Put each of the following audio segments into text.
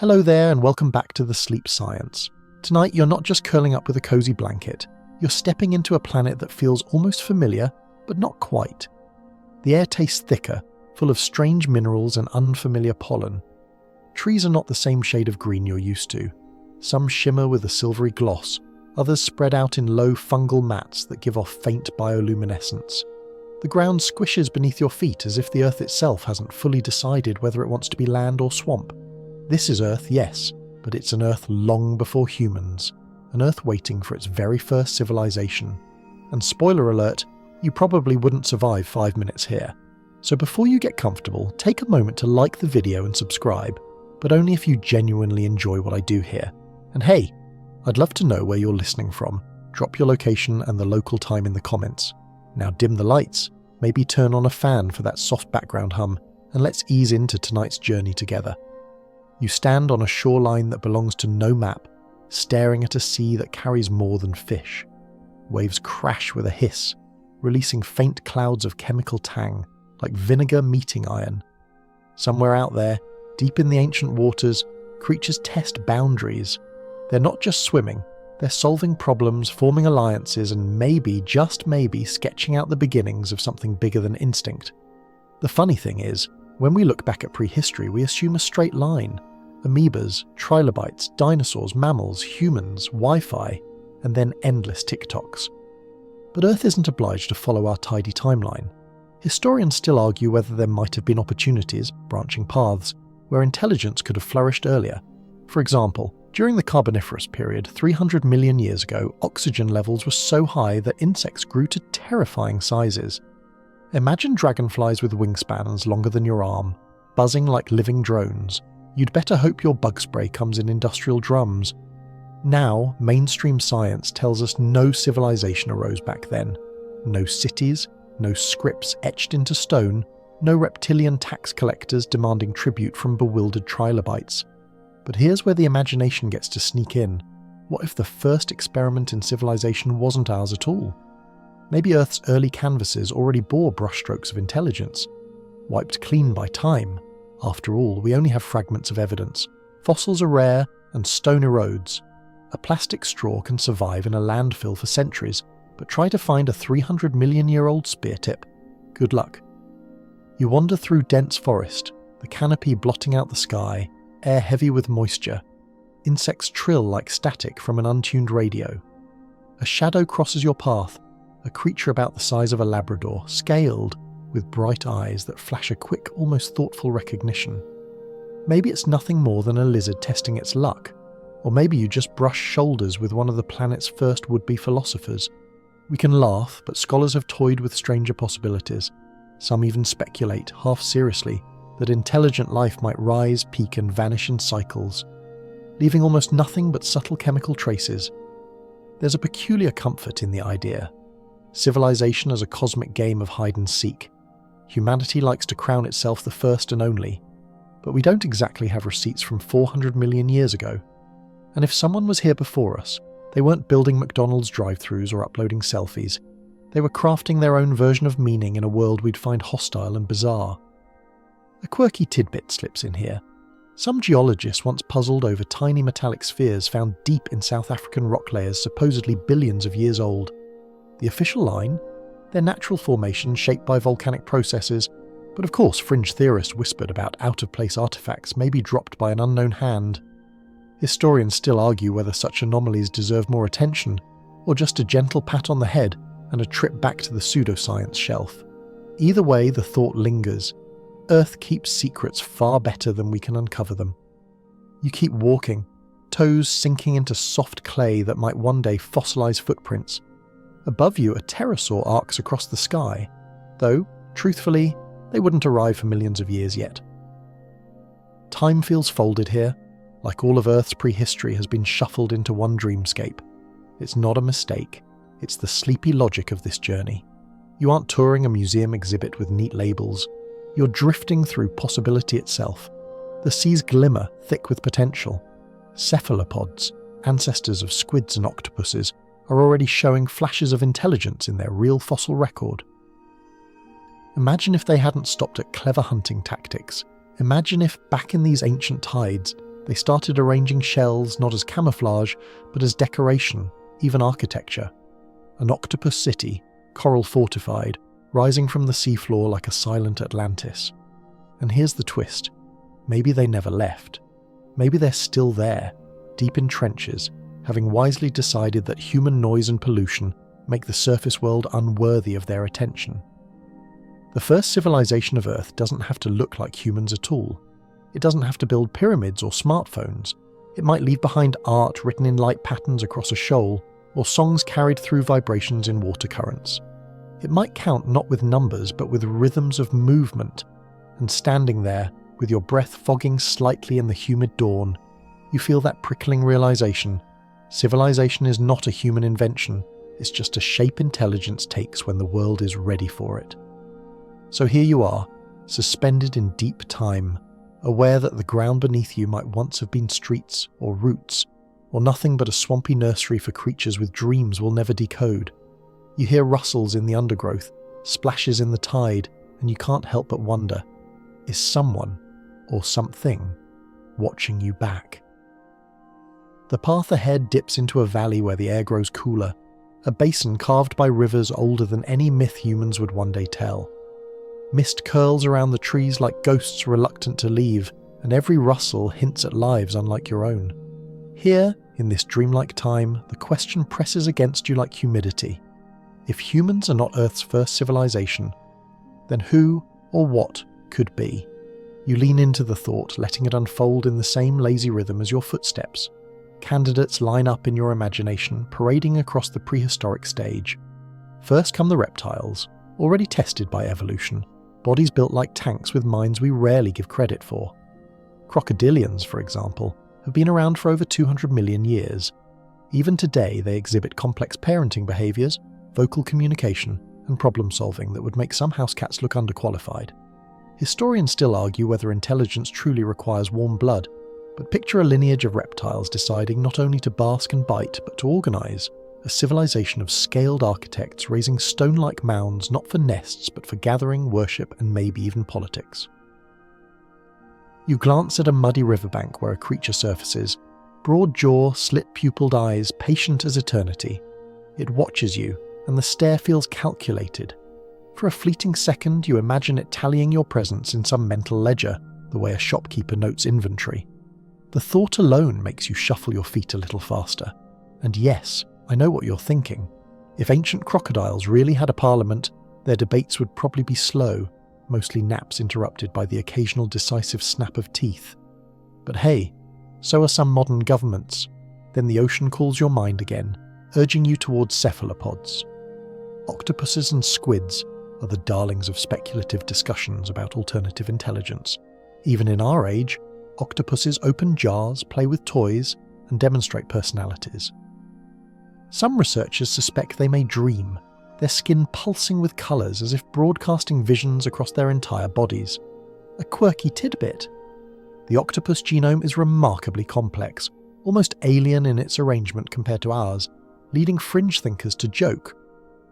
Hello there and welcome back to the Sleep Science. Tonight you're not just curling up with a cozy blanket, you're stepping into a planet that feels almost familiar, but not quite. The air tastes thicker, full of strange minerals and unfamiliar pollen. Trees are not the same shade of green you're used to. Some shimmer with a silvery gloss, others spread out in low fungal mats that give off faint bioluminescence. The ground squishes beneath your feet as if the Earth itself hasn't fully decided whether it wants to be land or swamp. This is Earth, yes, but it's an Earth long before humans, an Earth waiting for its very first civilization. And spoiler alert, you probably wouldn't survive 5 minutes here. So before you get comfortable, take a moment to like the video and subscribe, but only if you genuinely enjoy what I do here. And hey, I'd love to know where you're listening from. Drop your location and the local time in the comments. Now dim the lights, maybe turn on a fan for that soft background hum, and let's ease into tonight's journey together. You stand on a shoreline that belongs to no map, staring at a sea that carries more than fish. Waves crash with a hiss, releasing faint clouds of chemical tang, like vinegar meeting iron. Somewhere out there, deep in the ancient waters, creatures test boundaries. They're not just swimming, they're solving problems, forming alliances, and maybe, just maybe, sketching out the beginnings of something bigger than instinct. The funny thing is, when we look back at prehistory, we assume a straight line. Amoebas, trilobites, dinosaurs, mammals, humans, Wi-Fi, and then endless TikToks. But Earth isn't obliged to follow our tidy timeline. Historians still argue whether there might have been opportunities, branching paths, where intelligence could have flourished earlier. For example, during the Carboniferous period, 300 million years ago, oxygen levels were so high that insects grew to terrifying sizes. Imagine dragonflies with wingspans longer than your arm, buzzing like living drones. You'd better hope your bug spray comes in industrial drums. Now, mainstream science tells us no civilization arose back then. No cities, no scripts etched into stone, no reptilian tax collectors demanding tribute from bewildered trilobites. But here's where the imagination gets to sneak in. What if the first experiment in civilization wasn't ours at all? Maybe Earth's early canvases already bore brushstrokes of intelligence, wiped clean by time. After all, we only have fragments of evidence. Fossils are rare, and stone erodes. A plastic straw can survive in a landfill for centuries, but try to find a 300 million year old spear tip. Good luck. You wander through dense forest, the canopy blotting out the sky, air heavy with moisture. Insects trill like static from an untuned radio. A shadow crosses your path, a creature about the size of a Labrador, scaled, with bright eyes that flash a quick, almost thoughtful recognition. Maybe it's nothing more than a lizard testing its luck, or maybe you just brush shoulders with one of the planet's first would-be philosophers. We can laugh, but scholars have toyed with stranger possibilities. Some even speculate, half seriously, that intelligent life might rise, peak, and vanish in cycles, leaving almost nothing but subtle chemical traces. There's a peculiar comfort in the idea. Civilization as a cosmic game of hide and seek. Humanity likes to crown itself the first and only, but we don't exactly have receipts from 400 million years ago. And if someone was here before us, they weren't building McDonald's drive-thrus or uploading selfies. They were crafting their own version of meaning in a world we'd find hostile and bizarre. A quirky tidbit slips in here. Some geologists once puzzled over tiny metallic spheres found deep in South African rock layers supposedly billions of years old. The official line? Their natural formation shaped by volcanic processes, but of course fringe theorists whispered about out-of-place artifacts maybe dropped by an unknown hand. Historians still argue whether such anomalies deserve more attention, or just a gentle pat on the head and a trip back to the pseudoscience shelf. Either way, the thought lingers. Earth keeps secrets far better than we can uncover them. You keep walking, toes sinking into soft clay that might one day fossilize footprints. Above you, a pterosaur arcs across the sky, though, truthfully, they wouldn't arrive for millions of years yet. Time feels folded here, like all of Earth's prehistory has been shuffled into one dreamscape. It's not a mistake, it's the sleepy logic of this journey. You aren't touring a museum exhibit with neat labels, you're drifting through possibility itself. The seas glimmer, thick with potential. Cephalopods, ancestors of squids and octopuses, are already showing flashes of intelligence in their real fossil record. Imagine if they hadn't stopped at clever hunting tactics. Imagine if, back in these ancient tides, They started arranging shells not as camouflage, but as decoration, even architecture. An octopus city, coral fortified, rising from the seafloor like a silent Atlantis. And here's the twist. Maybe they never left. Maybe they're still there, deep in trenches, having wisely decided that human noise and pollution make the surface world unworthy of their attention. The first civilization of Earth doesn't have to look like humans at all. It doesn't have to build pyramids or smartphones. It might leave behind art written in light patterns across a shoal, or songs carried through vibrations in water currents. It might count not with numbers but with rhythms of movement, and standing there, with your breath fogging slightly in the humid dawn, you feel that prickling realization: civilization is not a human invention, it's just a shape intelligence takes when the world is ready for it. So here you are, suspended in deep time, aware that the ground beneath you might once have been streets or roots, or nothing but a swampy nursery for creatures with dreams we'll never decode. You hear rustles in the undergrowth, splashes in the tide, and you can't help but wonder, is someone, or something, watching you back? The path ahead dips into a valley where the air grows cooler, a basin carved by rivers older than any myth humans would one day tell. Mist curls around the trees like ghosts reluctant to leave, and every rustle hints at lives unlike your own. Here, in this dreamlike time, the question presses against you like humidity. If humans are not Earth's first civilization, then who or what could be? You lean into the thought, letting it unfold in the same lazy rhythm as your footsteps. Candidates line up in your imagination, parading across the prehistoric stage. First come the reptiles, already tested by evolution, bodies built like tanks with minds we rarely give credit for. Crocodilians, for example, have been around for over 200 million years. Even today, they exhibit complex parenting behaviours, vocal communication, and problem-solving that would make some house cats look underqualified. Historians still argue whether intelligence truly requires warm blood, but picture a lineage of reptiles deciding not only to bask and bite, but to organise, a civilization of scaled architects raising stone-like mounds not for nests but for gathering, worship, and maybe even politics. You glance at a muddy riverbank where a creature surfaces, broad jaw, slit-pupilled eyes, patient as eternity. It watches you, and the stare feels calculated. For a fleeting second, you imagine it tallying your presence in some mental ledger, the way a shopkeeper notes inventory. The thought alone makes you shuffle your feet a little faster. And yes, I know what you're thinking. If ancient crocodiles really had a parliament, their debates would probably be slow, mostly naps interrupted by the occasional decisive snap of teeth. But hey, so are some modern governments. Then the ocean calls your mind again, urging you towards cephalopods. Octopuses and squids are the darlings of speculative discussions about alternative intelligence. Even in our age, octopuses open jars, play with toys, and demonstrate personalities. Some researchers suspect they may dream, their skin pulsing with colours as if broadcasting visions across their entire bodies. A quirky tidbit. The octopus genome is remarkably complex, almost alien in its arrangement compared to ours, leading fringe thinkers to joke,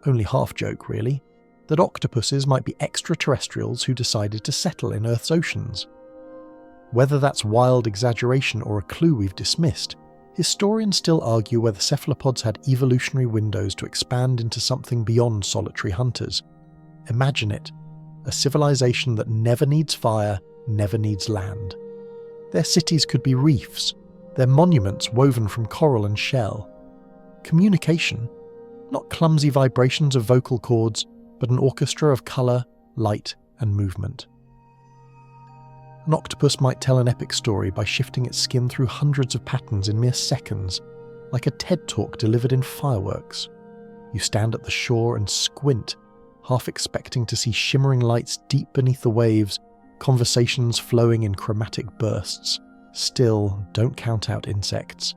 only half joke really, that octopuses might be extraterrestrials who decided to settle in Earth's oceans. Whether that's wild exaggeration or a clue we've dismissed, historians still argue whether cephalopods had evolutionary windows to expand into something beyond solitary hunters. Imagine it, a civilization that never needs fire, never needs land. Their cities could be reefs, their monuments woven from coral and shell. Communication, not clumsy vibrations of vocal cords, but an orchestra of colour, light, and movement. An octopus might tell an epic story by shifting its skin through hundreds of patterns in mere seconds, like a TED talk delivered in fireworks. You stand at the shore and squint, half expecting to see shimmering lights deep beneath the waves, conversations flowing in chromatic bursts. Still, don't count out insects.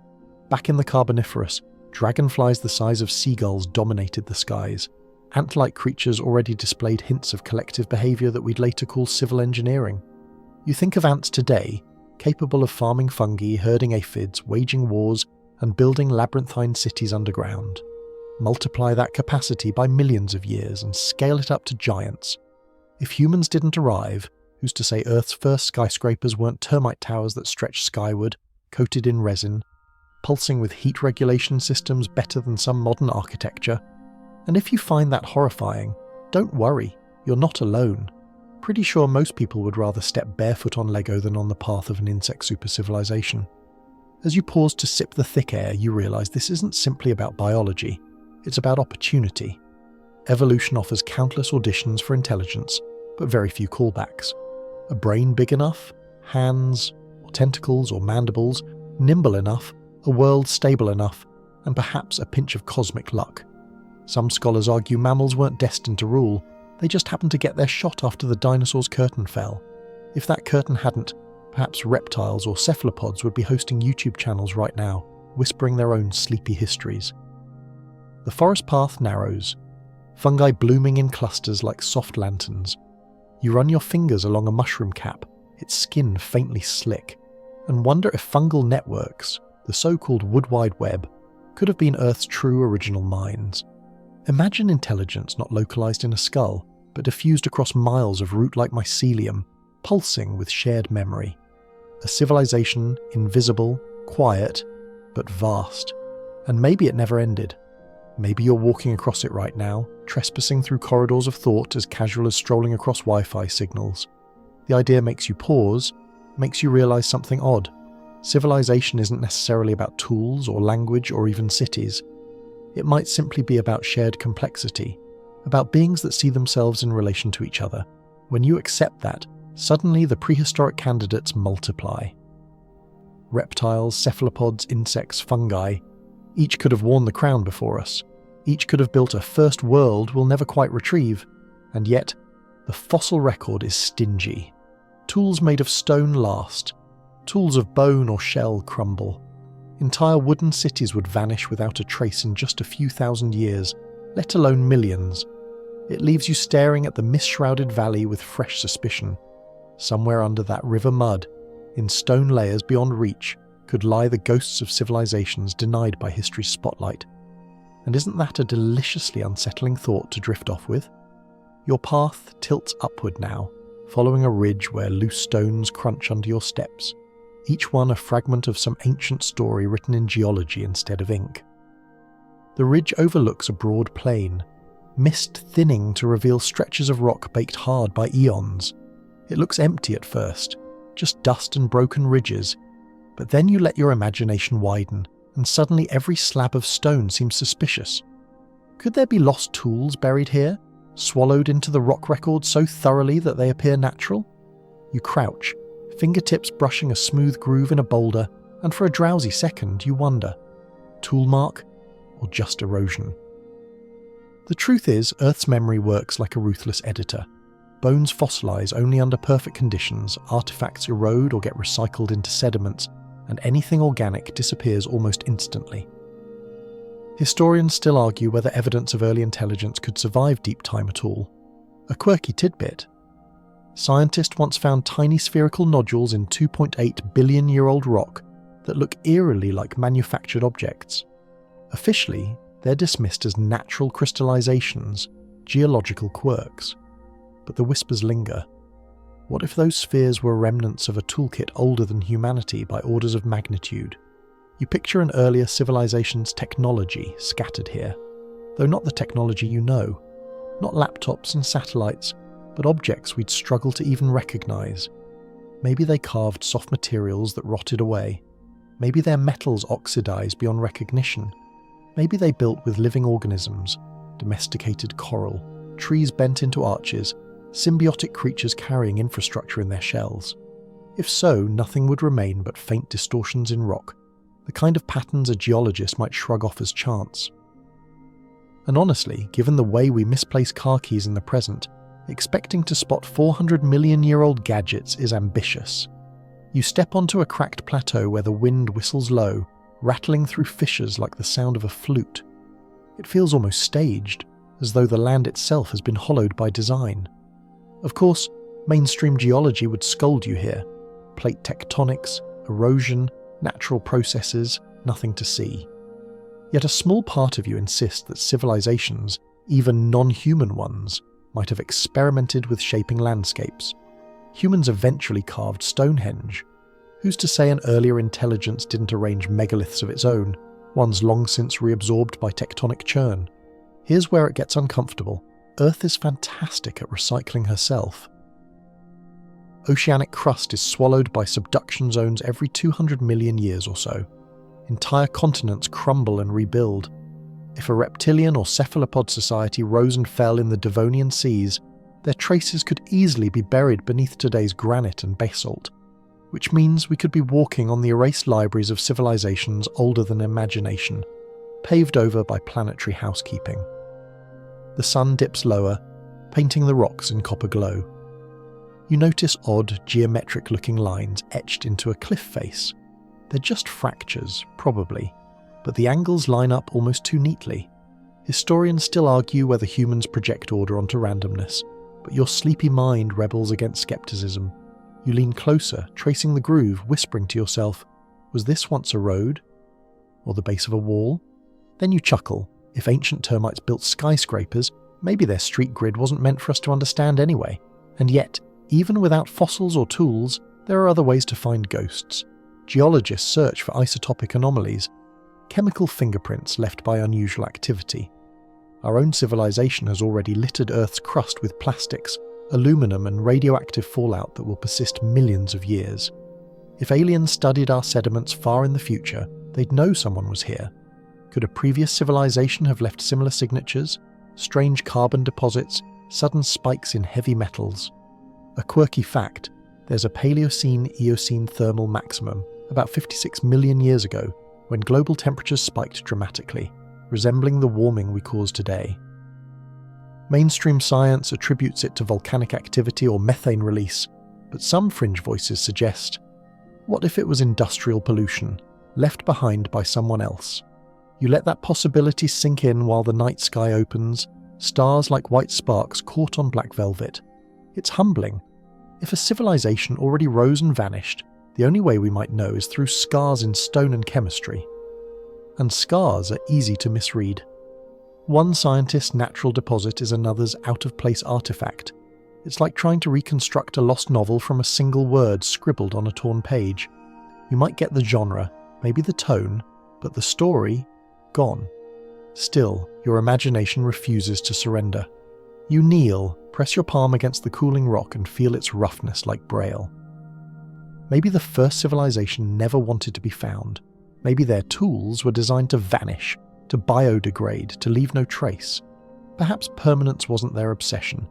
Back in the Carboniferous, dragonflies the size of seagulls dominated the skies. Ant-like creatures already displayed hints of collective behaviour that we'd later call civil engineering. You think of ants today, capable of farming fungi, herding aphids, waging wars, and building labyrinthine cities underground. Multiply that capacity by millions of years and scale it up to giants. If humans didn't arrive, Who's to say Earth's first skyscrapers weren't termite towers that stretched skyward, coated in resin, pulsing with heat regulation systems better than some modern architecture? And if you find that horrifying, don't worry, you're not alone. Pretty sure most people would rather step barefoot on Lego than on the path of an insect super-civilization. As you pause to sip the thick air, you realise this isn't simply about biology, it's about opportunity. Evolution offers countless auditions for intelligence, but very few callbacks. A brain big enough, hands, or tentacles or mandibles, nimble enough, a world stable enough, and perhaps a pinch of cosmic luck. Some scholars argue mammals weren't destined to rule, they just happened to get their shot after the dinosaurs' curtain fell. If that curtain hadn't, perhaps reptiles or cephalopods would be hosting YouTube channels right now, whispering their own sleepy histories. The forest path narrows, fungi blooming in clusters like soft lanterns. You run your fingers along a mushroom cap, its skin faintly slick, and wonder if fungal networks, the so-called wood wide web, could have been Earth's true original minds. Imagine intelligence not localized in a skull, but diffused across miles of root-like mycelium, pulsing with shared memory. A civilization invisible, quiet, but vast. And maybe it never ended. Maybe you're walking across it right now, trespassing through corridors of thought as casual as strolling across Wi-Fi signals. The idea makes you pause, makes you realize something odd. Civilization isn't necessarily about tools or language or even cities. It might simply be about shared complexity, about beings that see themselves in relation to each other. When you accept that, suddenly the prehistoric candidates multiply. Reptiles, cephalopods, insects, fungi, each could have worn the crown before us. Each could have built a first world we'll never quite retrieve. And yet, the fossil record is stingy. Tools made of stone last. Tools of bone or shell crumble. Entire wooden cities would vanish without a trace in just a few thousand years, let alone millions. It leaves you staring at the mist-shrouded valley with fresh suspicion. Somewhere under that river mud, in stone layers beyond reach, could lie the ghosts of civilizations denied by history's spotlight. And isn't that a deliciously unsettling thought to drift off with? Your path tilts upward now, following a ridge where loose stones crunch under your steps, each one a fragment of some ancient story written in geology instead of ink. The ridge overlooks a broad plain, mist thinning to reveal stretches of rock baked hard by eons. It looks empty at first, just dust and broken ridges, but then you let your imagination widen, and suddenly every slab of stone seems suspicious. Could there be lost tools buried here, swallowed into the rock record so thoroughly that they appear natural? You crouch, fingertips brushing a smooth groove in a boulder, and for a drowsy second you wonder, tool mark or just erosion? The truth is, Earth's memory works like a ruthless editor. Bones fossilize only under perfect conditions, artifacts erode or get recycled into sediments, and anything organic disappears almost instantly. Historians still argue whether evidence of early intelligence could survive deep time at all. A quirky tidbit. Scientists once found tiny spherical nodules in 2.8 billion-year-old rock that look eerily like manufactured objects. Officially, they're dismissed as natural crystallizations, geological quirks. But the whispers linger. What if those spheres were remnants of a toolkit older than humanity by orders of magnitude? You picture an earlier civilization's technology scattered here, though not the technology you know. Not laptops and satellites, but objects we'd struggle to even recognize. Maybe they carved soft materials that rotted away. Maybe their metals oxidized beyond recognition. Maybe they built with living organisms, domesticated coral, trees bent into arches, symbiotic creatures carrying infrastructure in their shells. If so, nothing would remain but faint distortions in rock, the kind of patterns a geologist might shrug off as chance. And honestly, given the way we misplace car keys in the present, expecting to spot 400 million-year-old gadgets is ambitious. You step onto a cracked plateau where the wind whistles low, rattling through fissures like the sound of a flute. It feels almost staged, as though the land itself has been hollowed by design. Of course, mainstream geology would scold you here. Plate tectonics, erosion, natural processes, nothing to see. Yet a small part of you insists that civilizations, even non-human ones, might have experimented with shaping landscapes. Humans eventually carved Stonehenge. Who's to say an earlier intelligence didn't arrange megaliths of its own, ones long since reabsorbed by tectonic churn? Here's where it gets uncomfortable. Earth is fantastic at recycling herself. Oceanic crust is swallowed by subduction zones every 200 million years or so. Entire continents crumble and rebuild. If a reptilian or cephalopod society rose and fell in the Devonian seas, their traces could easily be buried beneath today's granite and basalt, which means we could be walking on the erased libraries of civilizations older than imagination, paved over by planetary housekeeping. The sun dips lower, painting the rocks in copper glow. You notice odd, geometric-looking lines etched into a cliff face. They're just fractures, probably, but the angles line up almost too neatly. Historians still argue whether humans project order onto randomness, but your sleepy mind rebels against skepticism. You lean closer, tracing the groove, whispering to yourself, was this once a road? Or the base of a wall? Then you chuckle. If ancient termites built skyscrapers, maybe their street grid wasn't meant for us to understand anyway. And yet, even without fossils or tools, there are other ways to find ghosts. Geologists search for isotopic anomalies, chemical fingerprints left by unusual activity. Our own civilization has already littered Earth's crust with plastics, aluminum and radioactive fallout that will persist millions of years. If aliens studied our sediments far in the future, they'd know someone was here. Could a previous civilization have left similar signatures? Strange carbon deposits, sudden spikes in heavy metals. A quirky fact, there's a Paleocene-Eocene thermal maximum about 56 million years ago when global temperatures spiked dramatically, resembling the warming we cause today. Mainstream science attributes it to volcanic activity or methane release, but some fringe voices suggest, what if it was industrial pollution, left behind by someone else? You let that possibility sink in while the night sky opens, stars like white sparks caught on black velvet. It's humbling. If a civilization already rose and vanished, the only way we might know is through scars in stone and chemistry. And scars are easy to misread. One scientist's natural deposit is another's out-of-place artifact. It's like trying to reconstruct a lost novel from a single word scribbled on a torn page. You might get the genre, maybe the tone, but the story, gone. Still, your imagination refuses to surrender. You kneel, press your palm against the cooling rock and feel its roughness like braille. Maybe the first civilization never wanted to be found. Maybe their tools were designed to vanish, to biodegrade, to leave no trace. Perhaps permanence wasn't their obsession.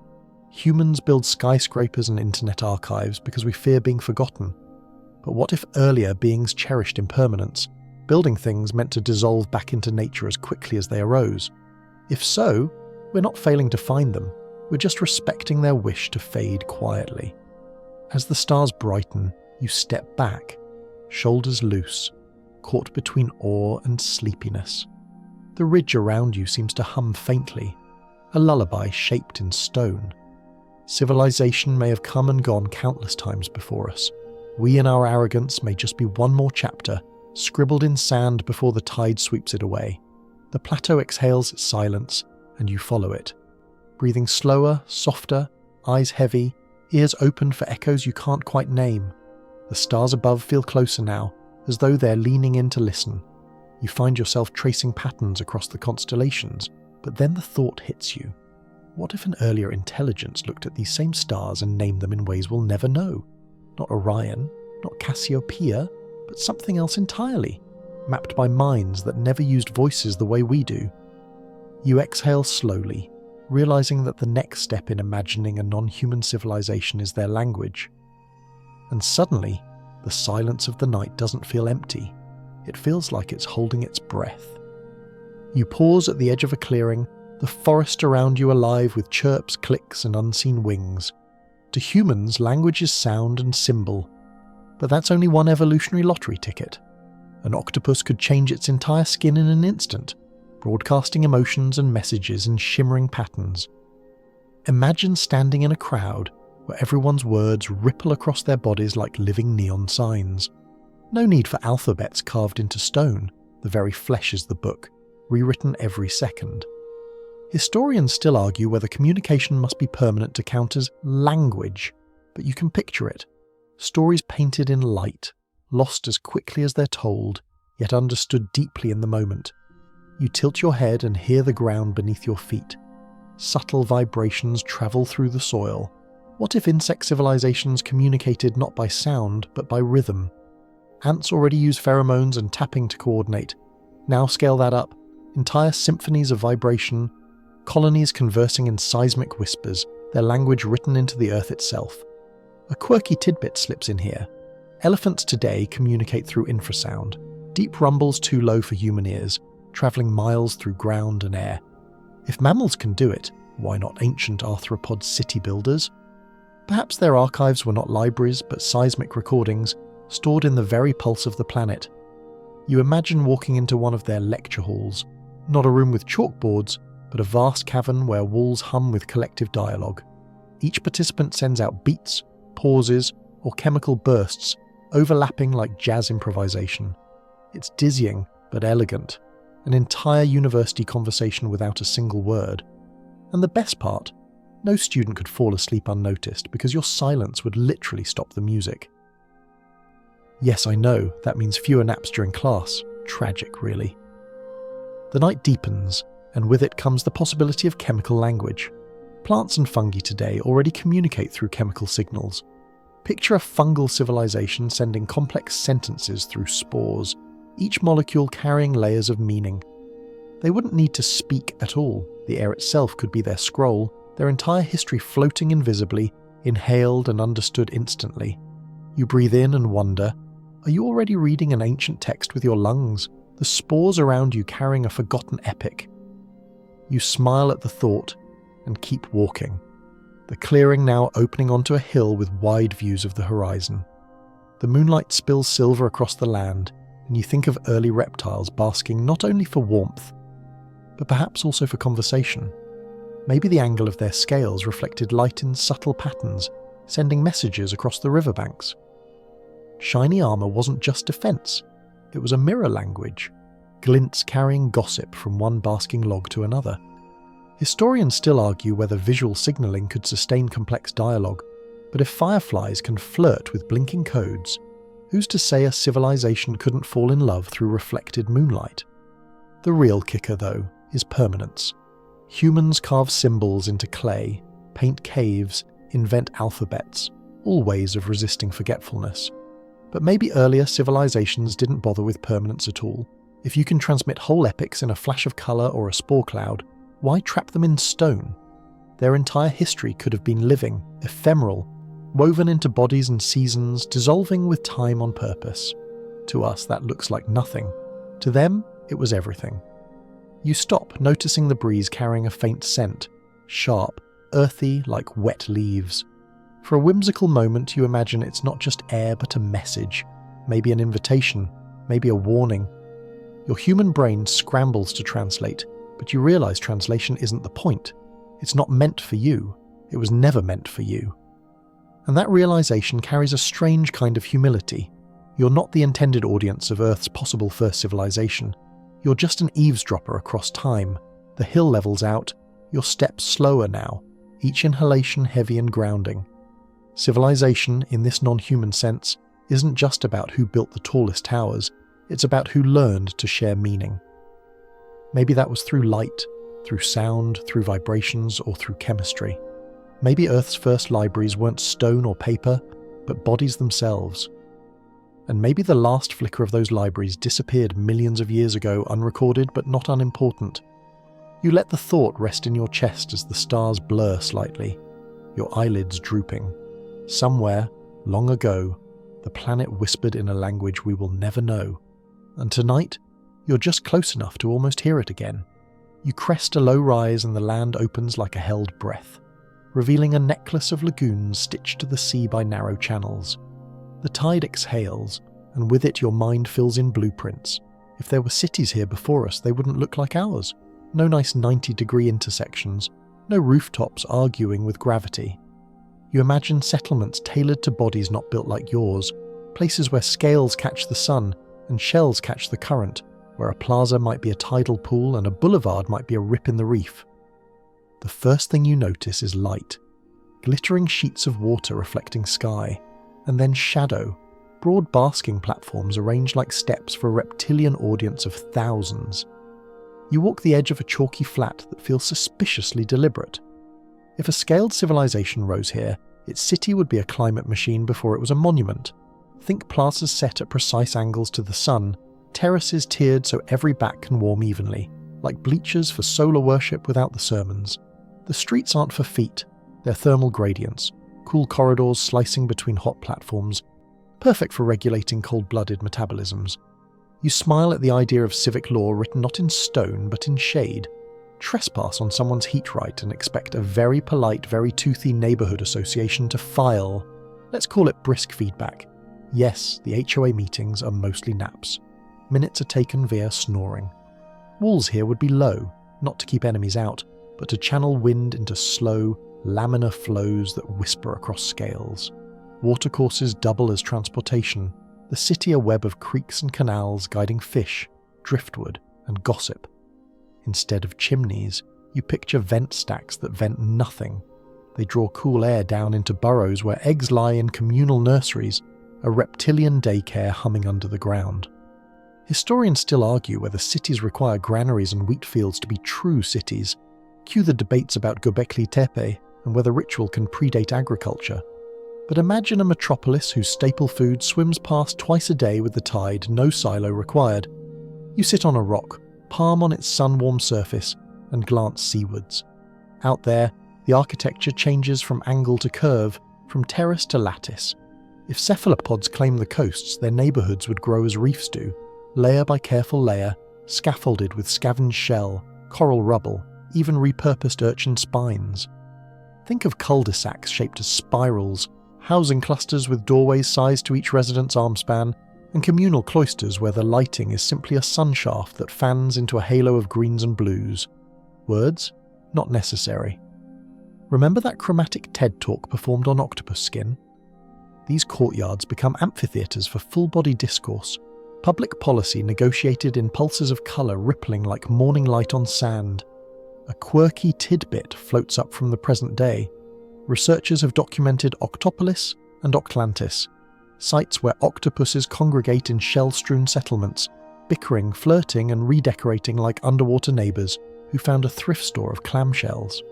Humans build skyscrapers and internet archives because we fear being forgotten. But what if earlier beings cherished impermanence, building things meant to dissolve back into nature as quickly as they arose? If so, we're not failing to find them, we're just respecting their wish to fade quietly. As the stars brighten, you step back, shoulders loose, caught between awe and sleepiness. The ridge around you seems to hum faintly, a lullaby shaped in stone. Civilization may have come and gone countless times before us. We in our arrogance may just be one more chapter, scribbled in sand before the tide sweeps it away. The plateau exhales its silence, and you follow it. Breathing slower, softer, eyes heavy, ears open for echoes you can't quite name. The stars above feel closer now, as though they're leaning in to listen. You find yourself tracing patterns across the constellations, but then the thought hits you. What if an earlier intelligence looked at these same stars and named them in ways we'll never know? Not Orion, not Cassiopeia, but something else entirely, mapped by minds that never used voices the way we do. You exhale slowly, realizing that the next step in imagining a non-human civilization is their language. And suddenly, the silence of the night doesn't feel empty. It feels like it's holding its breath. You pause at the edge of a clearing, the forest around you alive with chirps, clicks, and unseen wings. To humans, language is sound and symbol. But that's only one evolutionary lottery ticket. An octopus could change its entire skin in an instant, broadcasting emotions and messages in shimmering patterns. Imagine standing in a crowd where everyone's words ripple across their bodies like living neon signs. No need for alphabets carved into stone, the very flesh is the book, rewritten every second. Historians still argue whether communication must be permanent to count as language. but you can picture it. Stories painted in light, lost as quickly as they're told, yet understood deeply in the moment. You tilt your head and hear the ground beneath your feet. Subtle vibrations travel through the soil. What if insect civilizations communicated not by sound, but by rhythm? Ants already use pheromones and tapping to coordinate. Now scale that up. Entire symphonies of vibration, colonies conversing in seismic whispers, their language written into the earth itself. A quirky tidbit slips in here. Elephants today communicate through infrasound, deep rumbles too low for human ears, travelling miles through ground and air. If mammals can do it, why not ancient arthropod city builders? Perhaps their archives were not libraries, but seismic recordings, stored in the very pulse of the planet. You imagine walking into one of their lecture halls, not a room with chalkboards, but a vast cavern where walls hum with collective dialogue. Each participant sends out beats, pauses, or chemical bursts, overlapping like jazz improvisation. It's dizzying, but elegant. An entire university conversation without a single word. And the best part, no student could fall asleep unnoticed because your silence would literally stop the music. Yes, I know, that means fewer naps during class. Tragic, really. The night deepens, and with it comes the possibility of chemical language. Plants and fungi today already communicate through chemical signals. Picture a fungal civilization sending complex sentences through spores, each molecule carrying layers of meaning. They wouldn't need to speak at all. The air itself could be their scroll, their entire history floating invisibly, inhaled and understood instantly. You breathe in and wonder, are you already reading an ancient text with your lungs, the spores around you carrying a forgotten epic? You smile at the thought and keep walking, the clearing now opening onto a hill with wide views of the horizon. The moonlight spills silver across the land, and you think of early reptiles basking not only for warmth, but perhaps also for conversation. Maybe the angle of their scales reflected light in subtle patterns, sending messages across the riverbanks. Shiny armour wasn't just defence, it was a mirror language, glints carrying gossip from one basking log to another. Historians still argue whether visual signalling could sustain complex dialogue, but if fireflies can flirt with blinking codes, who's to say a civilization couldn't fall in love through reflected moonlight? The real kicker, though, is permanence. Humans carve symbols into clay, paint caves, invent alphabets, all ways of resisting forgetfulness. But maybe earlier civilizations didn't bother with permanence at all. If you can transmit whole epics in a flash of colour or a spore cloud, why trap them in stone? Their entire history could have been living, ephemeral, woven into bodies and seasons, dissolving with time on purpose. To us, that looks like nothing. To them, it was everything. You stop, noticing the breeze carrying a faint scent, sharp, earthy like wet leaves. For a whimsical moment, you imagine it's not just air but a message, maybe an invitation, maybe a warning. Your human brain scrambles to translate, but you realise translation isn't the point. It's not meant for you. It was never meant for you. And that realisation carries a strange kind of humility. You're not the intended audience of Earth's possible first civilization. You're just an eavesdropper across time. The hill levels out, your steps slower now, each inhalation heavy and grounding. Civilization, in this non-human sense, isn't just about who built the tallest towers, it's about who learned to share meaning. Maybe that was through light, through sound, through vibrations, or through chemistry. Maybe Earth's first libraries weren't stone or paper, but bodies themselves. And maybe the last flicker of those libraries disappeared millions of years ago, unrecorded but not unimportant. You let the thought rest in your chest as the stars blur slightly, your eyelids drooping. Somewhere, long ago, the planet whispered in a language we will never know. And tonight, you're just close enough to almost hear it again. You crest a low rise and the land opens like a held breath, revealing a necklace of lagoons stitched to the sea by narrow channels. The tide exhales, and with it your mind fills in blueprints. If there were cities here before us, they wouldn't look like ours. No nice 90-degree intersections, no rooftops arguing with gravity. You imagine settlements tailored to bodies not built like yours, places where scales catch the sun and shells catch the current, where a plaza might be a tidal pool and a boulevard might be a rip in the reef. The first thing you notice is light. glittering sheets of water reflecting sky, and then shadow, broad basking platforms arranged like steps for a reptilian audience of thousands. You walk the edge of a chalky flat that feels suspiciously deliberate. If a scaled civilization rose here, its city would be a climate machine before it was a monument. Think plazas set at precise angles to the sun, terraces tiered so every back can warm evenly, like bleachers for solar worship without the sermons. The streets aren't for feet, they're thermal gradients, cool corridors slicing between hot platforms, perfect for regulating cold-blooded metabolisms. You smile at the idea of civic law written not in stone but in shade. Trespass on someone's heat right and expect a very polite, very toothy neighbourhood association to file. Let's call it brisk feedback. Yes, the HOA meetings are mostly naps. Minutes are taken via snoring. Walls here would be low, not to keep enemies out, but to channel wind into slow, laminar flows that whisper across scales. Watercourses double as transportation, the city a web of creeks and canals guiding fish, driftwood, and gossip. Instead of chimneys, you picture vent stacks that vent nothing. They draw cool air down into burrows where eggs lie in communal nurseries, a reptilian daycare humming under the ground. Historians still argue whether cities require granaries and wheat fields to be true cities. Cue the debates about Göbekli Tepe and whether ritual can predate agriculture. But imagine a metropolis whose staple food swims past twice a day with the tide, no silo required. You sit on a rock, palm on its sun-warmed surface, and glance seawards. Out there, the architecture changes from angle to curve, from terrace to lattice. If cephalopods claim the coasts, their neighbourhoods would grow as reefs do, layer by careful layer, scaffolded with scavenged shell, coral rubble, even repurposed urchin spines. Think of cul-de-sacs shaped as spirals, housing clusters with doorways sized to each resident's armspan, and communal cloisters where the lighting is simply a sun shaft that fans into a halo of greens and blues. Words? Not necessary. Remember that chromatic TED talk performed on octopus skin? These courtyards become amphitheatres for full-body discourse, public policy negotiated in pulses of colour rippling like morning light on sand. A quirky tidbit floats up from the present day. Researchers have documented Octopolis and Octlantis, sites where octopuses congregate in shell-strewn settlements, bickering, flirting and redecorating like underwater neighbours who found a thrift store of clamshells.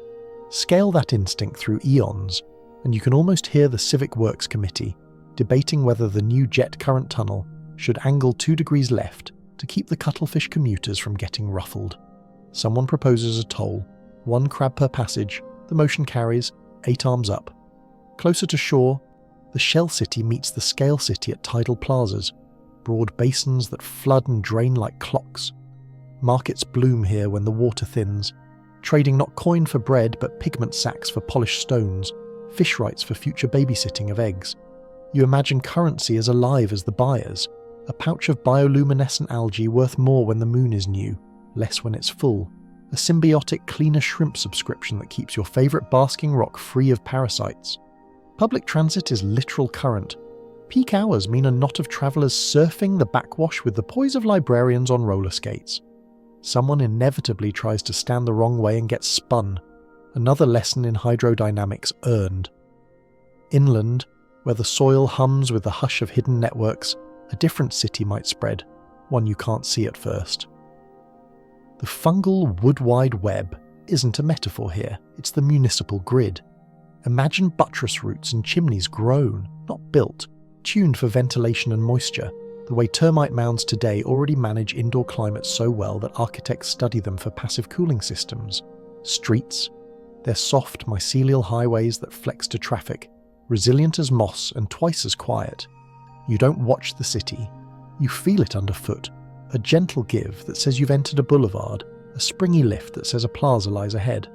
Scale that instinct through eons, and you can almost hear the Civic Works Committee debating whether the new jet current tunnel should angle 2 degrees left to keep the cuttlefish commuters from getting ruffled. Someone proposes a toll, 1 crab per passage, the motion carries, 8 arms up. Closer to shore, the shell city meets the scale city at tidal plazas, broad basins that flood and drain like clocks. Markets bloom here when the water thins, trading not coin for bread but pigment sacks for polished stones, fish rights for future babysitting of eggs. You imagine currency as alive as the buyers, a pouch of bioluminescent algae worth more when the moon is new, less when it's full, a symbiotic cleaner shrimp subscription that keeps your favourite basking rock free of parasites. Public transit is literal current. Peak hours mean a knot of travellers surfing the backwash with the poise of librarians on roller skates. Someone inevitably tries to stand the wrong way and gets spun. Another lesson in hydrodynamics earned. Inland, where the soil hums with the hush of hidden networks, a different city might spread, one you can't see at first. The fungal wood-wide web isn't a metaphor here, it's the municipal grid. Imagine buttress roots and chimneys grown, not built, tuned for ventilation and moisture, the way termite mounds today already manage indoor climates so well that architects study them for passive cooling systems. Streets, they're soft mycelial highways that flex to traffic, resilient as moss and twice as quiet. You don't watch the city, you feel it underfoot, a gentle give that says you've entered a boulevard, a springy lift that says a plaza lies ahead.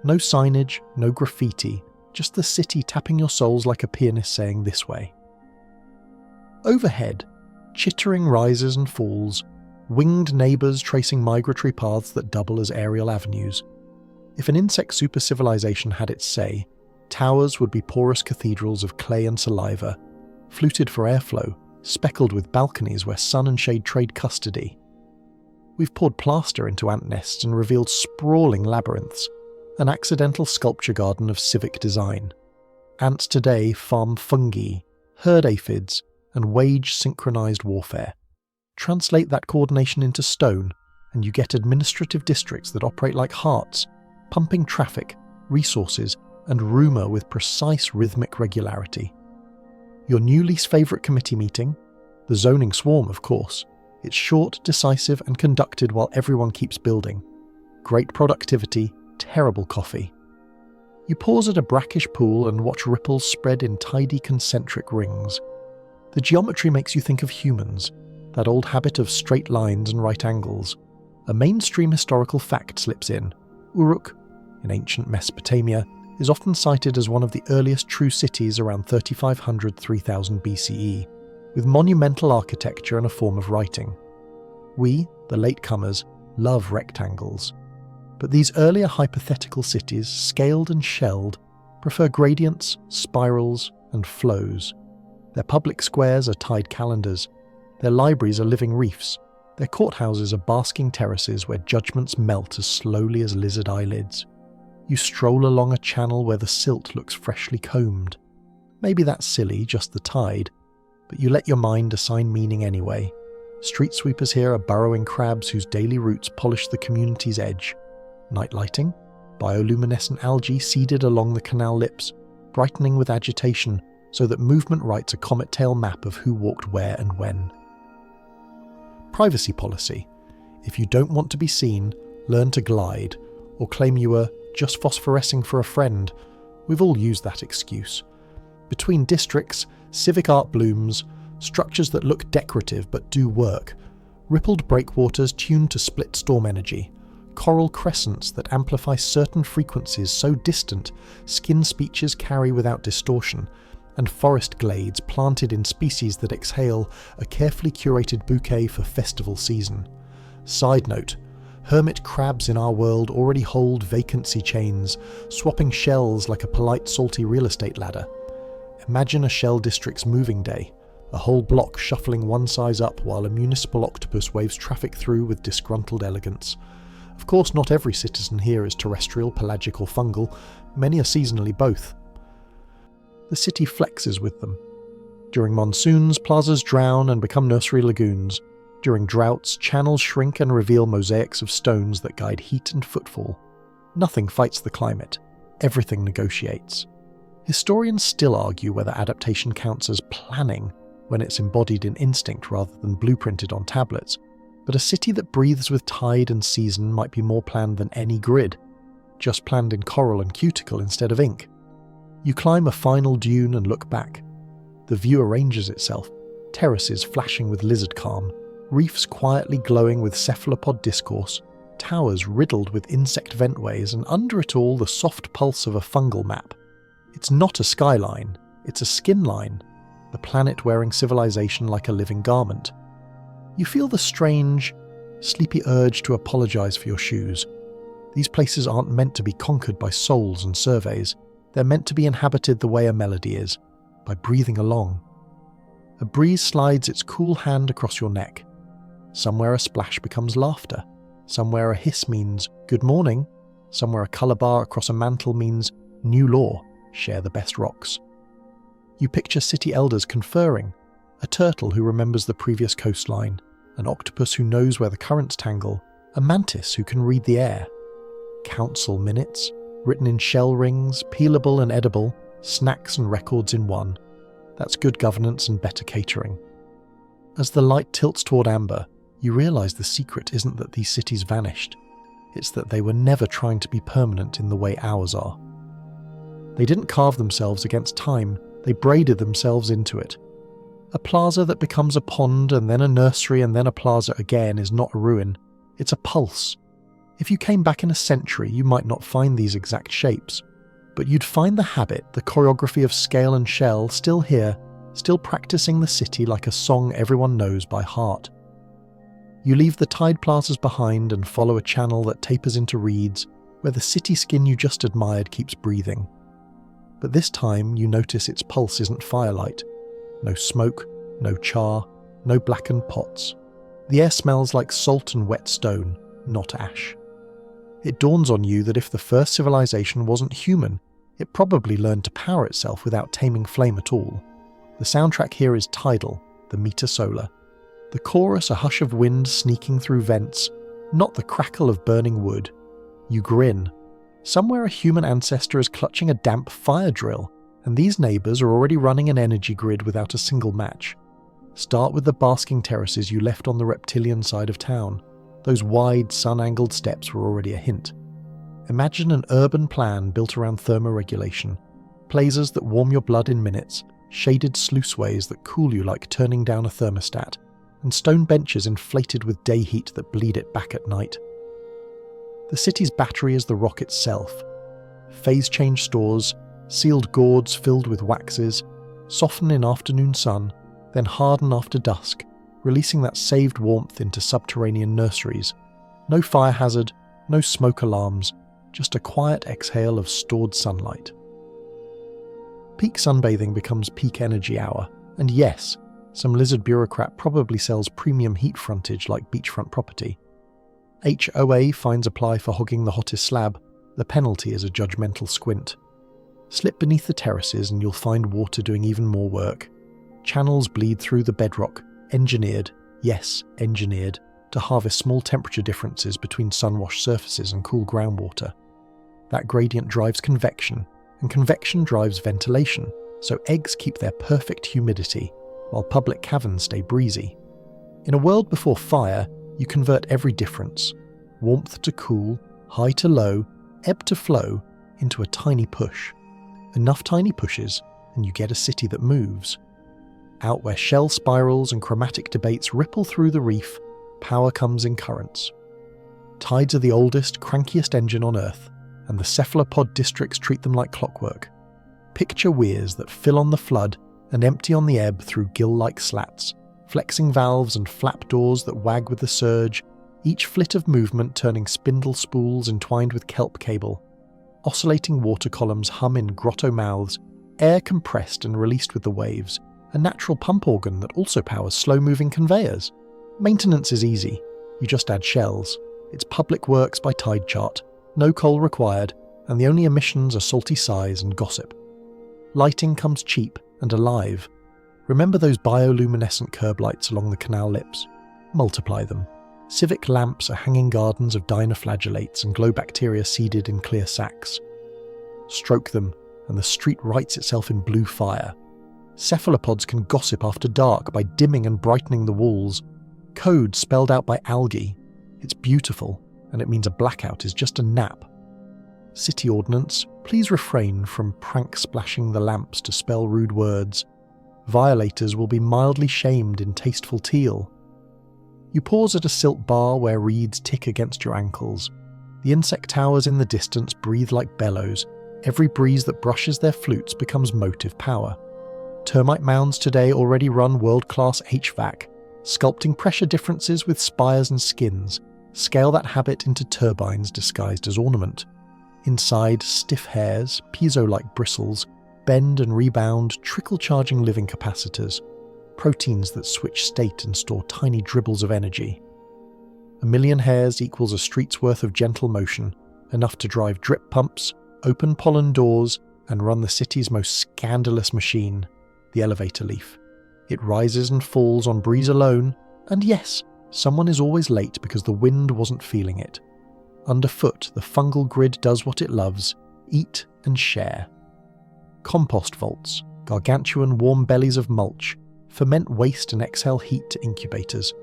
No signage, no graffiti, just the city tapping your soles like a pianist saying this way. Overhead, chittering rises and falls, winged neighbours tracing migratory paths that double as aerial avenues. If an insect super-civilization had its say, towers would be porous cathedrals of clay and saliva, fluted for airflow, speckled with balconies where sun and shade trade custody. We've poured plaster into ant nests and revealed sprawling labyrinths, an accidental sculpture garden of civic design. Ants today farm fungi, herd aphids, and wage synchronized warfare. Translate that coordination into stone, and you get administrative districts that operate like hearts, pumping traffic, resources, and rumour with precise rhythmic regularity. Your new least favourite committee meeting? The zoning swarm, of course. It's short, decisive, and conducted while everyone keeps building. Great productivity, terrible coffee. You pause at a brackish pool and watch ripples spread in tidy concentric rings. The geometry makes you think of humans, that old habit of straight lines and right angles. A mainstream historical fact slips in. Uruk, in ancient Mesopotamia, is often cited as one of the earliest true cities around 3500–3000 BCE, with monumental architecture and a form of writing. We, the latecomers, love rectangles. But these earlier hypothetical cities, scaled and shelled, prefer gradients, spirals, and flows. Their public squares are tide calendars. Their libraries are living reefs. Their courthouses are basking terraces where judgments melt as slowly as lizard eyelids. You stroll along a channel where the silt looks freshly combed. Maybe that's silly, just the tide, but you let your mind assign meaning anyway. Street sweepers here are burrowing crabs whose daily roots polish the community's edge. Night lighting? Bioluminescent algae seeded along the canal lips, brightening with agitation so that movement writes a comet tail map of who walked where and when. Privacy policy. If you don't want to be seen, learn to glide, or claim you were just phosphorescing for a friend. We've all used that excuse. Between districts, civic art blooms, structures that look decorative but do work, rippled breakwaters tuned to split storm energy, coral crescents that amplify certain frequencies so distant skin speeches carry without distortion, and forest glades planted in species that exhale a carefully curated bouquet for festival season. Side note, hermit crabs in our world already hold vacancy chains, swapping shells like a polite salty real estate ladder. Imagine a shell district's moving day, a whole block shuffling one size up while a municipal octopus waves traffic through with disgruntled elegance. Of course, not every citizen here is terrestrial, pelagic or fungal, many are seasonally both. The city flexes with them. During monsoons, plazas drown and become nursery lagoons. During droughts, channels shrink and reveal mosaics of stones that guide heat and footfall. Nothing fights the climate. Everything negotiates. Historians still argue whether adaptation counts as planning when it's embodied in instinct rather than blueprinted on tablets, but a city that breathes with tide and season might be more planned than any grid, just planned in coral and cuticle instead of ink. You climb a final dune and look back. The view arranges itself, terraces flashing with lizard calm, reefs quietly glowing with cephalopod discourse, towers riddled with insect ventways, and under it all the soft pulse of a fungal map. It's not a skyline, it's a skin line, the planet wearing civilization like a living garment. You feel the strange, sleepy urge to apologize for your shoes. These places aren't meant to be conquered by souls and surveys. They're meant to be inhabited the way a melody is, by breathing along. A breeze slides its cool hand across your neck. Somewhere a splash becomes laughter. Somewhere a hiss means good morning. Somewhere a colour bar across a mantle means new law, share the best rocks. You picture city elders conferring, a turtle who remembers the previous coastline, an octopus who knows where the currents tangle, a mantis who can read the air. Council minutes, written in shell rings, peelable and edible, snacks and records in one. That's good governance and better catering. As the light tilts toward amber, you realise the secret isn't that these cities vanished. It's that they were never trying to be permanent in the way ours are. They didn't carve themselves against time, they braided themselves into it. A plaza that becomes a pond and then a nursery and then a plaza again is not a ruin, it's a pulse. If you came back in a century, you might not find these exact shapes, but you'd find the habit, the choreography of scale and shell still here, still practicing the city like a song everyone knows by heart. You leave the tide plazas behind and follow a channel that tapers into reeds, where the city skin you just admired keeps breathing. But this time you notice its pulse isn't firelight. No smoke, no char, no blackened pots. The air smells like salt and wet stone, not ash. It dawns on you that if the first civilization wasn't human, it probably learned to power itself without taming flame at all. The soundtrack here is tidal, the meter solar. The chorus a hush of wind sneaking through vents, not the crackle of burning wood. You grin. Somewhere a human ancestor is clutching a damp fire drill, and these neighbours are already running an energy grid without a single match. Start with the basking terraces you left on the reptilian side of town. Those wide, sun-angled steps were already a hint. Imagine an urban plan built around thermoregulation. Plazas that warm your blood in minutes, shaded sluiceways that cool you like turning down a thermostat, and stone benches inflated with day heat that bleed it back at night. The city's battery is the rock itself. Phase change stores, sealed gourds filled with waxes, soften in afternoon sun, then harden after dusk, releasing that saved warmth into subterranean nurseries. No fire hazard, no smoke alarms, just a quiet exhale of stored sunlight. Peak sunbathing becomes peak energy hour, and yes, some lizard bureaucrat probably sells premium heat frontage like beachfront property. HOA fines apply for hogging the hottest slab. The penalty is a judgmental squint. Slip beneath the terraces and you'll find water doing even more work. Channels bleed through the bedrock, engineered, yes, engineered, to harvest small temperature differences between sun-washed surfaces and cool groundwater. That gradient drives convection, and convection drives ventilation, so eggs keep their perfect humidity, while public caverns stay breezy. In a world before fire, you convert every difference, warmth to cool, high to low, ebb to flow, into a tiny push. Enough tiny pushes, and you get a city that moves. Out where shell spirals and chromatic debates ripple through the reef, power comes in currents. Tides are the oldest, crankiest engine on Earth, and the cephalopod districts treat them like clockwork. Picture weirs that fill on the flood and empty on the ebb through gill-like slats, flexing valves and flap doors that wag with the surge, each flit of movement turning spindle spools entwined with kelp cable. Oscillating water columns hum in grotto mouths, air compressed and released with the waves, a natural pump organ that also powers slow-moving conveyors. Maintenance is easy. You just add shells. It's public works by tide chart, no coal required, and the only emissions are salty sighs and gossip. Lighting comes cheap and alive. Remember those bioluminescent curb lights along the canal lips? Multiply them. Civic lamps are hanging gardens of dinoflagellates and glow bacteria seeded in clear sacks. Stroke them, and the street writes itself in blue fire. Cephalopods can gossip after dark by dimming and brightening the walls. Code spelled out by algae. It's beautiful, and it means a blackout is just a nap. City ordnance, please refrain from prank splashing the lamps to spell rude words. Violators will be mildly shamed in tasteful teal. You pause at a silt bar where reeds tick against your ankles. The insect towers in the distance breathe like bellows. Every breeze that brushes their flutes becomes motive power. Termite mounds today already run world-class HVAC, sculpting pressure differences with spires and skins. Scale that habit into turbines disguised as ornament. Inside, stiff hairs, piezo-like bristles, bend and rebound, trickle-charging living capacitors, proteins that switch state and store tiny dribbles of energy. 1,000,000 hairs equals a street's worth of gentle motion, enough to drive drip pumps, open pollen doors, and run the city's most scandalous machine, the elevator leaf. It rises and falls on breeze alone, and yes, someone is always late because the wind wasn't feeling it. Underfoot, the fungal grid does what it loves, eat and share. Compost vaults, gargantuan warm bellies of mulch, ferment waste and exhale heat to incubators.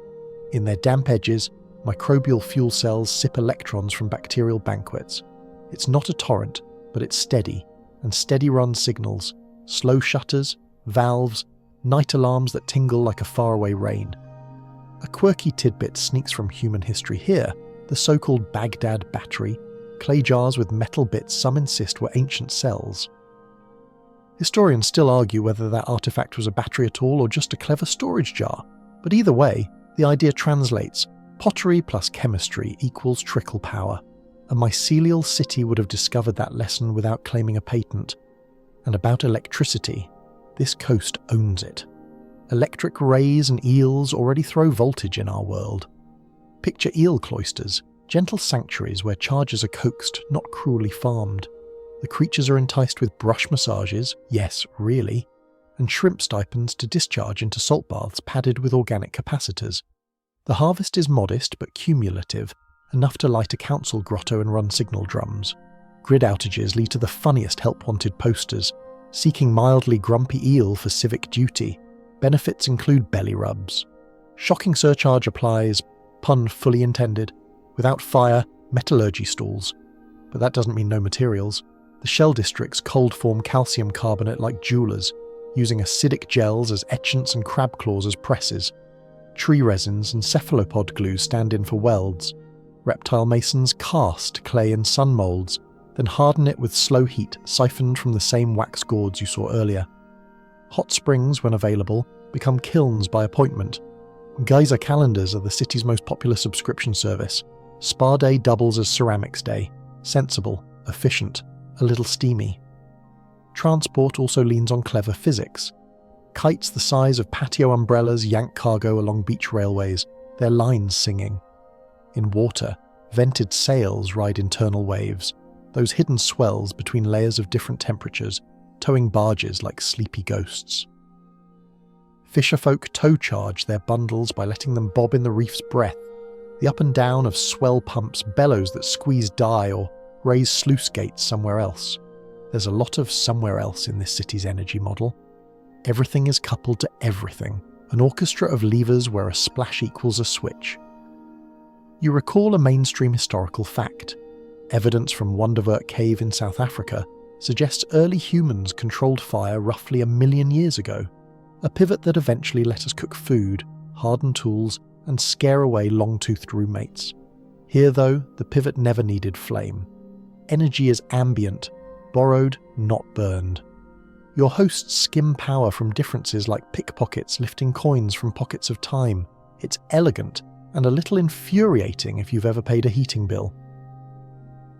In their damp edges, microbial fuel cells sip electrons from bacterial banquets. It's not a torrent, but it's steady, and steady run signals, slow shutters, valves, night alarms that tingle like a faraway rain. A quirky tidbit sneaks from human history here, the so-called Baghdad battery, clay jars with metal bits some insist were ancient cells. Historians still argue whether that artifact was a battery at all or just a clever storage jar, but either way, the idea translates: pottery plus chemistry equals trickle power. A mycelial city would have discovered that lesson without claiming a patent. And about electricity, this coast owns it. Electric rays and eels already throw voltage in our world. Picture eel cloisters, Gentle sanctuaries where charges are coaxed, not cruelly farmed. The creatures are enticed with brush massages, yes, really, and shrimp stipends to discharge into salt baths padded with organic capacitors. The harvest is modest but cumulative, enough to light a council grotto and run signal drums. Grid outages lead to the funniest help-wanted posters, seeking mildly grumpy eel for civic duty. Benefits include belly rubs. Shocking surcharge applies, pun fully intended. Without fire, metallurgy stalls. But that doesn't mean no materials. The shell districts cold form calcium carbonate like jewellers, using acidic gels as etchants and crab claws as presses. Tree resins and cephalopod glues stand in for welds. Reptile masons cast clay in sun moulds, then harden it with slow heat siphoned from the same wax gourds you saw earlier. Hot springs, when available, become kilns by appointment. Geyser calendars are the city's most popular subscription service. Spa Day doubles as Ceramics Day. Sensible, efficient, a little steamy. Transport also leans on clever physics. Kites the size of patio umbrellas yank cargo along beach railways, their lines singing. In water, vented sails ride internal waves, those hidden swells between layers of different temperatures, towing barges like sleepy ghosts. Fisherfolk tow charge their bundles by letting them bob in the reef's breath. The up and down of swell pumps bellows that squeeze dye or raise sluice gates somewhere else. There's a lot of somewhere else in this city's energy model. Everything is coupled to everything, an orchestra of levers where a splash equals a switch. You recall a mainstream historical fact. Evidence from Wonderwerk Cave in South Africa suggests early humans controlled fire roughly 1 million years ago, a pivot that eventually let us cook food, harden tools, and scare away long-toothed roommates. Here, though, the pivot never needed flame. Energy is ambient, borrowed, not burned. Your hosts skim power from differences like pickpockets lifting coins from pockets of time. It's elegant, and a little infuriating if you've ever paid a heating bill.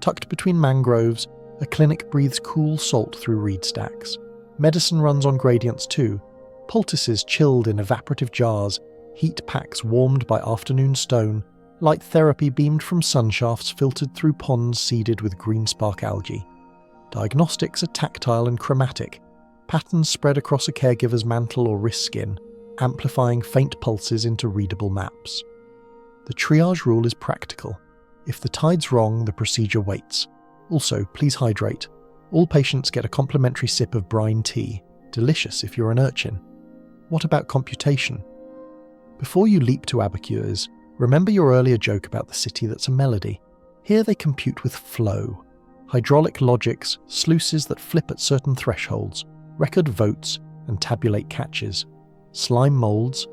Tucked between mangroves, a clinic breathes cool salt through reed stacks. Medicine runs on gradients too, poultices chilled in evaporative jars, heat packs warmed by afternoon stone, light therapy beamed from sun shafts filtered through ponds seeded with green spark algae. Diagnostics are tactile and chromatic, patterns spread across a caregiver's mantle or wrist skin, amplifying faint pulses into readable maps. The triage rule is practical. If the tide's wrong, the procedure waits. Also, please hydrate. All patients get a complimentary sip of brine tea, delicious if you're an urchin. What about computation? Before you leap to abacures, remember your earlier joke about the city that's a melody. Here they compute with flow. Hydraulic logics, sluices that flip at certain thresholds, record votes, and tabulate catches. Slime moulds,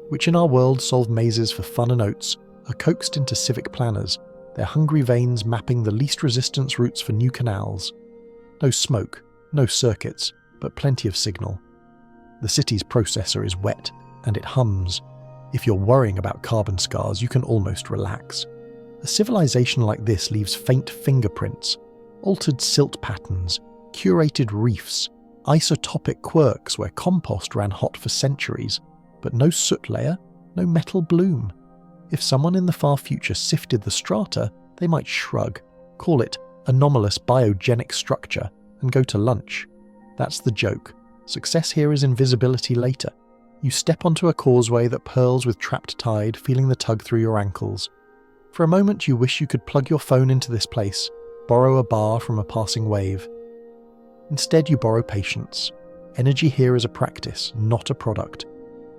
which in our world solve mazes for fun and oats, are coaxed into civic planners, their hungry veins mapping the least resistance routes for new canals. No smoke, no circuits, but plenty of signal. The city's processor is wet, and it hums. If you're worrying about carbon scars, you can almost relax. A civilization like this leaves faint fingerprints, altered silt patterns, curated reefs, isotopic quirks where compost ran hot for centuries, but no soot layer, no metal bloom. If someone in the far future sifted the strata, they might shrug, call it anomalous biogenic structure, and go to lunch. That's the joke. Success here is invisibility later. You step onto a causeway that purls with trapped tide, feeling the tug through your ankles. For a moment you wish you could plug your phone into this place, borrow a bar from a passing wave. Instead you borrow patience. Energy here is a practice, not a product.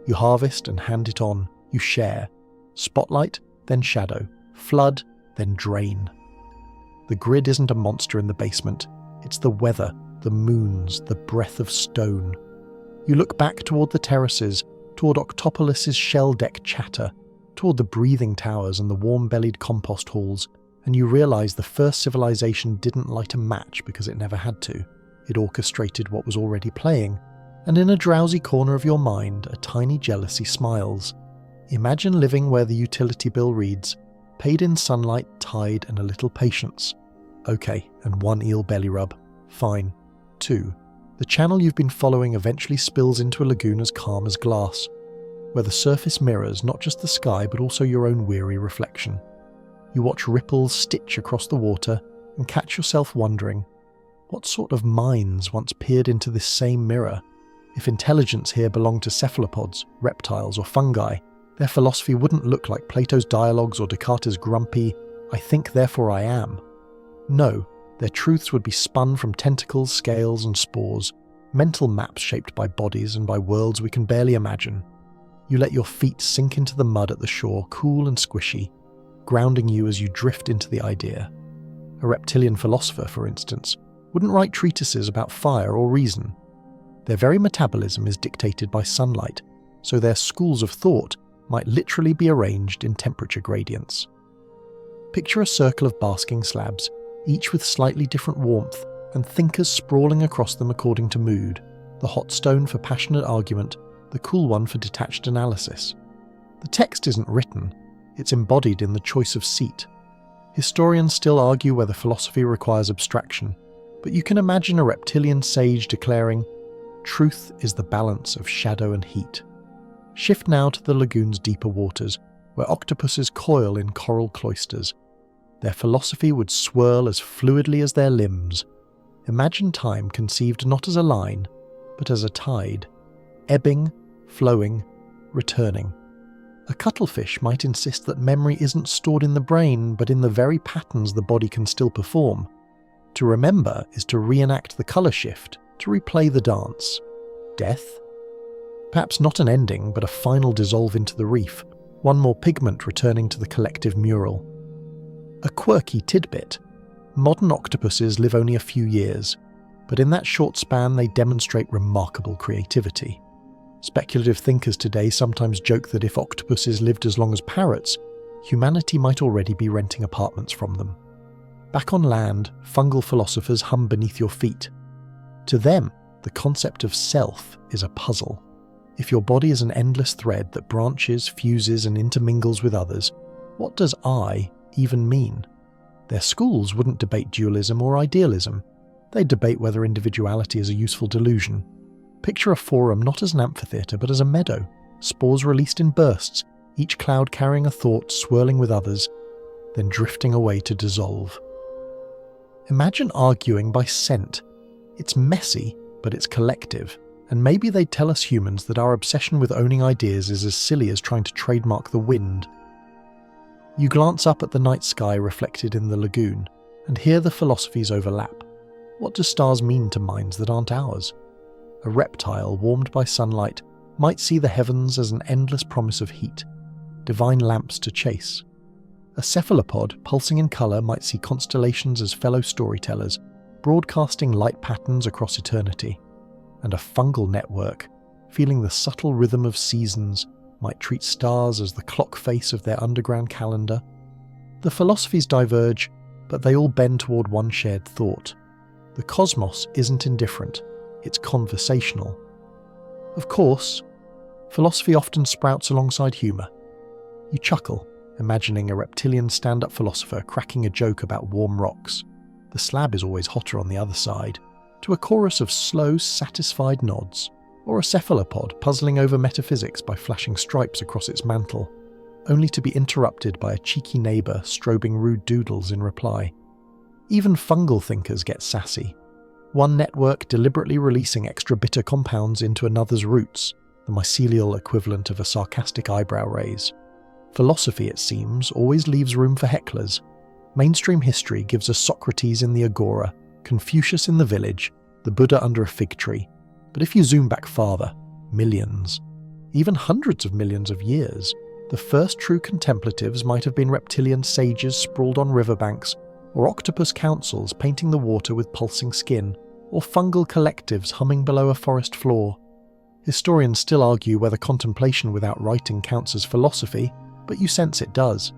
You harvest and hand it on, you share. Spotlight, then shadow. Flood, then drain. The grid isn't a monster in the basement. It's the weather, the moons, the breath of stone. You look back toward the terraces, toward Octopolis's shell deck chatter, toward the breathing towers and the warm-bellied compost halls, and you realise the first civilization didn't light a match because it never had to. It orchestrated what was already playing, and in a drowsy corner of your mind, a tiny jealousy smiles. Imagine living where the utility bill reads, paid in sunlight, tide, and a little patience. Okay, and 1 eel belly rub. Fine. 2. The channel you've been following eventually spills into a lagoon as calm as glass, where the surface mirrors not just the sky but also your own weary reflection. You watch ripples stitch across the water and catch yourself wondering, what sort of minds once peered into this same mirror? If intelligence here belonged to cephalopods, reptiles, or fungi, their philosophy wouldn't look like Plato's dialogues or Descartes' grumpy, "I think, therefore I am." No, their truths would be spun from tentacles, scales, and spores, mental maps shaped by bodies and by worlds we can barely imagine. You let your feet sink into the mud at the shore, cool and squishy, grounding you as you drift into the idea. A reptilian philosopher, for instance, wouldn't write treatises about fire or reason. Their very metabolism is dictated by sunlight, so their schools of thought might literally be arranged in temperature gradients. Picture a circle of basking slabs, each with slightly different warmth, and thinkers sprawling across them according to mood, the hot stone for passionate argument, the cool one for detached analysis. The text isn't written, it's embodied in the choice of seat. Historians still argue whether philosophy requires abstraction, but you can imagine a reptilian sage declaring, "Truth is the balance of shadow and heat." Shift now to the lagoon's deeper waters, where octopuses coil in coral cloisters. Their philosophy would swirl as fluidly as their limbs. Imagine time conceived not as a line, but as a tide, ebbing, flowing, returning. A cuttlefish might insist that memory isn't stored in the brain, but in the very patterns the body can still perform. To remember is to reenact the colour shift, to replay the dance. Death? Perhaps not an ending, but a final dissolve into the reef, one more pigment returning to the collective mural. A quirky tidbit. Modern octopuses live only a few years, but in that short span they demonstrate remarkable creativity. Speculative thinkers today sometimes joke that if octopuses lived as long as parrots, humanity might already be renting apartments from them. Back on land, fungal philosophers hum beneath your feet. To them, the concept of self is a puzzle. If your body is an endless thread that branches, fuses, and intermingles with others, what does I even mean? Their schools wouldn't debate dualism or idealism. They'd debate whether individuality is a useful delusion. Picture a forum not as an amphitheatre but as a meadow, spores released in bursts, each cloud carrying a thought swirling with others, then drifting away to dissolve. Imagine arguing by scent. It's messy, but it's collective, and maybe they'd tell us humans that our obsession with owning ideas is as silly as trying to trademark the wind. You glance up at the night sky reflected in the lagoon, and hear the philosophies overlap. What do stars mean to minds that aren't ours? A reptile warmed by sunlight might see the heavens as an endless promise of heat, divine lamps to chase. A cephalopod pulsing in colour might see constellations as fellow storytellers, broadcasting light patterns across eternity. And a fungal network, feeling the subtle rhythm of seasons, might treat stars as the clock face of their underground calendar. The philosophies diverge, but they all bend toward one shared thought. The cosmos isn't indifferent, it's conversational. Of course, philosophy often sprouts alongside humour. You chuckle, imagining a reptilian stand-up philosopher cracking a joke about warm rocks. The slab is always hotter on the other side, to a chorus of slow, satisfied nods, or a cephalopod puzzling over metaphysics by flashing stripes across its mantle, only to be interrupted by a cheeky neighbour strobing rude doodles in reply. Even fungal thinkers get sassy, one network deliberately releasing extra bitter compounds into another's roots, the mycelial equivalent of a sarcastic eyebrow raise. Philosophy, it seems, always leaves room for hecklers. Mainstream history gives us Socrates in the agora, Confucius in the village, the Buddha under a fig tree. But if you zoom back farther, millions, even hundreds of millions of years, the first true contemplatives might have been reptilian sages sprawled on riverbanks, or octopus councils painting the water with pulsing skin, or fungal collectives humming below a forest floor. Historians still argue whether contemplation without writing counts as philosophy, but you sense it does.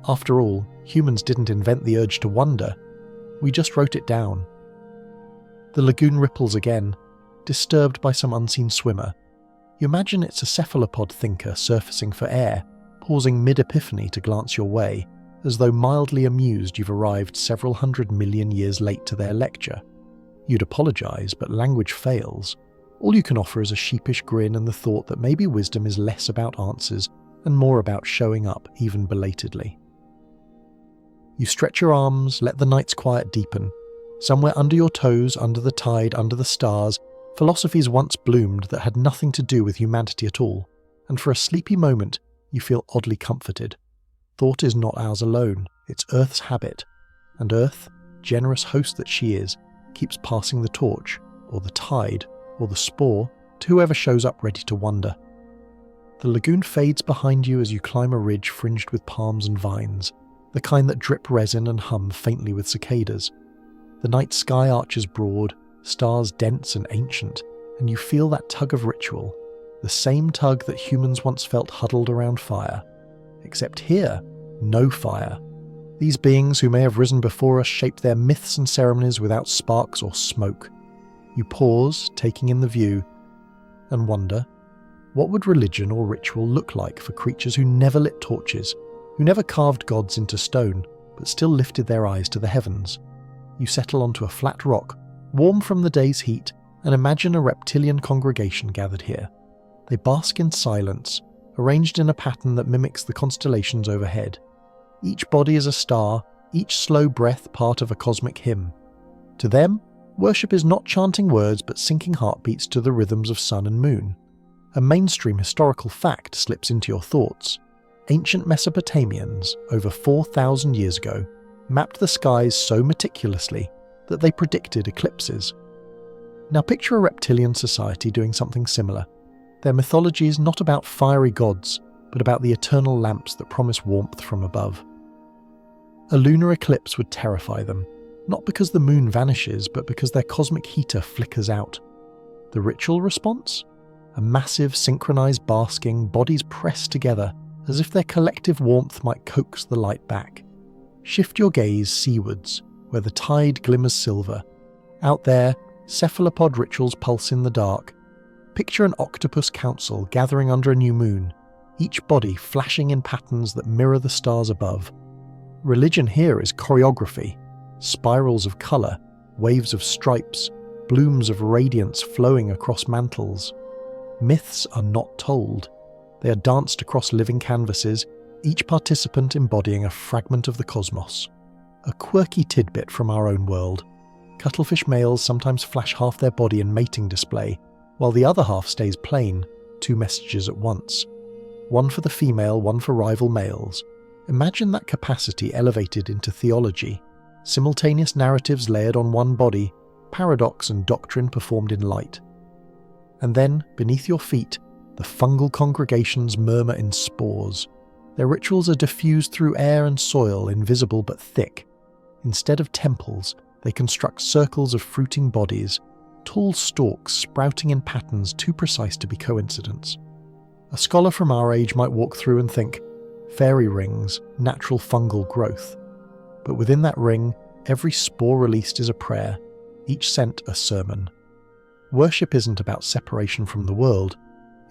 After all, humans didn't invent the urge to wonder, we just wrote it down. The lagoon ripples again, disturbed by some unseen swimmer. You imagine it's a cephalopod thinker surfacing for air, pausing mid-epiphany to glance your way, as though mildly amused you've arrived several 100 million years late to their lecture. You'd apologise, but language fails. All you can offer is a sheepish grin and the thought that maybe wisdom is less about answers and more about showing up, even belatedly. You stretch your arms, let the night's quiet deepen. Somewhere under your toes, under the tide, under the stars, philosophies once bloomed that had nothing to do with humanity at all, and for a sleepy moment you feel oddly comforted. Thought is not ours alone, it's Earth's habit, and Earth, generous host that she is, keeps passing the torch, or the tide, or the spore, to whoever shows up ready to wonder. The lagoon fades behind you as you climb a ridge fringed with palms and vines, the kind that drip resin and hum faintly with cicadas. The night sky arches broad, stars dense and ancient, and you feel that tug of ritual, the same tug that humans once felt huddled around fire. Except here, no fire. These beings who may have risen before us shaped their myths and ceremonies without sparks or smoke. You pause, taking in the view, and wonder, what would religion or ritual look like for creatures who never lit torches, who never carved gods into stone, but still lifted their eyes to the heavens? You settle onto a flat rock, warm from the day's heat, and imagine a reptilian congregation gathered here. They bask in silence, arranged in a pattern that mimics the constellations overhead. Each body is a star, each slow breath part of a cosmic hymn. To them, worship is not chanting words but syncing heartbeats to the rhythms of sun and moon. A mainstream historical fact slips into your thoughts. Ancient Mesopotamians, over 4,000 years ago, mapped the skies so meticulously that they predicted eclipses. Now picture a reptilian society doing something similar. Their mythology is not about fiery gods, but about the eternal lamps that promise warmth from above. A lunar eclipse would terrify them, not because the moon vanishes, but because their cosmic heater flickers out. The ritual response? A massive, synchronized basking, bodies pressed together, as if their collective warmth might coax the light back. Shift your gaze seawards, where the tide glimmers silver. Out there, cephalopod rituals pulse in the dark. Picture an octopus council gathering under a new moon, each body flashing in patterns that mirror the stars above. Religion here is choreography, spirals of colour, waves of stripes, blooms of radiance flowing across mantles. Myths are not told. They are danced across living canvases, each participant embodying a fragment of the cosmos. A quirky tidbit from our own world. Cuttlefish males sometimes flash half their body in mating display, while the other half stays plain, two messages at once. One for the female, one for rival males. Imagine that capacity elevated into theology. Simultaneous narratives layered on one body, paradox and doctrine performed in light. And then, beneath your feet, the fungal congregations murmur in spores. Their rituals are diffused through air and soil, invisible but thick. Instead of temples, they construct circles of fruiting bodies, tall stalks sprouting in patterns too precise to be coincidence. A scholar from our age might walk through and think, fairy rings, natural fungal growth. But within that ring, every spore released is a prayer, each scent a sermon. Worship isn't about separation from the world,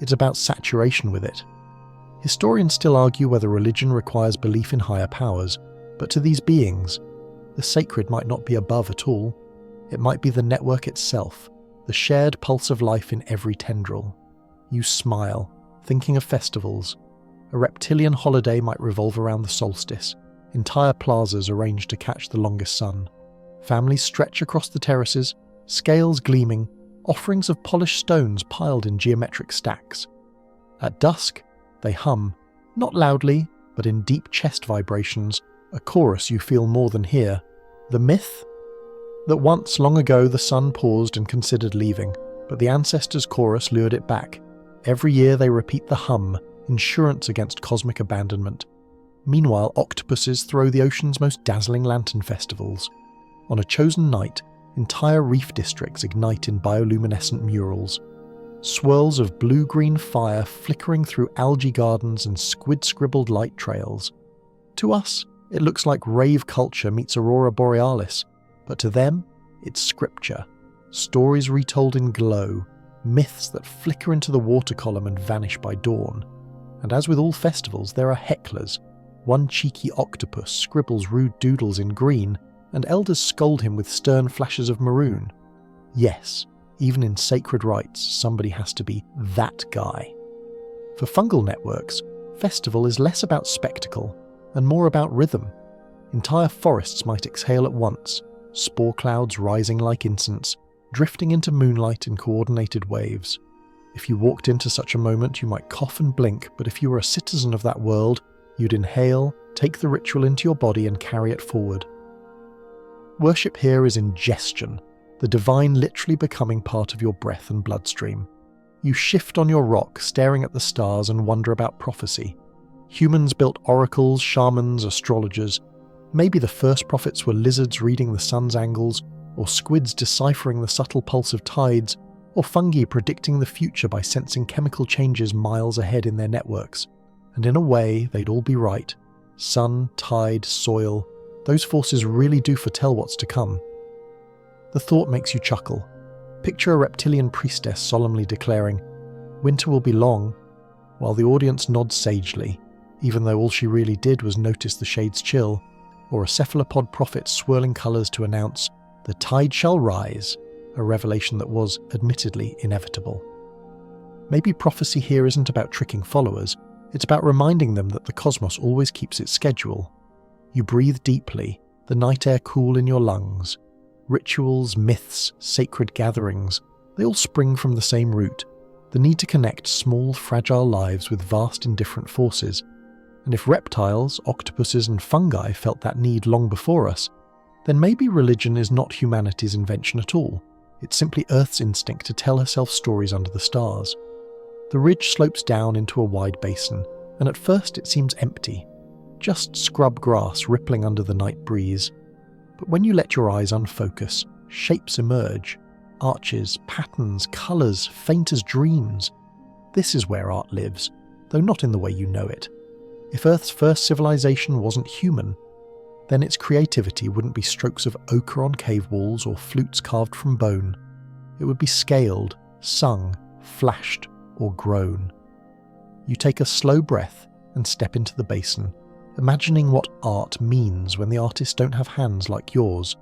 it's about saturation with it. Historians still argue whether religion requires belief in higher powers, but to these beings, the sacred might not be above at all. It might be the network itself, the shared pulse of life in every tendril. You smile, thinking of festivals. A reptilian holiday might revolve around the solstice, entire plazas arranged to catch the longest sun. Families stretch across the terraces, scales gleaming, offerings of polished stones piled in geometric stacks. At dusk, they hum, not loudly, but in deep chest vibrations, a chorus you feel more than hear. The myth? That once, long ago, the sun paused and considered leaving, but the ancestors' chorus lured it back. Every year they repeat the hum, insurance against cosmic abandonment. Meanwhile, octopuses throw the ocean's most dazzling lantern festivals. On a chosen night, entire reef districts ignite in bioluminescent murals. Swirls of blue-green fire flickering through algae gardens and squid-scribbled light trails. To us, it looks like rave culture meets aurora borealis, but to them, it's scripture. Stories retold in glow, myths that flicker into the water column and vanish by dawn. And as with all festivals, there are hecklers. One cheeky octopus scribbles rude doodles in green, and elders scold him with stern flashes of maroon. Yes, even in sacred rites, somebody has to be that guy. For fungal networks, festival is less about spectacle and more about rhythm. Entire forests might exhale at once, spore clouds rising like incense, drifting into moonlight in coordinated waves. If you walked into such a moment, you might cough and blink, but if you were a citizen of that world, you'd inhale, take the ritual into your body and carry it forward. Worship here is ingestion, the divine literally becoming part of your breath and bloodstream. You shift on your rock, staring at the stars and wonder about prophecy. Humans built oracles, shamans, astrologers. Maybe the first prophets were lizards reading the sun's angles, or squids deciphering the subtle pulse of tides, or fungi predicting the future by sensing chemical changes miles ahead in their networks. And in a way, they'd all be right. Sun, tide, soil, those forces really do foretell what's to come. The thought makes you chuckle. Picture a reptilian priestess solemnly declaring, "Winter will be long," while the audience nods sagely, even though all she really did was notice the shades chill, or a cephalopod prophet swirling colours to announce, "The tide shall rise," a revelation that was, admittedly, inevitable. Maybe prophecy here isn't about tricking followers, it's about reminding them that the cosmos always keeps its schedule. You breathe deeply, the night air cool in your lungs. Rituals, myths, sacred gatherings, they all spring from the same root, the need to connect small, fragile lives with vast, indifferent forces. And if reptiles, octopuses and fungi felt that need long before us, then maybe religion is not humanity's invention at all. It's simply Earth's instinct to tell herself stories under the stars. The ridge slopes down into a wide basin, and at first it seems empty, just scrub grass rippling under the night breeze. But when you let your eyes unfocus, shapes emerge, arches, patterns, colours, faint as dreams. This is where art lives, though not in the way you know it. If Earth's first civilization wasn't human, then its creativity wouldn't be strokes of ochre on cave walls or flutes carved from bone. It would be scaled, sung, flashed, or grown. You take a slow breath and step into the basin, imagining what art means when the artists don't have hands like yours.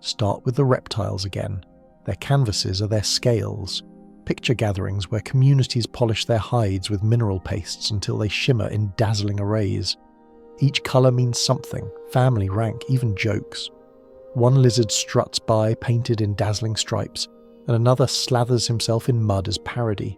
Start with the reptiles again. Their canvases are their scales. Picture gatherings where communities polish their hides with mineral pastes until they shimmer in dazzling arrays. Each colour means something, family, rank, even jokes. One lizard struts by painted in dazzling stripes, and another slathers himself in mud as parody.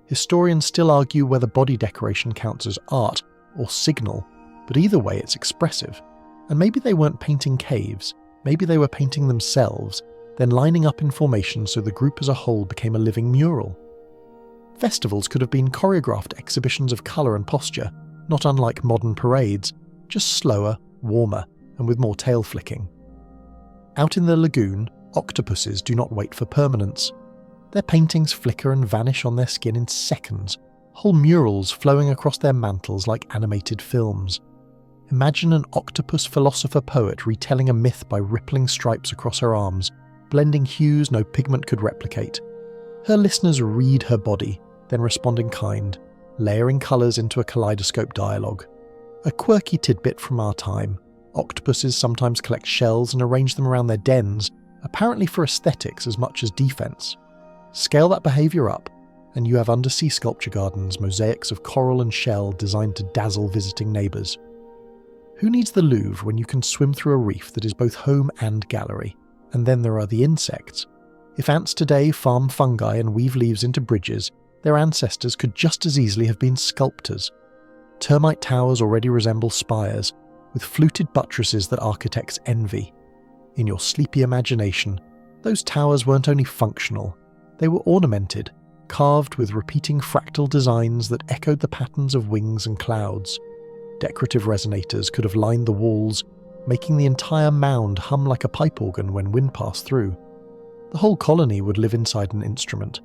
Historians still argue whether body decoration counts as art or signal, but either way it's expressive. And maybe they weren't painting caves, maybe they were painting themselves, then lining up in formation so the group as a whole became a living mural. Festivals could have been choreographed exhibitions of colour and posture, not unlike modern parades, just slower, warmer, and with more tail flicking. Out in the lagoon, octopuses do not wait for permanence. Their paintings flicker and vanish on their skin in seconds, whole murals flowing across their mantles like animated films. Imagine an octopus philosopher-poet retelling a myth by rippling stripes across her arms, blending hues no pigment could replicate. Her listeners read her body, then respond in kind, layering colours into a kaleidoscope dialogue. A quirky tidbit from our time: octopuses sometimes collect shells and arrange them around their dens, apparently for aesthetics as much as defence. Scale that behaviour up, and you have undersea sculpture gardens, mosaics of coral and shell designed to dazzle visiting neighbours. Who needs the Louvre when you can swim through a reef that is both home and gallery? And then there are the insects. If ants today farm fungi and weave leaves into bridges, their ancestors could just as easily have been sculptors. Termite towers already resemble spires, with fluted buttresses that architects envy. In your sleepy imagination, those towers weren't only functional, they were ornamented, carved with repeating fractal designs that echoed the patterns of wings and clouds. Decorative resonators could have lined the walls, making the entire mound hum like a pipe organ when wind passed through. The whole colony would live inside an instrument,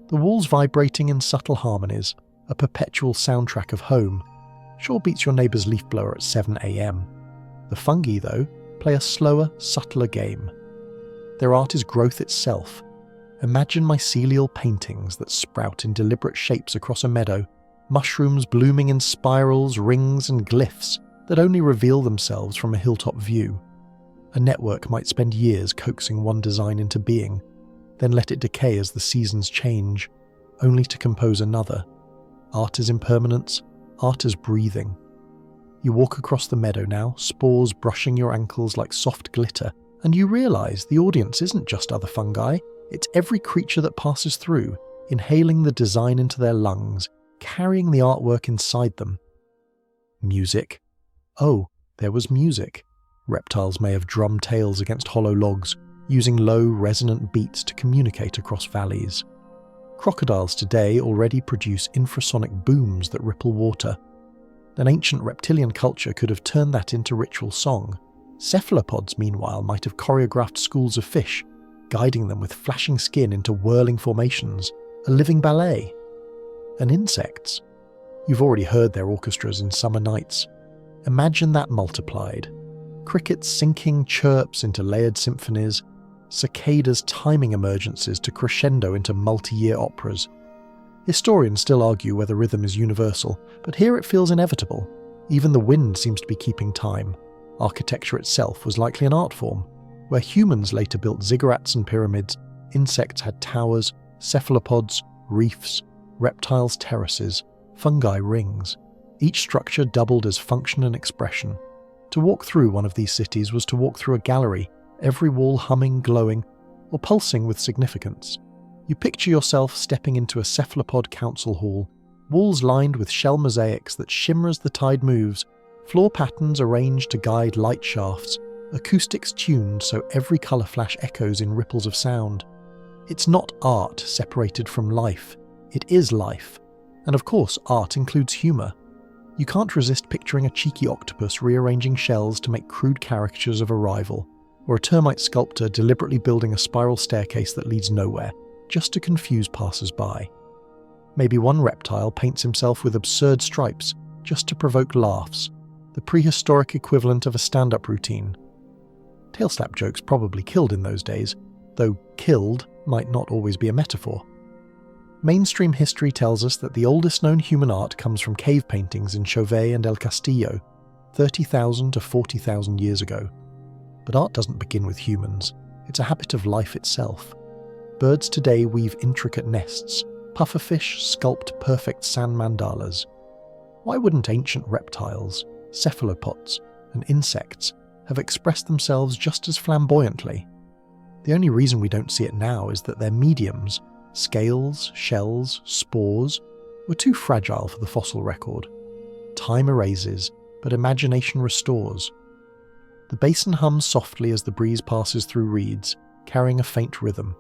the walls vibrating in subtle harmonies, a perpetual soundtrack of home. Sure beats your neighbour's leaf blower at 7 a.m. The fungi, though, play a slower, subtler game. Their art is growth itself. Imagine mycelial paintings that sprout in deliberate shapes across a meadow, mushrooms blooming in spirals, rings and glyphs that only reveal themselves from a hilltop view. A network might spend years coaxing one design into being, then let it decay as the seasons change, only to compose another. Art is impermanence, art is breathing. You walk across the meadow now, spores brushing your ankles like soft glitter, and you realise the audience isn't just other fungi, it's every creature that passes through, inhaling the design into their lungs, carrying the artwork inside them. Music. Oh, there was music. Reptiles may have drummed tails against hollow logs, using low, resonant beats to communicate across valleys. Crocodiles today already produce infrasonic booms that ripple water. An ancient reptilian culture could have turned that into ritual song. Cephalopods, meanwhile, might have choreographed schools of fish, guiding them with flashing skin into whirling formations, a living ballet. And insects. You've already heard their orchestras in summer nights. Imagine that multiplied. Crickets syncing chirps into layered symphonies, cicadas timing emergencies to crescendo into multi-year operas. Historians still argue whether rhythm is universal, but here it feels inevitable. Even the wind seems to be keeping time. Architecture itself was likely an art form. Where humans later built ziggurats and pyramids, insects had towers, cephalopods, reefs, reptiles terraces, fungi rings. Each structure doubled as function and expression. To walk through one of these cities was to walk through a gallery, every wall humming, glowing, or pulsing with significance. You picture yourself stepping into a cephalopod council hall, walls lined with shell mosaics that shimmer as the tide moves, floor patterns arranged to guide light shafts, acoustics tuned so every colour flash echoes in ripples of sound. It's not art separated from life, it is life. And of course, art includes humour. You can't resist picturing a cheeky octopus rearranging shells to make crude caricatures of a rival, or a termite sculptor deliberately building a spiral staircase that leads nowhere, just to confuse passers-by. Maybe one reptile paints himself with absurd stripes, just to provoke laughs, the prehistoric equivalent of a stand-up routine. Tailslap jokes probably killed in those days, though killed might not always be a metaphor. Mainstream history tells us that the oldest known human art comes from cave paintings in Chauvet and El Castillo, 30,000 to 40,000 years ago. But art doesn't begin with humans, it's a habit of life itself. Birds today weave intricate nests, pufferfish sculpt perfect sand mandalas. Why wouldn't ancient reptiles, cephalopods, and insects have expressed themselves just as flamboyantly? The only reason we don't see it now is that their mediums, scales, shells, spores, were too fragile for the fossil record. Time erases, but imagination restores. The basin hums softly as the breeze passes through reeds, carrying a faint rhythm.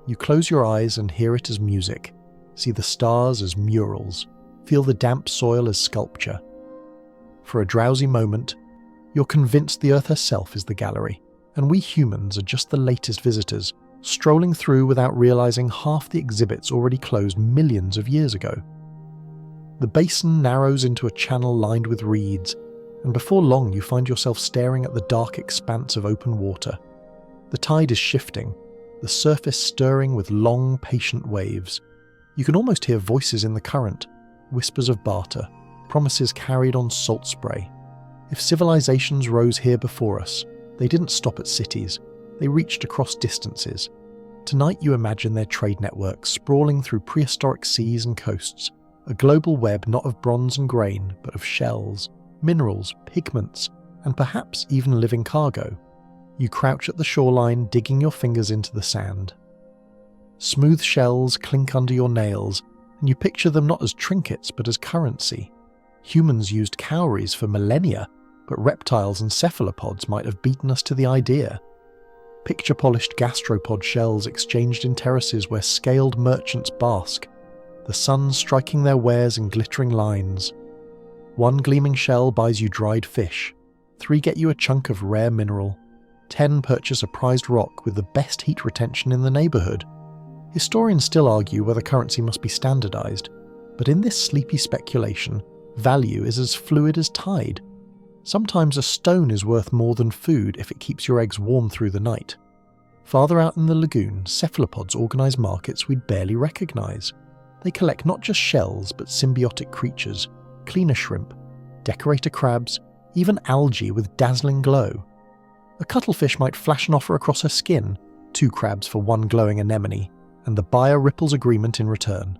You close your eyes and hear it as music, see the stars as murals, feel the damp soil as sculpture. For a drowsy moment, you're convinced the earth herself is the gallery, and we humans are just the latest visitors, strolling through without realizing half the exhibits already closed millions of years ago. The basin narrows into a channel lined with reeds, and before long you find yourself staring at the dark expanse of open water. The tide is shifting, the surface stirring with long, patient waves. You can almost hear voices in the current, whispers of barter, promises carried on salt spray. If civilizations rose here before us, they didn't stop at cities. They reached across distances. Tonight you imagine their trade networks sprawling through prehistoric seas and coasts, a global web not of bronze and grain, but of shells, minerals, pigments, and perhaps even living cargo. You crouch at the shoreline, digging your fingers into the sand. Smooth shells clink under your nails, and you picture them not as trinkets but as currency. Humans used cowries for millennia, but reptiles and cephalopods might have beaten us to the idea. Picture-polished gastropod shells exchanged in terraces where scaled merchants bask, the sun striking their wares in glittering lines. 1 gleaming shell buys you dried fish, 3 get you a chunk of rare mineral, 10 purchase a prized rock with the best heat retention in the neighbourhood. Historians still argue whether currency must be standardised, but in this sleepy speculation, value is as fluid as tide. Sometimes a stone is worth more than food if it keeps your eggs warm through the night. Farther out in the lagoon, cephalopods organise markets we'd barely recognise. They collect not just shells but symbiotic creatures, cleaner shrimp, decorator crabs, even algae with dazzling glow. A cuttlefish might flash an offer across her skin, 2 crabs for 1 glowing anemone, and the buyer ripples agreement in return.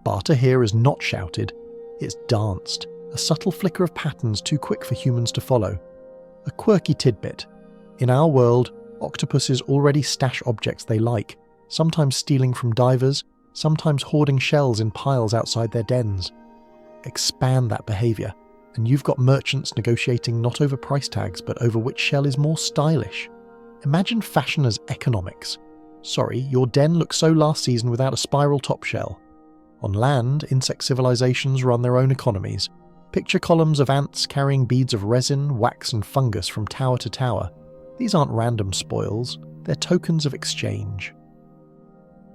Barter here is not shouted, it's danced. a subtle flicker of patterns too quick for humans to follow. A quirky tidbit. In our world, octopuses already stash objects they like, sometimes stealing from divers, sometimes hoarding shells in piles outside their dens. Expand that behaviour, and you've got merchants negotiating not over price tags but over which shell is more stylish. Imagine fashion as economics. Sorry, your den looked so last season without a spiral top shell. On land, insect civilizations run their own economies. Picture columns of ants carrying beads of resin, wax and fungus from tower to tower. These aren't random spoils, they're tokens of exchange.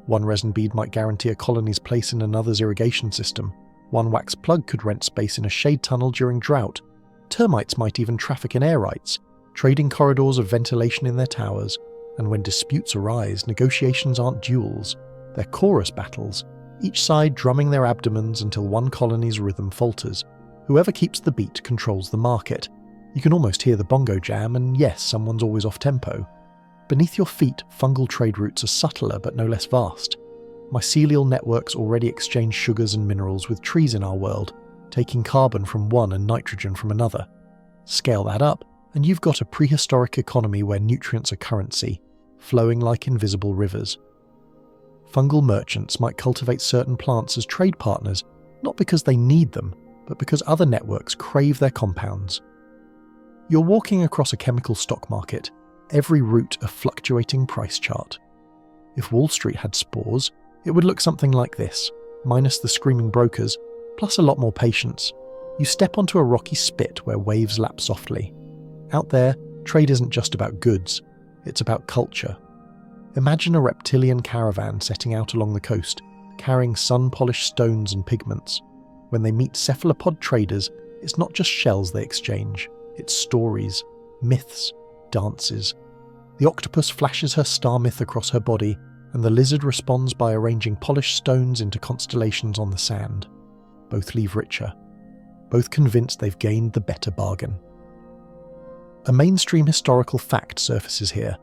One resin bead might guarantee a colony's place in another's irrigation system. One wax plug could rent space in a shade tunnel during drought. Termites might even traffic in air rights, trading corridors of ventilation in their towers. And when disputes arise, negotiations aren't duels, they're chorus battles, each side drumming their abdomens until one colony's rhythm falters. Whoever keeps the beat controls the market. You can almost hear the bongo jam, and yes, someone's always off tempo. Beneath your feet, fungal trade routes are subtler but no less vast. Mycelial networks already exchange sugars and minerals with trees in our world, taking carbon from one and nitrogen from another. Scale that up, and you've got a prehistoric economy where nutrients are currency, flowing like invisible rivers. Fungal merchants might cultivate certain plants as trade partners, not because they need them, but because other networks crave their compounds. You're walking across a chemical stock market, every route a fluctuating price chart. If Wall Street had spores, it would look something like this, minus the screaming brokers, plus a lot more patience. You step onto a rocky spit where waves lap softly. Out there, trade isn't just about goods, it's about culture. Imagine a reptilian caravan setting out along the coast, carrying sun-polished stones and pigments. When they meet cephalopod traders, it's not just shells they exchange, it's stories, myths, dances. The octopus flashes her star myth across her body, and the lizard responds by arranging polished stones into constellations on the sand. Both leave richer, both convinced they've gained the better bargain. A mainstream historical fact surfaces here.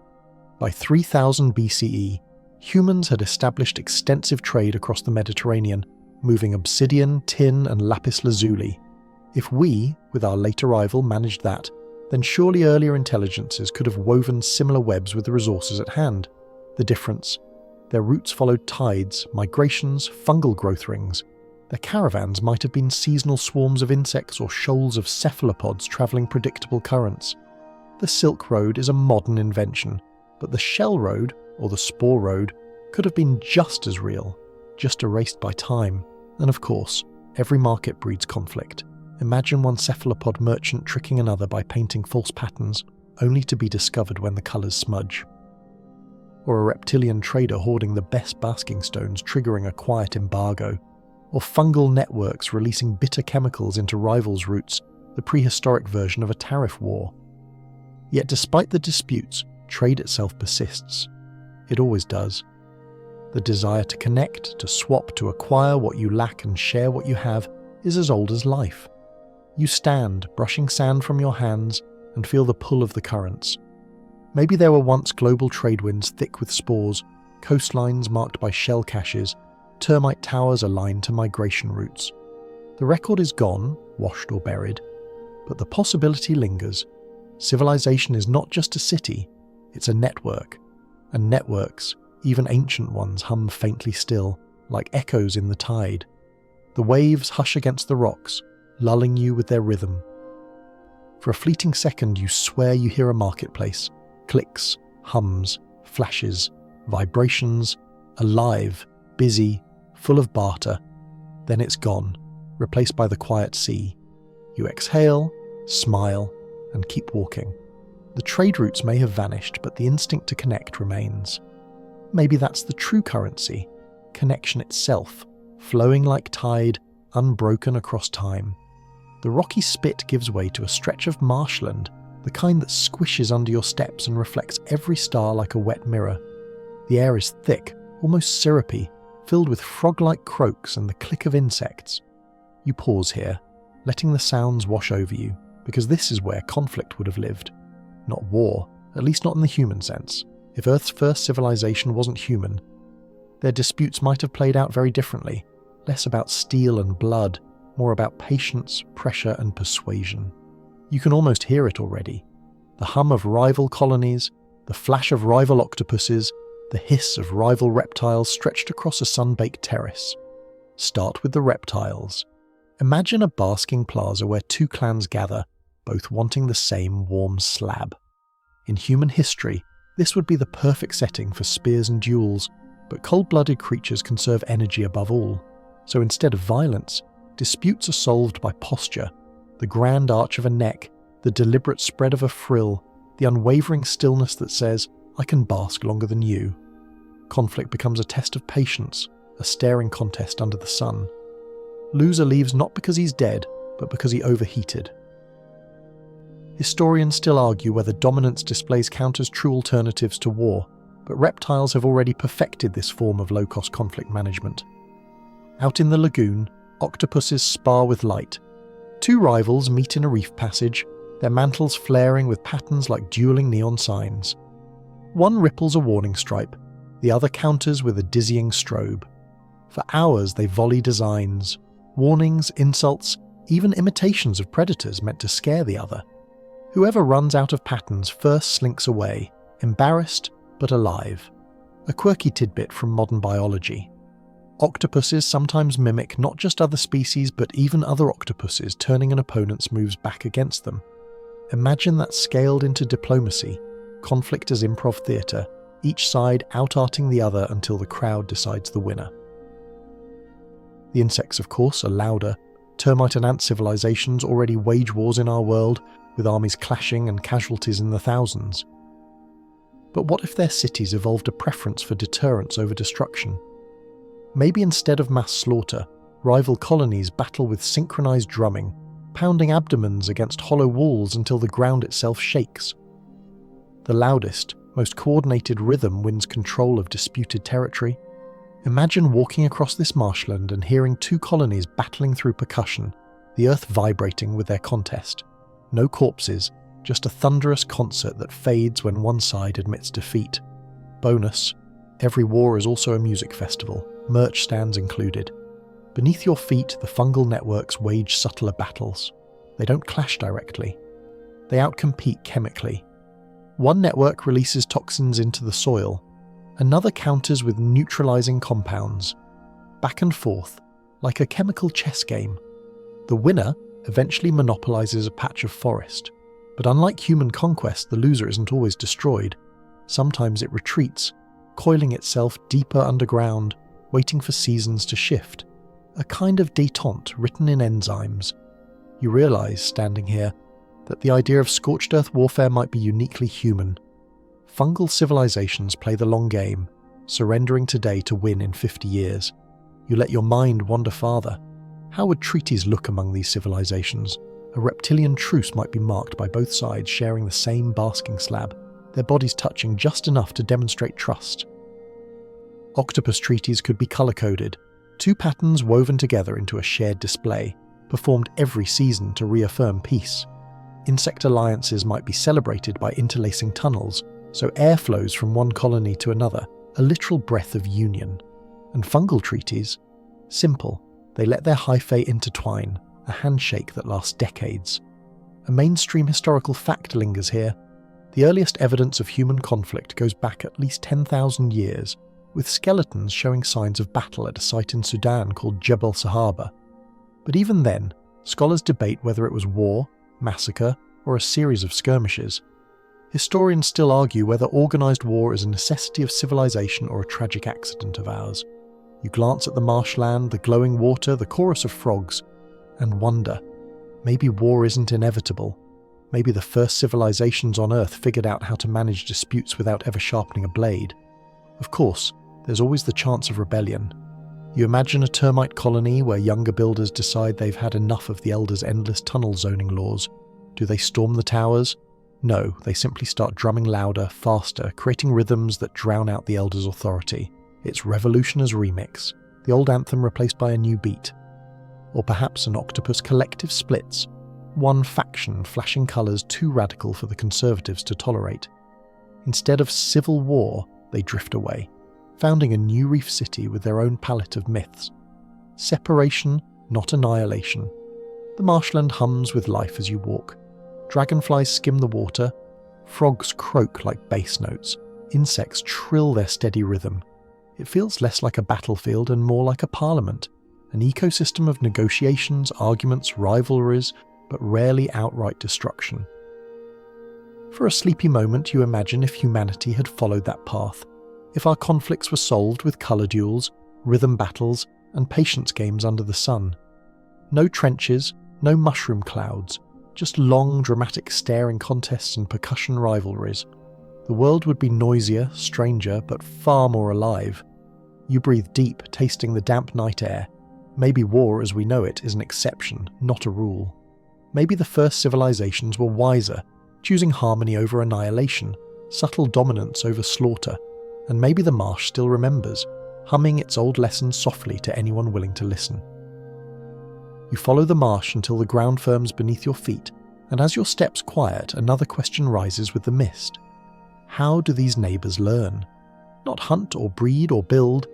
By 3000 BCE, humans had established extensive trade across the Mediterranean, moving obsidian, tin and lapis lazuli. If we, with our late arrival, managed that, then surely earlier intelligences could have woven similar webs with the resources at hand. The difference? Their routes followed tides, migrations, fungal growth rings. Their caravans might have been seasonal swarms of insects or shoals of cephalopods travelling predictable currents. The Silk Road is a modern invention, but the Shell Road, or the Spore Road, could have been just as real, just erased by time. And of course, every market breeds conflict. Imagine one cephalopod merchant tricking another by painting false patterns, only to be discovered when the colours smudge. Or a reptilian trader hoarding the best basking stones, triggering a quiet embargo. Or fungal networks releasing bitter chemicals into rivals' routes, the prehistoric version of a tariff war. Yet despite the disputes, trade itself persists. It always does. The desire to connect, to swap, to acquire what you lack and share what you have is as old as life. You stand, brushing sand from your hands, and feel the pull of the currents. Maybe there were once global trade winds thick with spores, coastlines marked by shell caches, termite towers aligned to migration routes. The record is gone, washed or buried, but the possibility lingers. Civilization is not just a city, it's a network. And networks, even ancient ones, hum faintly still, like echoes in the tide. The waves hush against the rocks, lulling you with their rhythm. For a fleeting second you swear you hear a marketplace. Clicks, hums, flashes, vibrations, alive, busy, full of barter. Then it's gone, replaced by the quiet sea. You exhale, smile, and keep walking. The trade routes may have vanished, but the instinct to connect remains. Maybe that's the true currency, connection itself, flowing like tide, unbroken across time. The rocky spit gives way to a stretch of marshland, the kind that squishes under your steps and reflects every star like a wet mirror. The air is thick, almost syrupy, filled with frog-like croaks and the click of insects. You pause here, letting the sounds wash over you, because this is where conflict would have lived. Not war, at least not in the human sense. If Earth's first civilization wasn't human, their disputes might have played out very differently, less about steel and blood, more about patience, pressure, and persuasion. You can almost hear it already. The hum of rival colonies, the flash of rival octopuses, the hiss of rival reptiles stretched across a sun-baked terrace. Start with the reptiles. Imagine a basking plaza where two clans gather, both wanting the same warm slab. In human history, this would be the perfect setting for spears and duels, but cold-blooded creatures conserve energy above all. So instead of violence, disputes are solved by posture, the grand arch of a neck, the deliberate spread of a frill, the unwavering stillness that says, "I can bask longer than you." Conflict becomes a test of patience, a staring contest under the sun. Loser leaves not because he's dead, but because he overheated. Historians still argue whether dominance displays count as true alternatives to war, but reptiles have already perfected this form of low-cost conflict management. Out in the lagoon, octopuses spar with light. Two rivals meet in a reef passage, their mantles flaring with patterns like dueling neon signs. One ripples a warning stripe, the other counters with a dizzying strobe. For hours they volley designs, warnings, insults, even imitations of predators meant to scare the other. Whoever runs out of patterns first slinks away, embarrassed but alive. A quirky tidbit from modern biology. Octopuses sometimes mimic not just other species but even other octopuses, turning an opponent's moves back against them. Imagine that scaled into diplomacy, conflict as improv theatre, each side out-arting the other until the crowd decides the winner. The insects, of course, are louder. Termite and ant civilizations already wage wars in our world, with armies clashing and casualties in the thousands. But what if their cities evolved a preference for deterrence over destruction? Maybe instead of mass slaughter, rival colonies battle with synchronized drumming, pounding abdomens against hollow walls until the ground itself shakes. The loudest, most coordinated rhythm wins control of disputed territory. Imagine walking across this marshland and hearing two colonies battling through percussion, the earth vibrating with their contest. No corpses, just a thunderous concert that fades when one side admits defeat. Bonus, every war is also a music festival, merch stands included. Beneath your feet, the fungal networks wage subtler battles. They don't clash directly. They outcompete chemically. One network releases toxins into the soil, another counters with neutralizing compounds. Back and forth, like a chemical chess game. The winner eventually monopolizes a patch of forest. But unlike human conquest, the loser isn't always destroyed. Sometimes it retreats, coiling itself deeper underground, waiting for seasons to shift. A kind of détente written in enzymes. You realize, standing here, that the idea of scorched earth warfare might be uniquely human. Fungal civilizations play the long game, surrendering today to win in 50 years. You let your mind wander farther. How would treaties look among these civilizations? A reptilian truce might be marked by both sides sharing the same basking slab, their bodies touching just enough to demonstrate trust. Octopus treaties could be color-coded, two patterns woven together into a shared display, performed every season to reaffirm peace. Insect alliances might be celebrated by interlacing tunnels, so air flows from one colony to another, a literal breath of union. And fungal treaties? Simple, they let their hyphae intertwine, a handshake that lasts decades. A mainstream historical fact lingers here. The earliest evidence of human conflict goes back at least 10,000 years, with skeletons showing signs of battle at a site in Sudan called Jebel Sahaba. But even then, scholars debate whether it was war, massacre, or a series of skirmishes. Historians still argue whether organised war is a necessity of civilization or a tragic accident of ours. You glance at the marshland, the glowing water, the chorus of frogs, and wonder, maybe war isn't inevitable. Maybe the first civilizations on Earth figured out how to manage disputes without ever sharpening a blade. Of course, there's always the chance of rebellion. You imagine a termite colony where younger builders decide they've had enough of the elders' endless tunnel zoning laws. Do they storm the towers? No, they simply start drumming louder, faster, creating rhythms that drown out the elders' authority. It's revolution as remix, the old anthem replaced by a new beat. Or perhaps an octopus collective splits, one faction flashing colours too radical for the conservatives to tolerate. Instead of civil war, they drift away, founding a new reef city with their own palette of myths. Separation, not annihilation. The marshland hums with life as you walk. Dragonflies skim the water, frogs croak like bass notes, insects trill their steady rhythm. It feels less like a battlefield and more like a parliament, an ecosystem of negotiations, arguments, rivalries, but rarely outright destruction. For a sleepy moment, you imagine if humanity had followed that path, if our conflicts were solved with colour duels, rhythm battles, and patience games under the sun. No trenches, no mushroom clouds, just long, dramatic staring contests and percussion rivalries. The world would be noisier, stranger, but far more alive. You breathe deep, tasting the damp night air. Maybe war as we know it is an exception, not a rule. Maybe the first civilizations were wiser, choosing harmony over annihilation, subtle dominance over slaughter, and maybe the marsh still remembers, humming its old lessons softly to anyone willing to listen. You follow the marsh until the ground firms beneath your feet, and as your steps quiet, another question rises with the mist. How do these neighbours learn? Not hunt or breed or build,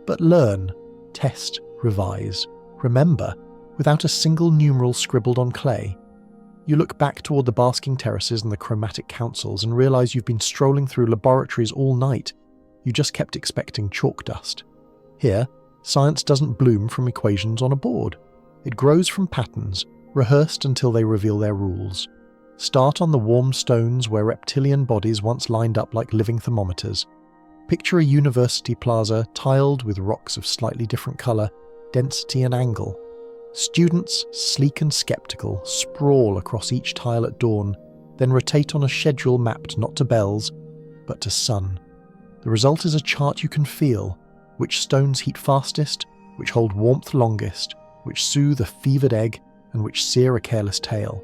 but learn, test, revise, remember, without a single numeral scribbled on clay. You look back toward the basking terraces and the chromatic councils and realise you've been strolling through laboratories all night. You just kept expecting chalk dust. Here, science doesn't bloom from equations on a board. It grows from patterns, rehearsed until they reveal their rules. Start on the warm stones where reptilian bodies once lined up like living thermometers. Picture a university plaza tiled with rocks of slightly different colour, density and angle. Students, sleek and sceptical, sprawl across each tile at dawn, then rotate on a schedule mapped not to bells, but to sun. The result is a chart you can feel, which stones heat fastest, which hold warmth longest, which soothe a fevered egg, and which sear a careless tail.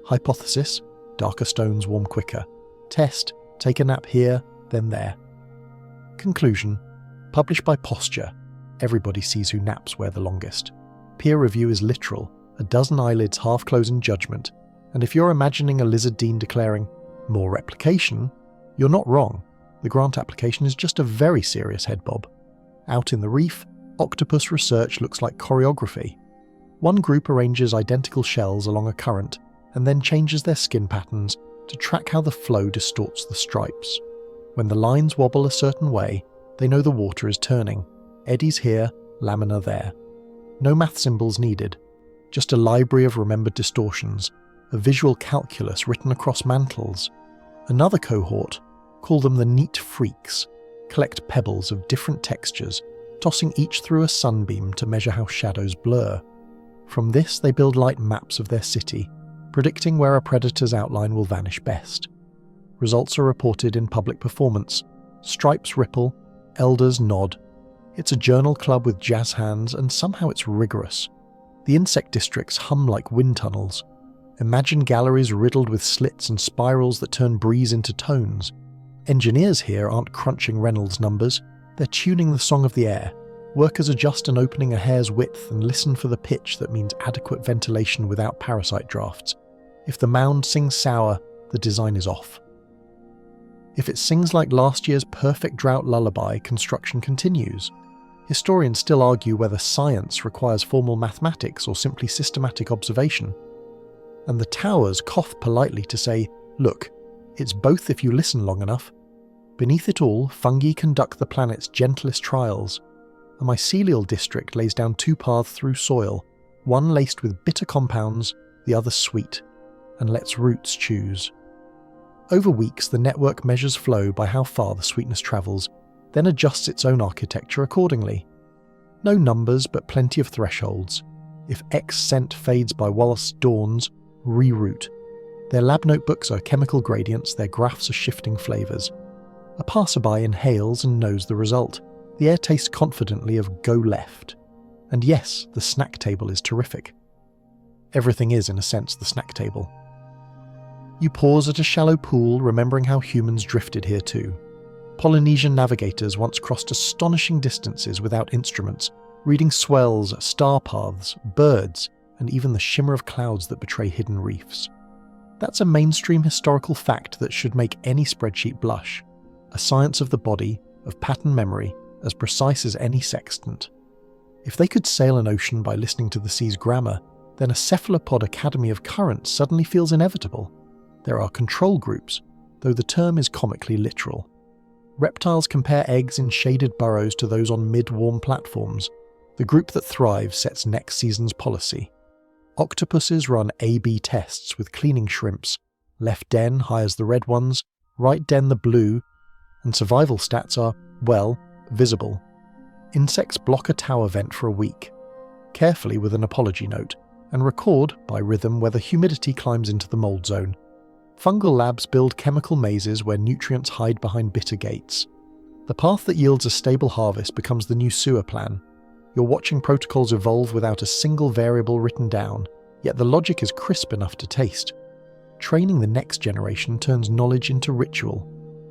Hypothesis: darker stones warm quicker. Test: take a nap here, then there. Conclusion: published by Posture. Everybody sees who naps where the longest. Peer review is literal, a dozen eyelids half close in judgment, and if you're imagining a lizard dean declaring, "more replication," you're not wrong. The grant application is just a very serious head bob. Out in the reef, octopus research looks like choreography. One group arranges identical shells along a current and then changes their skin patterns to track how the flow distorts the stripes. When the lines wobble a certain way, they know the water is turning. Eddies here, lamina there. No math symbols needed, just a library of remembered distortions, a visual calculus written across mantles. Another cohort, call them the neat freaks, collect pebbles of different textures, tossing each through a sunbeam to measure how shadows blur. From this they build light maps of their city, predicting where a predator's outline will vanish best. Results are reported in public performance. Stripes ripple, elders nod. It's a journal club with jazz hands, and somehow it's rigorous. The insect districts hum like wind tunnels. Imagine galleries riddled with slits and spirals that turn breeze into tones. Engineers here aren't crunching Reynolds numbers, they're tuning the song of the air. Workers adjust an opening a hair's width and listen for the pitch that means adequate ventilation without parasite drafts. If the mound sings sour, the design is off. If it sings like last year's perfect drought lullaby, construction continues. Historians still argue whether science requires formal mathematics or simply systematic observation. And the towers cough politely to say, look, it's both if you listen long enough. Beneath it all, fungi conduct the planet's gentlest trials. A mycelial district lays down two paths through soil, one laced with bitter compounds, the other sweet, and lets roots choose. Over weeks, the network measures flow by how far the sweetness travels, then adjusts its own architecture accordingly. No numbers, but plenty of thresholds. If X scent fades by whilst dawns, reroute. Their lab notebooks are chemical gradients, their graphs are shifting flavours. A passerby inhales and knows the result. The air tastes confidently of go left. And yes, the snack table is terrific. Everything is, in a sense, the snack table. You pause at a shallow pool, remembering how humans drifted here too. Polynesian navigators once crossed astonishing distances without instruments, reading swells, star paths, birds, and even the shimmer of clouds that betray hidden reefs. That's a mainstream historical fact that should make any spreadsheet blush. A science of the body, of pattern memory, as precise as any sextant. If they could sail an ocean by listening to the sea's grammar, then a cephalopod academy of currents suddenly feels inevitable. There are control groups, though the term is comically literal. Reptiles compare eggs in shaded burrows to those on mid-warm platforms. The group that thrives sets next season's policy. Octopuses run A/B tests with cleaning shrimps. Left den hires the red ones, right den the blue, and survival stats are, well, visible. Insects block a tower vent for a week, carefully with an apology note, and record, by rhythm, whether humidity climbs into the mold zone. Fungal labs build chemical mazes where nutrients hide behind bitter gates. The path that yields a stable harvest becomes the new sewer plan. You're watching protocols evolve without a single variable written down, yet the logic is crisp enough to taste. Training the next generation turns knowledge into ritual.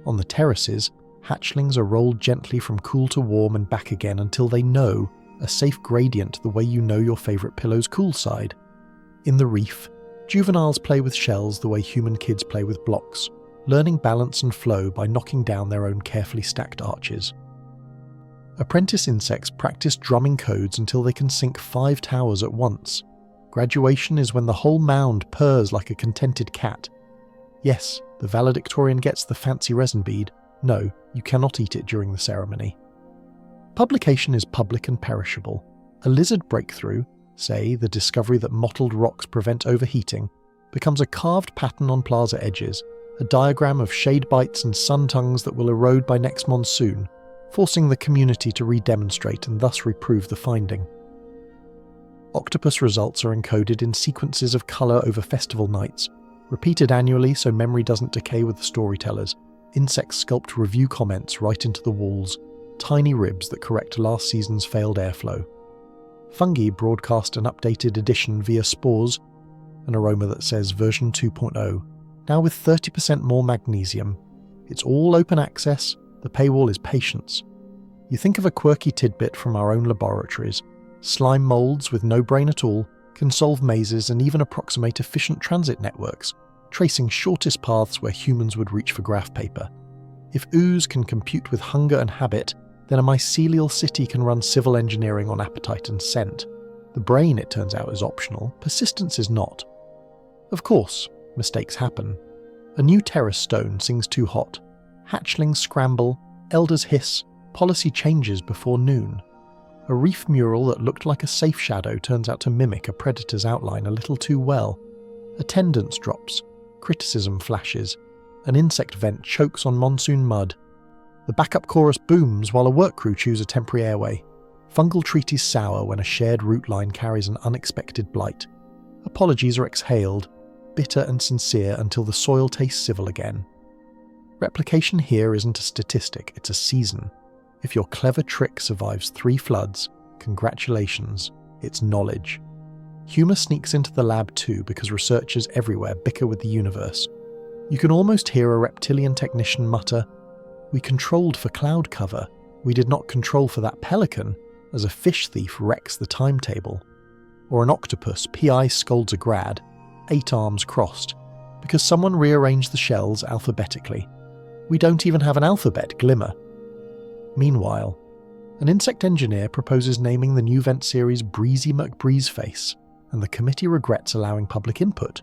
On the terraces, hatchlings are rolled gently from cool to warm and back again until they know a safe gradient the way you know your favourite pillow's cool side. In the reef, juveniles play with shells the way human kids play with blocks, learning balance and flow by knocking down their own carefully stacked arches. Apprentice insects practice drumming codes until they can sink 5 towers at once. Graduation is when the whole mound purrs like a contented cat. Yes, the valedictorian gets the fancy resin bead. No, you cannot eat it during the ceremony. Publication is public and perishable. A lizard breakthrough, say the discovery that mottled rocks prevent overheating, becomes a carved pattern on plaza edges, a diagram of shade bites and sun tongues that will erode by next monsoon, forcing the community to re-demonstrate and thus reprove the finding. Octopus results are encoded in sequences of colour over festival nights, repeated annually so memory doesn't decay with the storytellers. Insects sculpt review comments right into the walls, tiny ribs that correct last season's failed airflow. Fungi broadcast an updated edition via spores, an aroma that says version 2.0, now with 30% more magnesium. It's all open access, the paywall is patience. You think of a quirky tidbit from our own laboratories. Slime moulds with no brain at all can solve mazes and even approximate efficient transit networks, tracing shortest paths where humans would reach for graph paper. If ooze can compute with hunger and habit, then a mycelial city can run civil engineering on appetite and scent. The brain, it turns out, is optional, persistence is not. Of course, mistakes happen. A new terrace stone sings too hot. Hatchlings scramble, elders hiss, policy changes before noon. A reef mural that looked like a safe shadow turns out to mimic a predator's outline a little too well. Attendance drops, criticism flashes, an insect vent chokes on monsoon mud. The backup chorus booms while a work crew chews a temporary airway. Fungal treaties sour when a shared route line carries an unexpected blight. Apologies are exhaled, bitter and sincere until the soil tastes civil again. Replication here isn't a statistic, it's a season. If your clever trick survives 3 floods, congratulations, it's knowledge. Humour sneaks into the lab too because researchers everywhere bicker with the universe. You can almost hear a reptilian technician mutter, "We controlled for cloud cover, we did not control for that pelican," as a fish thief wrecks the timetable. Or an octopus PI scolds a grad, 8 arms crossed, because someone rearranged the shells alphabetically. We don't even have an alphabet glimmer. Meanwhile, an insect engineer proposes naming the new vent series Breezy McBreezeface, and the committee regrets allowing public input.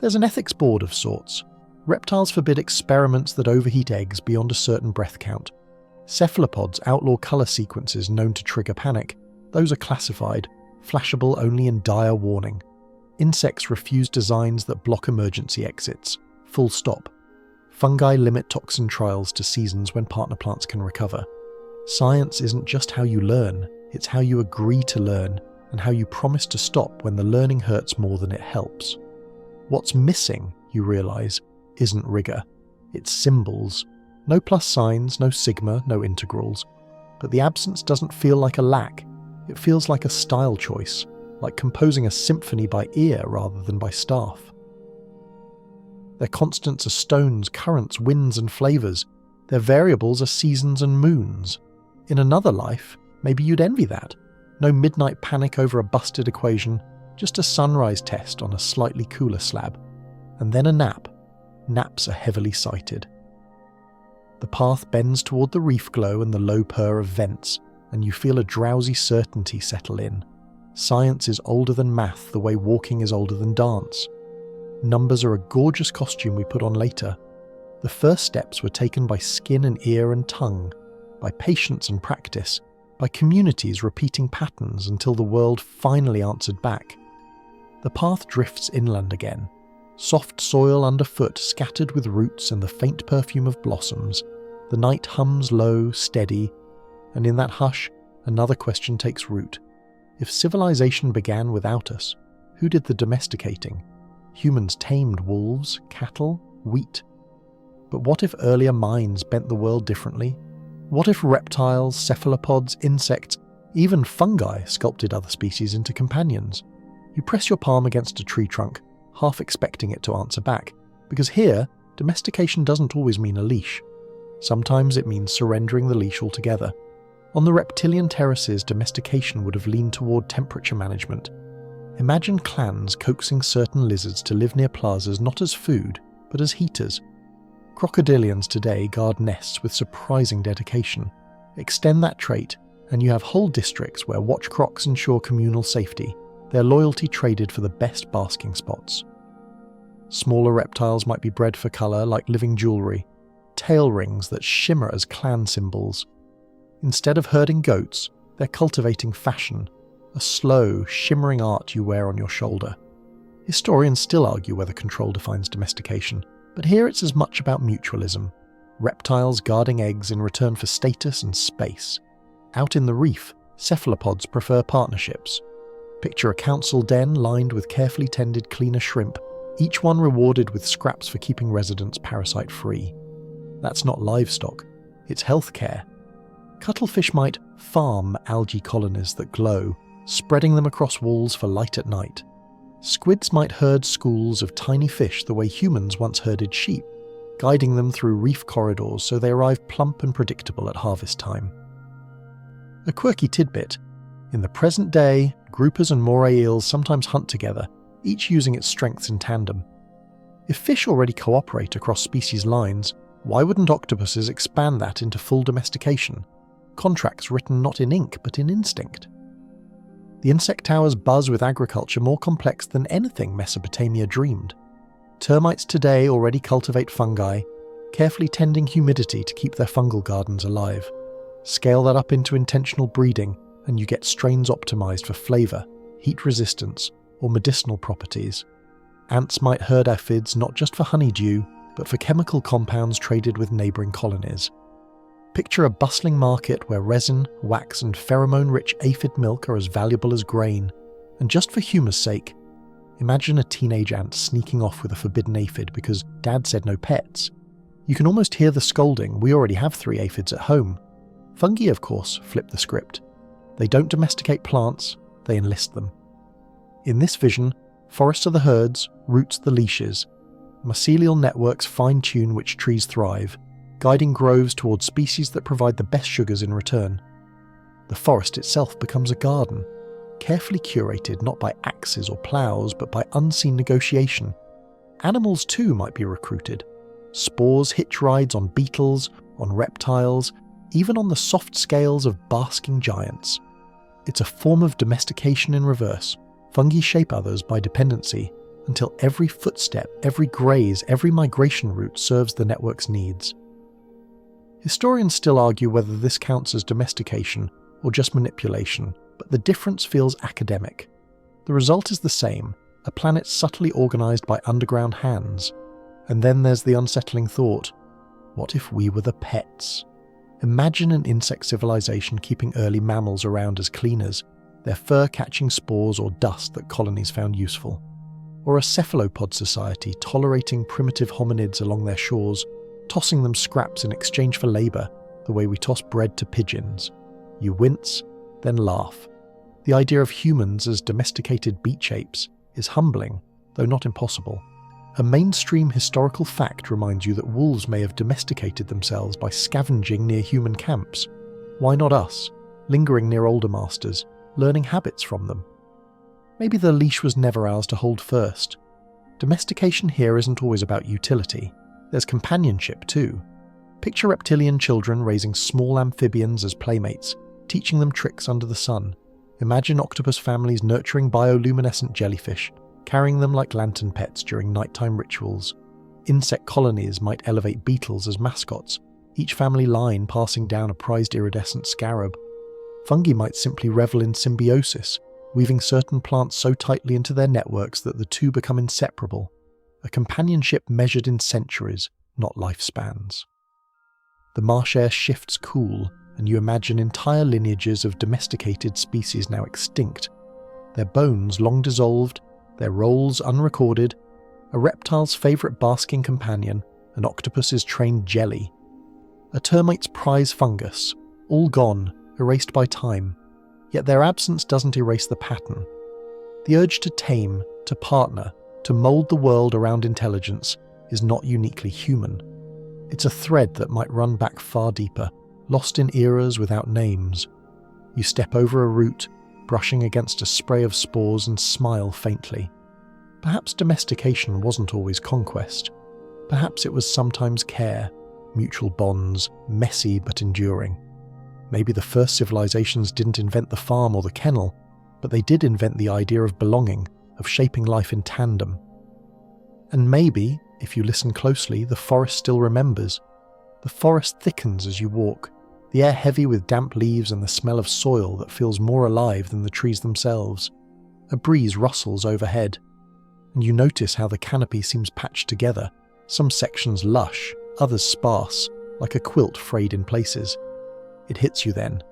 There's an ethics board of sorts. Reptiles forbid experiments that overheat eggs beyond a certain breath count. Cephalopods outlaw colour sequences known to trigger panic. Those are classified, flashable only in dire warning. Insects refuse designs that block emergency exits. Full stop. Fungi limit toxin trials to seasons when partner plants can recover. Science isn't just how you learn, it's how you agree to learn, and how you promise to stop when the learning hurts more than it helps. What's missing, you realise, isn't rigour. It's symbols. No plus signs, no sigma, no integrals. But the absence doesn't feel like a lack. It feels like a style choice, like composing a symphony by ear rather than by staff. Their constants are stones, currents, winds and flavours. Their variables are seasons and moons. In another life, maybe you'd envy that. No midnight panic over a busted equation, just a sunrise test on a slightly cooler slab. And then a nap. Naps are heavily cited. The path bends toward the reef glow and the low purr of vents, and you feel a drowsy certainty settle in. Science is older than math the way walking is older than dance. Numbers are a gorgeous costume we put on later. The first steps were taken by skin and ear and tongue, by patience and practice, by communities repeating patterns until the world finally answered back. The path drifts inland again, soft soil underfoot scattered with roots and the faint perfume of blossoms. The night hums low, steady, and in that hush, another question takes root. If civilization began without us, who did the domesticating? Humans tamed wolves, cattle, wheat. But what if earlier minds bent the world differently? What if reptiles, cephalopods, insects, even fungi sculpted other species into companions? You press your palm against a tree trunk, half expecting it to answer back, because here, domestication doesn't always mean a leash. Sometimes it means surrendering the leash altogether. On the reptilian terraces, domestication would have leaned toward temperature management. Imagine clans coaxing certain lizards to live near plazas not as food, but as heaters. Crocodilians today guard nests with surprising dedication. Extend that trait, and you have whole districts where watch crocs ensure communal safety, their loyalty traded for the best basking spots. Smaller reptiles might be bred for colour like living jewellery, tail rings that shimmer as clan symbols. Instead of herding goats, they're cultivating fashion, a slow, shimmering art you wear on your shoulder. Historians still argue whether control defines domestication, but here it's as much about mutualism. Reptiles guarding eggs in return for status and space. Out in the reef, cephalopods prefer partnerships. Picture a council den lined with carefully tended cleaner shrimp, each one rewarded with scraps for keeping residents parasite-free. That's not livestock, it's healthcare. Cuttlefish might farm algae colonies that glow, spreading them across walls for light at night. Squids might herd schools of tiny fish the way humans once herded sheep, guiding them through reef corridors so they arrive plump and predictable at harvest time. A quirky tidbit: in the present day, groupers and moray eels sometimes hunt together, each using its strengths in tandem. If fish already cooperate across species lines, why wouldn't octopuses expand that into full domestication? Contracts written not in ink but in instinct. The insect towers buzz with agriculture more complex than anything Mesopotamia dreamed. Termites today already cultivate fungi, carefully tending humidity to keep their fungal gardens alive. Scale that up into intentional breeding, and you get strains optimized for flavour, heat resistance, or medicinal properties. Ants might herd aphids not just for honeydew, but for chemical compounds traded with neighbouring colonies. Picture a bustling market where resin, wax and pheromone-rich aphid milk are as valuable as grain. And just for humour's sake, imagine a teenage ant sneaking off with a forbidden aphid because dad said no pets. You can almost hear the scolding, we already have 3 aphids at home. Fungi, of course, flip the script. They don't domesticate plants, they enlist them. In this vision, forests are the herds, roots the leashes. Mycelial networks fine-tune which trees thrive, guiding groves towards species that provide the best sugars in return. The forest itself becomes a garden, carefully curated not by axes or ploughs but by unseen negotiation. Animals too might be recruited. Spores hitch rides on beetles, on reptiles, even on the soft scales of basking giants. It's a form of domestication in reverse. Fungi shape others by dependency, until every footstep, every graze, every migration route serves the network's needs. Historians still argue whether this counts as domestication or just manipulation, but the difference feels academic. The result is the same, a planet subtly organised by underground hands. And then there's the unsettling thought, what if we were the pets? Imagine an insect civilization keeping early mammals around as cleaners, their fur catching spores or dust that colonies found useful. Or a cephalopod society tolerating primitive hominids along their shores, tossing them scraps in exchange for labour, the way we toss bread to pigeons. You wince, then laugh. The idea of humans as domesticated beach apes is humbling, though not impossible. A mainstream historical fact reminds you that wolves may have domesticated themselves by scavenging near human camps. Why not us, lingering near older masters, learning habits from them? Maybe the leash was never ours to hold first. Domestication here isn't always about utility. There's companionship too. Picture reptilian children raising small amphibians as playmates, teaching them tricks under the sun. Imagine octopus families nurturing bioluminescent jellyfish, carrying them like lantern pets during nighttime rituals. Insect colonies might elevate beetles as mascots, each family line passing down a prized iridescent scarab. Fungi might simply revel in symbiosis, weaving certain plants so tightly into their networks that the two become inseparable. A companionship measured in centuries, not lifespans. The marsh air shifts cool, and you imagine entire lineages of domesticated species now extinct, their bones long dissolved, their roles unrecorded, a reptile's favourite basking companion, an octopus's trained jelly, a termite's prize fungus, all gone, erased by time, yet their absence doesn't erase the pattern. The urge to tame, to partner, to mould the world around intelligence is not uniquely human. It's a thread that might run back far deeper, lost in eras without names. You step over a root, brushing against a spray of spores and smile faintly. Perhaps domestication wasn't always conquest. Perhaps it was sometimes care, mutual bonds, messy but enduring. Maybe the first civilizations didn't invent the farm or the kennel, but they did invent the idea of belonging, of shaping life in tandem. And maybe, if you listen closely, the forest still remembers. The forest thickens as you walk, the air heavy with damp leaves and the smell of soil that feels more alive than the trees themselves. A breeze rustles overhead, and you notice how the canopy seems patched together, some sections lush, others sparse, like a quilt frayed in places. It hits you then.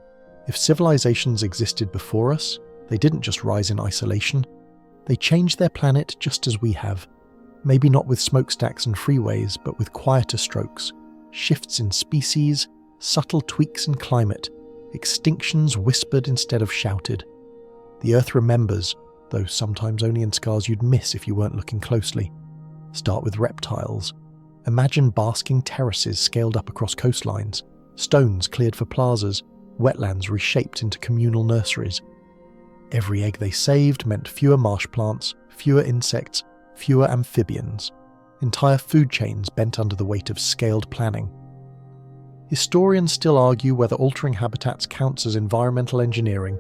If civilizations existed before us, they didn't just rise in isolation. They changed their planet just as we have. Maybe not with smokestacks and freeways, but with quieter strokes, shifts in species, subtle tweaks in climate, extinctions whispered instead of shouted. The Earth remembers, though sometimes only in scars you'd miss if you weren't looking closely. Start with reptiles. Imagine basking terraces scaled up across coastlines, stones cleared for plazas, wetlands reshaped into communal nurseries. Every egg they saved meant fewer marsh plants, fewer insects, fewer amphibians. Entire food chains bent under the weight of scaled planning. Historians still argue whether altering habitats counts as environmental engineering,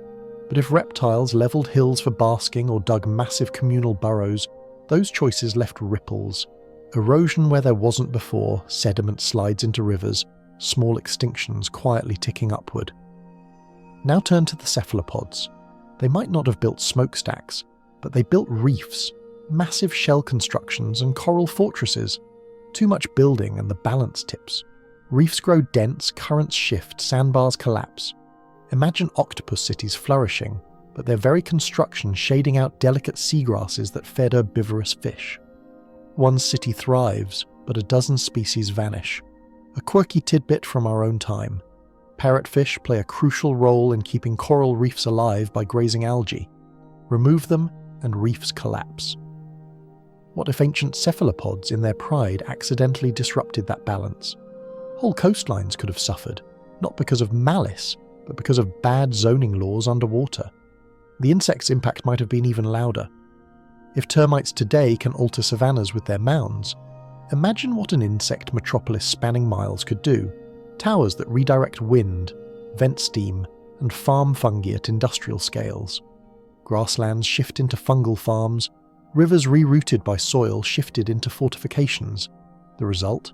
but if reptiles levelled hills for basking or dug massive communal burrows, those choices left ripples. Erosion where there wasn't before, sediment slides into rivers, small extinctions quietly ticking upward. Now turn to the cephalopods. They might not have built smokestacks, but they built reefs, massive shell constructions and coral fortresses. Too much building and the balance tips. Reefs grow dense, currents shift, sandbars collapse. Imagine octopus cities flourishing, but their very construction shading out delicate seagrasses that fed herbivorous fish. One city thrives, but a dozen species vanish. A quirky tidbit from our own time. Parrotfish play a crucial role in keeping coral reefs alive by grazing algae. Remove them, and reefs collapse. What if ancient cephalopods, in their pride, accidentally disrupted that balance? Whole coastlines could have suffered, not because of malice, but because of bad zoning laws underwater. The insect's impact might have been even louder. If termites today can alter savannas with their mounds, imagine what an insect metropolis spanning miles could do. Towers that redirect wind, vent steam, and farm fungi at industrial scales. Grasslands shift into fungal farms, rivers rerouted by soil shifted into fortifications. The result?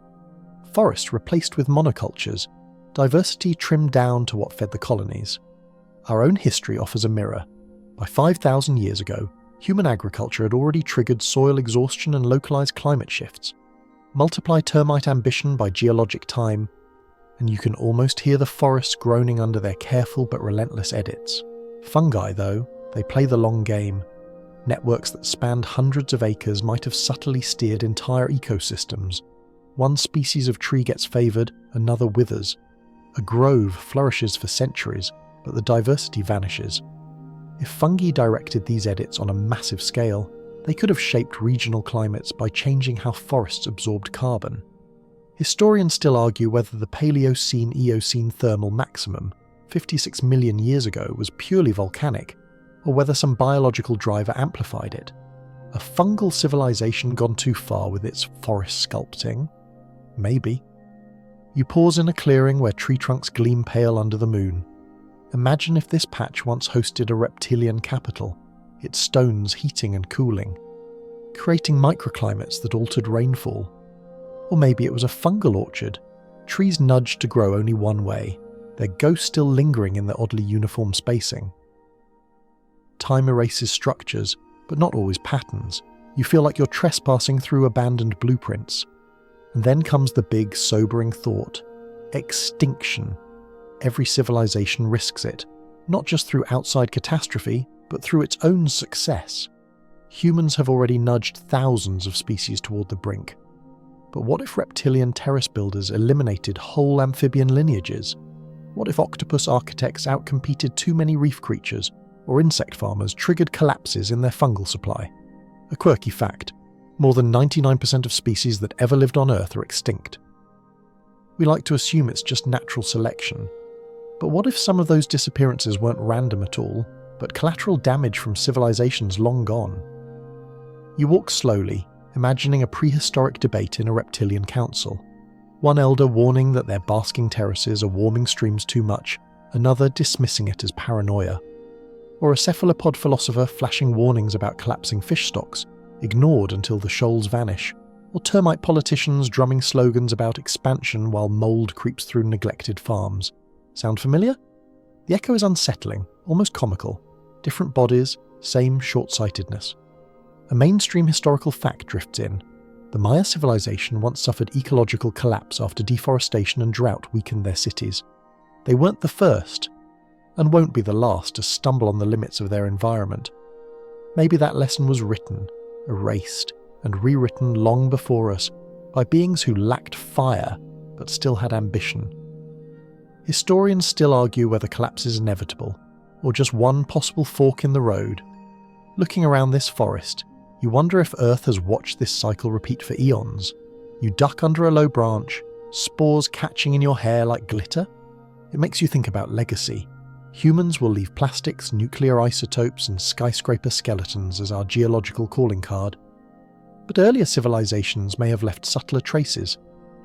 Forest replaced with monocultures, diversity trimmed down to what fed the colonies. Our own history offers a mirror. By 5,000 years ago, human agriculture had already triggered soil exhaustion and localized climate shifts. Multiply termite ambition by geologic time, and you can almost hear the forests groaning under their careful but relentless edits. Fungi, though, they play the long game. Networks that spanned hundreds of acres might have subtly steered entire ecosystems. One species of tree gets favoured, another withers. A grove flourishes for centuries, but the diversity vanishes. If fungi directed these edits on a massive scale, they could have shaped regional climates by changing how forests absorbed carbon. Historians still argue whether the Paleocene-Eocene thermal maximum, 56 million years ago, was purely volcanic, or whether some biological driver amplified it. A fungal civilization gone too far with its forest sculpting? Maybe. You pause in a clearing where tree trunks gleam pale under the moon. Imagine if this patch once hosted a reptilian capital, its stones heating and cooling, creating microclimates that altered rainfall. Or maybe it was a fungal orchard, trees nudged to grow only one way, their ghosts still lingering in their oddly uniform spacing. Time erases structures, but not always patterns. You feel like you're trespassing through abandoned blueprints. And then comes the big, sobering thought: extinction. Every civilization risks it, not just through outside catastrophe, but through its own success. Humans have already nudged thousands of species toward the brink. But what if reptilian terrace builders eliminated whole amphibian lineages? What if octopus architects outcompeted too many reef creatures, or insect farmers triggered collapses in their fungal supply? A quirky fact: more than 99% of species that ever lived on Earth are extinct. We like to assume it's just natural selection. But what if some of those disappearances weren't random at all, but collateral damage from civilizations long gone? You walk slowly, imagining a prehistoric debate in a reptilian council. One elder warning that their basking terraces are warming streams too much, another dismissing it as paranoia. Or a cephalopod philosopher flashing warnings about collapsing fish stocks, ignored until the shoals vanish. Or termite politicians drumming slogans about expansion while mold creeps through neglected farms. Sound familiar? The echo is unsettling, almost comical. Different bodies, same short-sightedness. A mainstream historical fact drifts in. The Maya civilization once suffered ecological collapse after deforestation and drought weakened their cities. They weren't the first, and won't be the last to stumble on the limits of their environment. Maybe that lesson was written, erased, and rewritten long before us by beings who lacked fire but still had ambition. Historians still argue whether collapse is inevitable, or just one possible fork in the road. Looking around this forest, you wonder if Earth has watched this cycle repeat for eons. You duck under a low branch, spores catching in your hair like glitter. It makes you think about legacy. Humans will leave plastics, nuclear isotopes, and skyscraper skeletons as our geological calling card. But earlier civilizations may have left subtler traces: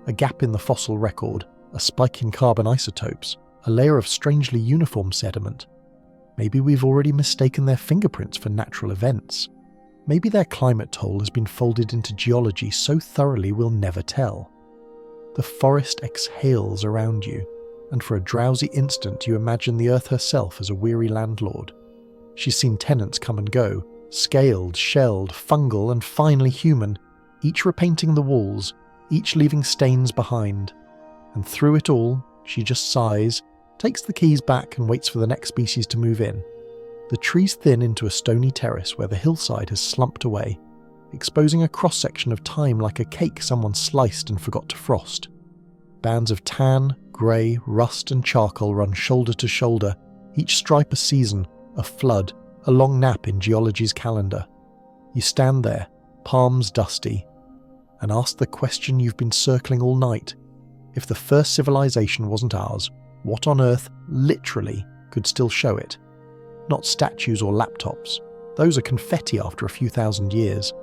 a gap in the fossil record, a spike in carbon isotopes, a layer of strangely uniform sediment. Maybe we've already mistaken their fingerprints for natural events. Maybe their climate toll has been folded into geology so thoroughly we'll never tell. The forest exhales around you, and for a drowsy instant you imagine the earth herself as a weary landlord. She's seen tenants come and go, scaled, shelled, fungal, and finally human, each repainting the walls, each leaving stains behind. And through it all, she just sighs, takes the keys back and waits for the next species to move in. The trees thin into a stony terrace where the hillside has slumped away, exposing a cross-section of time like a cake someone sliced and forgot to frost. Bands of tan, grey, rust and charcoal run shoulder to shoulder, each stripe a season, a flood, a long nap in geology's calendar. You stand there, palms dusty, and ask the question you've been circling all night. If the first civilization wasn't ours, what on earth, literally, could still show it? Not statues or laptops. Those are confetti after a few thousand years.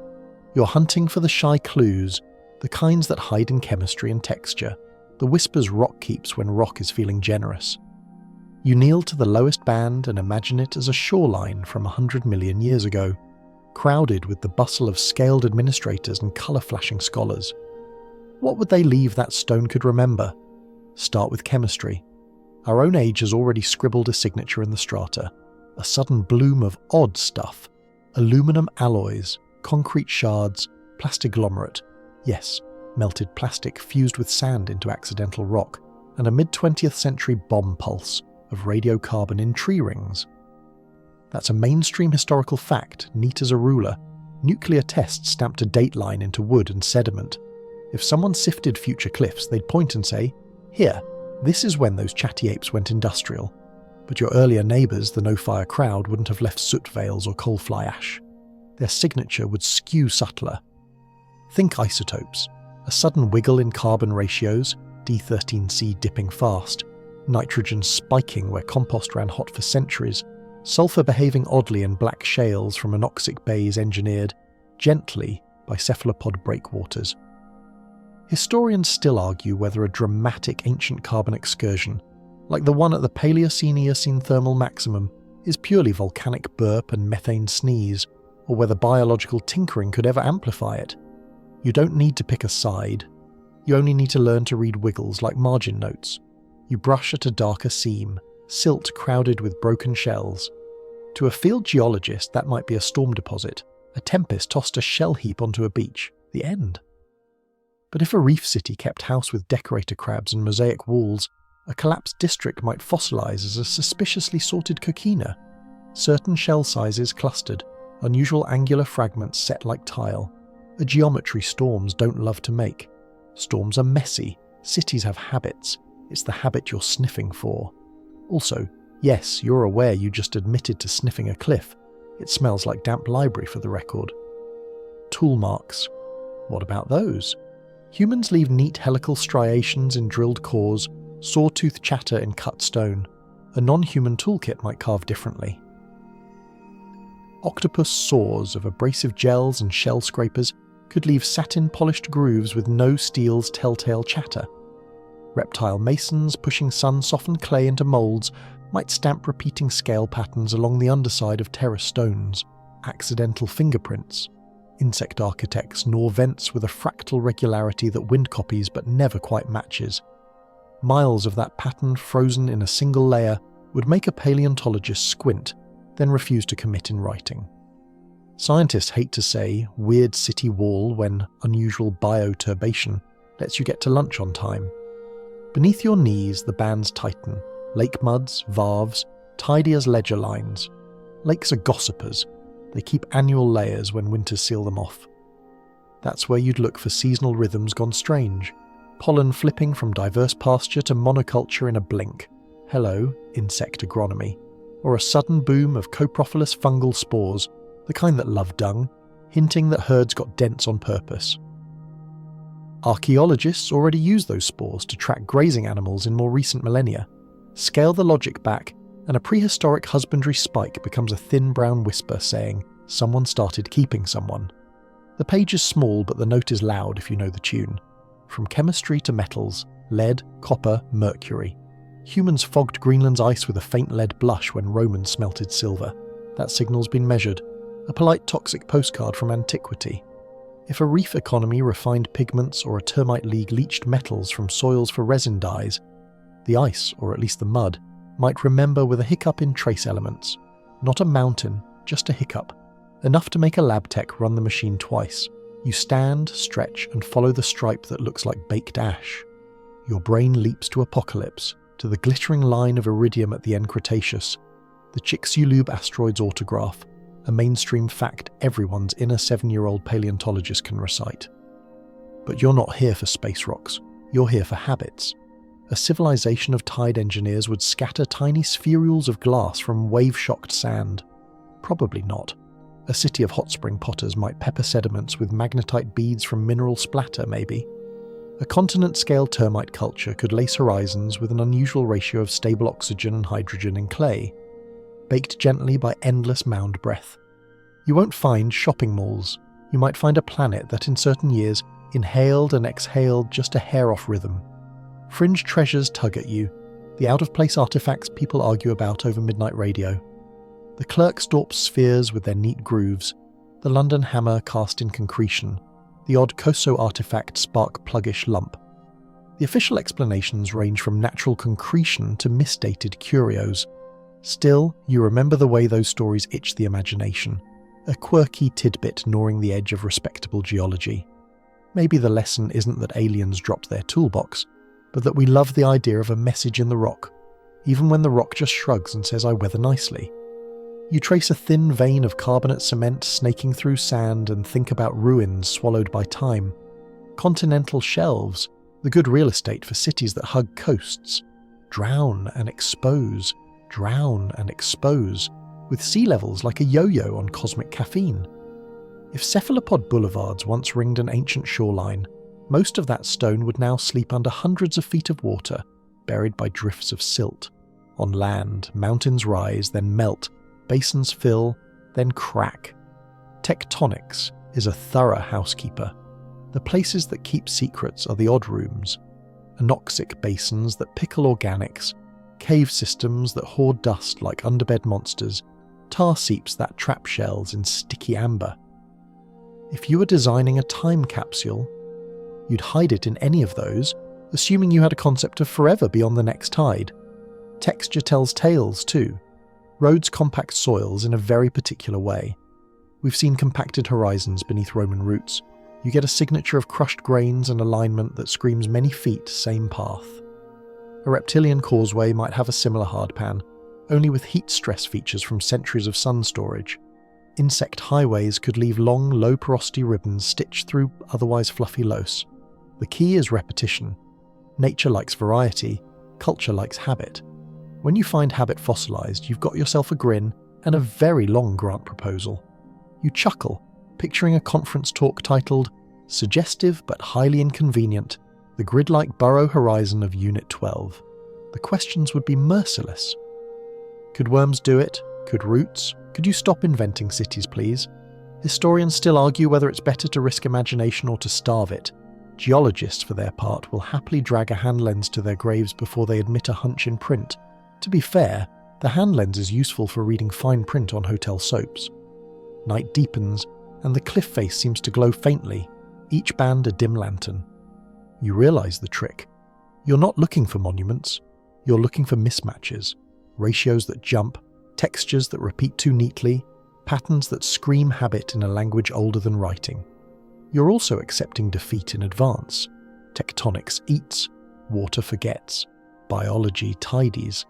You're hunting for the shy clues, the kinds that hide in chemistry and texture, the whispers rock keeps when rock is feeling generous. You kneel to the lowest band and imagine it as a shoreline from 100 million years ago, crowded with the bustle of scaled administrators and colour-flashing scholars. What would they leave that stone could remember? Start with chemistry. Our own age has already scribbled a signature in the strata, a sudden bloom of odd stuff: aluminum alloys, concrete shards, plastiglomerate, yes, melted plastic fused with sand into accidental rock, and a mid-20th century bomb pulse of radiocarbon in tree rings. That's a mainstream historical fact, neat as a ruler. Nuclear tests stamped a dateline into wood and sediment. If someone sifted future cliffs, they'd point and say, "Here, this is when those chatty apes went industrial." But your earlier neighbours, the no-fire crowd, wouldn't have left soot veils or coal fly ash. Their signature would skew subtler. Think isotopes. A sudden wiggle in carbon ratios, D13C dipping fast, nitrogen spiking where compost ran hot for centuries, sulfur behaving oddly in black shales from anoxic bays engineered, gently, by cephalopod breakwaters. Historians still argue whether a dramatic ancient carbon excursion, like the one at the Paleocene-Eocene thermal maximum, is purely volcanic burp and methane sneeze, or whether biological tinkering could ever amplify it. You don't need to pick a side. You only need to learn to read wiggles like margin notes. You brush at a darker seam, silt crowded with broken shells. To a field geologist, that might be a storm deposit. A tempest tossed a shell heap onto a beach. The end. But if a reef city kept house with decorator crabs and mosaic walls, a collapsed district might fossilize as a suspiciously sorted coquina. Certain shell sizes clustered, unusual angular fragments set like tile. A geometry storms don't love to make. Storms are messy. Cities have habits. It's the habit you're sniffing for. Also, yes, you're aware you just admitted to sniffing a cliff. It smells like damp library for the record. Tool marks. What about those? Humans leave neat helical striations in drilled cores, sawtooth chatter in cut stone. A non-human toolkit might carve differently. Octopus saws of abrasive gels and shell scrapers could leave satin-polished grooves with no steel's telltale chatter. Reptile masons pushing sun-softened clay into moulds might stamp repeating scale patterns along the underside of terrace stones, accidental fingerprints. Insect architects gnaw vents with a fractal regularity that wind copies but never quite matches. Miles of that pattern frozen in a single layer would make a paleontologist squint, then refuse to commit in writing. Scientists hate to say weird city wall when unusual bioturbation lets you get to lunch on time. Beneath your knees the bands tighten, lake muds, varves, tidy as ledger lines. Lakes are gossipers. They keep annual layers when winters seal them off. That's where you'd look for seasonal rhythms gone strange. Pollen flipping from diverse pasture to monoculture in a blink. Hello, insect agronomy. Or a sudden boom of coprophilous fungal spores, the kind that love dung, hinting that herds got dense on purpose. Archaeologists already use those spores to track grazing animals in more recent millennia. Scale the logic back, and a prehistoric husbandry spike becomes a thin brown whisper saying, someone started keeping someone. The page is small, but the note is loud if you know the tune. From chemistry to metals, lead, copper, mercury. Humans fogged Greenland's ice with a faint lead blush when Romans smelted silver. That signal's been measured. A polite toxic postcard from antiquity. If a reef economy refined pigments or a termite league leached metals from soils for resin dyes, the ice, or at least the mud, might remember with a hiccup in trace elements. Not a mountain, just a hiccup. Enough to make a lab tech run the machine twice. You stand, stretch, and follow the stripe that looks like baked ash. Your brain leaps to apocalypse, to the glittering line of iridium at the end Cretaceous, the Chicxulub asteroid's autograph, a mainstream fact everyone's inner 7-year-old paleontologist can recite. But you're not here for space rocks, you're here for habits. A civilization of tide engineers would scatter tiny spherules of glass from wave-shocked sand. Probably not. A city of hot spring potters might pepper sediments with magnetite beads from mineral splatter, maybe. A continent-scale termite culture could lace horizons with an unusual ratio of stable oxygen and hydrogen in clay, baked gently by endless mound breath. You won't find shopping malls. You might find a planet that in certain years inhaled and exhaled just a hair off rhythm. Fringe treasures tug at you, the out-of-place artifacts people argue about over midnight radio. The Klerksdorp spheres with their neat grooves, the London hammer cast in concretion, the odd Koso artifact spark pluggish lump. The official explanations range from natural concretion to misdated curios. Still, you remember the way those stories itch the imagination, a quirky tidbit gnawing the edge of respectable geology. Maybe the lesson isn't that aliens dropped their toolbox, but that we love the idea of a message in the rock, even when the rock just shrugs and says, I weather nicely. You trace a thin vein of carbonate cement snaking through sand and think about ruins swallowed by time. Continental shelves, the good real estate for cities that hug coasts. Drown and expose, with sea levels like a yo-yo on cosmic caffeine. If cephalopod boulevards once ringed an ancient shoreline, most of that stone would now sleep under hundreds of feet of water, buried by drifts of silt. On land, mountains rise, then melt, basins fill, then crack. Tectonics is a thorough housekeeper. The places that keep secrets are the odd rooms, anoxic basins that pickle organics, cave systems that hoard dust like underbed monsters, tar seeps that trap shells in sticky amber. If you were designing a time capsule, you'd hide it in any of those, assuming you had a concept of forever beyond the next tide. Texture tells tales too. Roads compact soils in a very particular way. We've seen compacted horizons beneath Roman routes. You get a signature of crushed grains and alignment that screams many feet, same path. A reptilian causeway might have a similar hardpan, only with heat stress features from centuries of sun storage. Insect highways could leave long, low-porosity ribbons stitched through otherwise fluffy loess. The key is repetition. Nature likes variety, culture likes habit. When you find habit fossilized, you've got yourself a grin and a very long grant proposal. You chuckle, picturing a conference talk titled, "Suggestive but Highly Inconvenient, the Grid-like Burrow Horizon of Unit 12. The questions would be merciless. Could worms do it? Could roots? Could you stop inventing cities, please? Historians still argue whether it's better to risk imagination or to starve it. Geologists, for their part, will happily drag a hand lens to their graves before they admit a hunch in print. To be fair, the hand lens is useful for reading fine print on hotel soaps. Night deepens, and the cliff face seems to glow faintly, each band a dim lantern. You realise the trick. You're not looking for monuments, you're looking for mismatches, ratios that jump, textures that repeat too neatly, patterns that scream habit in a language older than writing. You're also accepting defeat in advance. Tectonics eats, water forgets, biology tidies.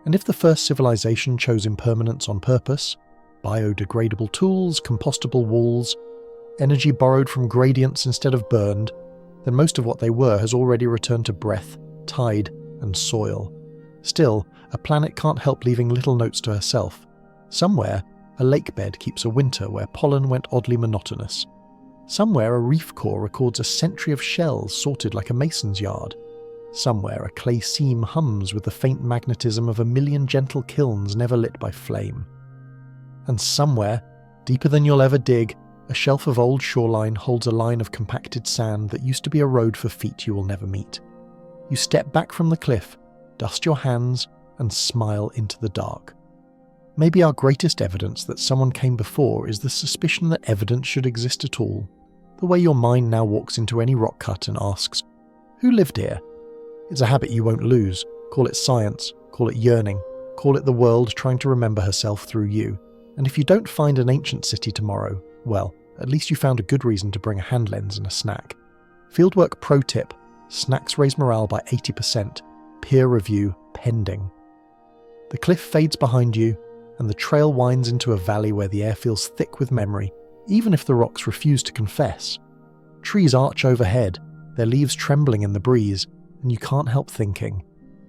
And if the first civilization chose impermanence on purpose, biodegradable tools, compostable walls, energy borrowed from gradients instead of burned, then most of what they were has already returned to breath, tide, and soil. Still, a planet can't help leaving little notes to herself. Somewhere, a lake bed keeps a winter where pollen went oddly monotonous. Somewhere, a reef core records a century of shells sorted like a mason's yard. Somewhere, a clay seam hums with the faint magnetism of a million gentle kilns never lit by flame. And somewhere, deeper than you'll ever dig, a shelf of old shoreline holds a line of compacted sand that used to be a road for feet you will never meet. You step back from the cliff, dust your hands, and smile into the dark. Maybe our greatest evidence that someone came before is the suspicion that evidence should exist at all. The way your mind now walks into any rock cut and asks, "Who lived here?" It's a habit you won't lose. Call it science, call it yearning, call it the world trying to remember herself through you. And if you don't find an ancient city tomorrow, well, at least you found a good reason to bring a hand lens and a snack. Fieldwork pro tip: snacks raise morale by 80%, peer review pending. The cliff fades behind you, and the trail winds into a valley where the air feels thick with memory, even if the rocks refuse to confess. Trees arch overhead, their leaves trembling in the breeze, and you can't help thinking,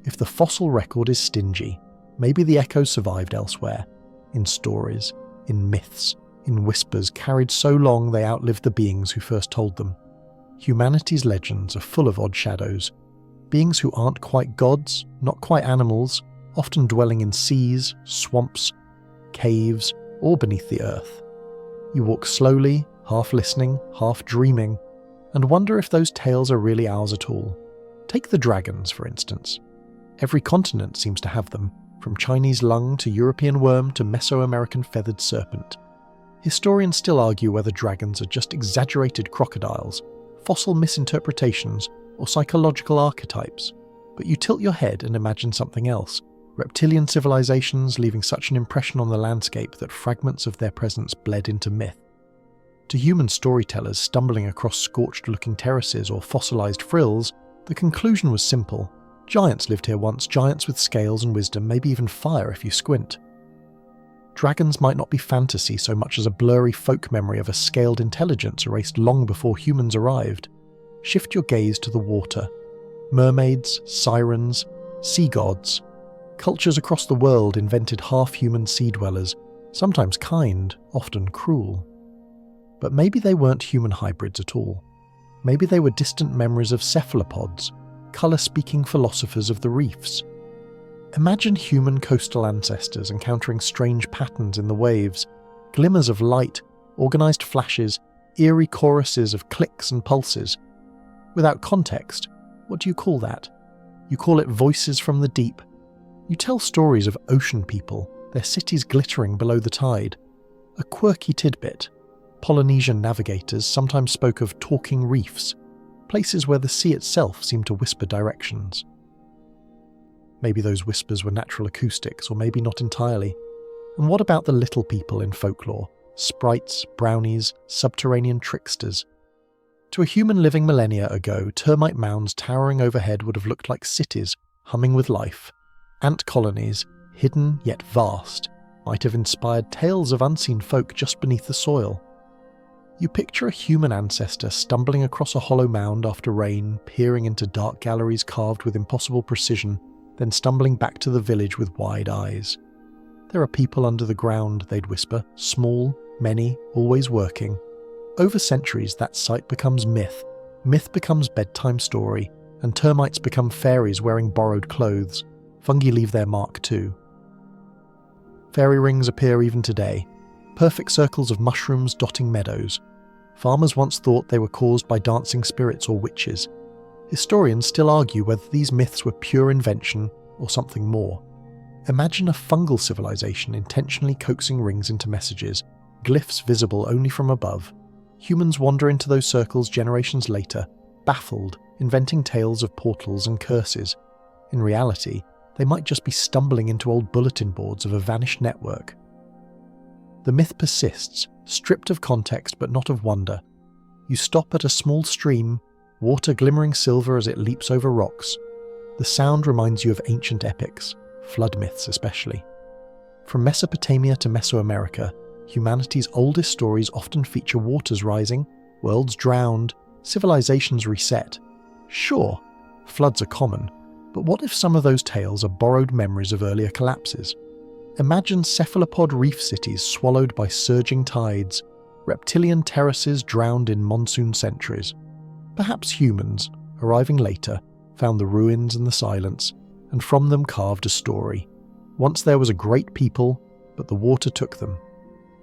if the fossil record is stingy, maybe the echoes survived elsewhere, in stories, in myths, in whispers carried so long they outlived the beings who first told them. Humanity's legends are full of odd shadows, beings who aren't quite gods, not quite animals, often dwelling in seas, swamps, caves, or beneath the earth. You walk slowly, half listening, half dreaming, and wonder if those tales are really ours at all. Take the dragons, for instance. Every continent seems to have them, from Chinese lung to European worm to Mesoamerican feathered serpent. Historians still argue whether dragons are just exaggerated crocodiles, fossil misinterpretations, or psychological archetypes. But you tilt your head and imagine something else. Reptilian civilizations leaving such an impression on the landscape that fragments of their presence bled into myth. To human storytellers stumbling across scorched-looking terraces or fossilized frills, the conclusion was simple. Giants lived here once, giants with scales and wisdom, maybe even fire if you squint. Dragons might not be fantasy so much as a blurry folk memory of a scaled intelligence erased long before humans arrived. Shift your gaze to the water. Mermaids, sirens, sea gods. Cultures across the world invented half-human sea dwellers, sometimes kind, often cruel. But maybe they weren't human hybrids at all. Maybe they were distant memories of cephalopods, colour-speaking philosophers of the reefs. Imagine human coastal ancestors encountering strange patterns in the waves, glimmers of light, organised flashes, eerie choruses of clicks and pulses. Without context, what do you call that? You call it voices from the deep. You tell stories of ocean people, their cities glittering below the tide. A quirky tidbit: Polynesian navigators sometimes spoke of talking reefs, places where the sea itself seemed to whisper directions. Maybe those whispers were natural acoustics, or maybe not entirely. And what about the little people in folklore? Sprites, brownies, subterranean tricksters. To a human living millennia ago, termite mounds towering overhead would have looked like cities, humming with life. Ant colonies, hidden yet vast, might have inspired tales of unseen folk just beneath the soil. You picture a human ancestor stumbling across a hollow mound after rain, peering into dark galleries carved with impossible precision, then stumbling back to the village with wide eyes. There are people under the ground, they'd whisper, small, many, always working. Over centuries, that sight becomes myth. Myth becomes bedtime story, and termites become fairies wearing borrowed clothes. Fungi leave their mark too. Fairy rings appear even today, perfect circles of mushrooms dotting meadows. Farmers once thought they were caused by dancing spirits or witches. Historians still argue whether these myths were pure invention or something more. Imagine a fungal civilization intentionally coaxing rings into messages, glyphs visible only from above. Humans wander into those circles generations later, baffled, inventing tales of portals and curses. In reality, they might just be stumbling into old bulletin boards of a vanished network. The myth persists, stripped of context but not of wonder. You stop at a small stream, water glimmering silver as it leaps over rocks. The sound reminds you of ancient epics, flood myths especially. From Mesopotamia to Mesoamerica, humanity's oldest stories often feature waters rising, worlds drowned, civilizations reset. Sure, floods are common, but what if some of those tales are borrowed memories of earlier collapses? Imagine cephalopod reef cities swallowed by surging tides, reptilian terraces drowned in monsoon centuries. Perhaps humans, arriving later, found the ruins and the silence, and from them carved a story. Once there was a great people, but the water took them.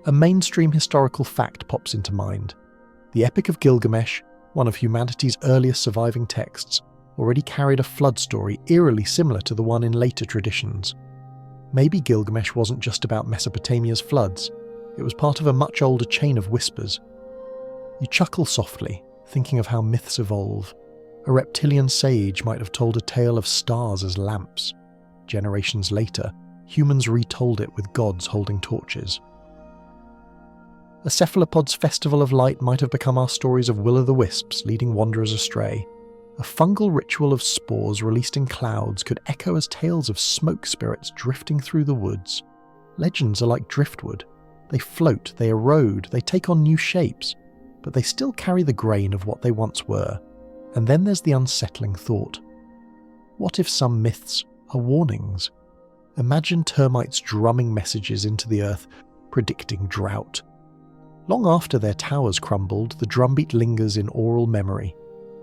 A mainstream historical fact pops into mind. The Epic of Gilgamesh, one of humanity's earliest surviving texts, already carried a flood story eerily similar to the one in later traditions. Maybe Gilgamesh wasn't just about Mesopotamia's floods, it was part of a much older chain of whispers. You chuckle softly, thinking of how myths evolve. A reptilian sage might have told a tale of stars as lamps. Generations later, humans retold it with gods holding torches. A cephalopod's festival of light might have become our stories of will-o'-the-wisps leading wanderers astray. A fungal ritual of spores released in clouds could echo as tales of smoke spirits drifting through the woods. Legends are like driftwood. They float, they erode, they take on new shapes, but they still carry the grain of what they once were. And then there's the unsettling thought. What if some myths are warnings? Imagine termites drumming messages into the earth, predicting drought. Long after their towers crumbled, the drumbeat lingers in oral memory.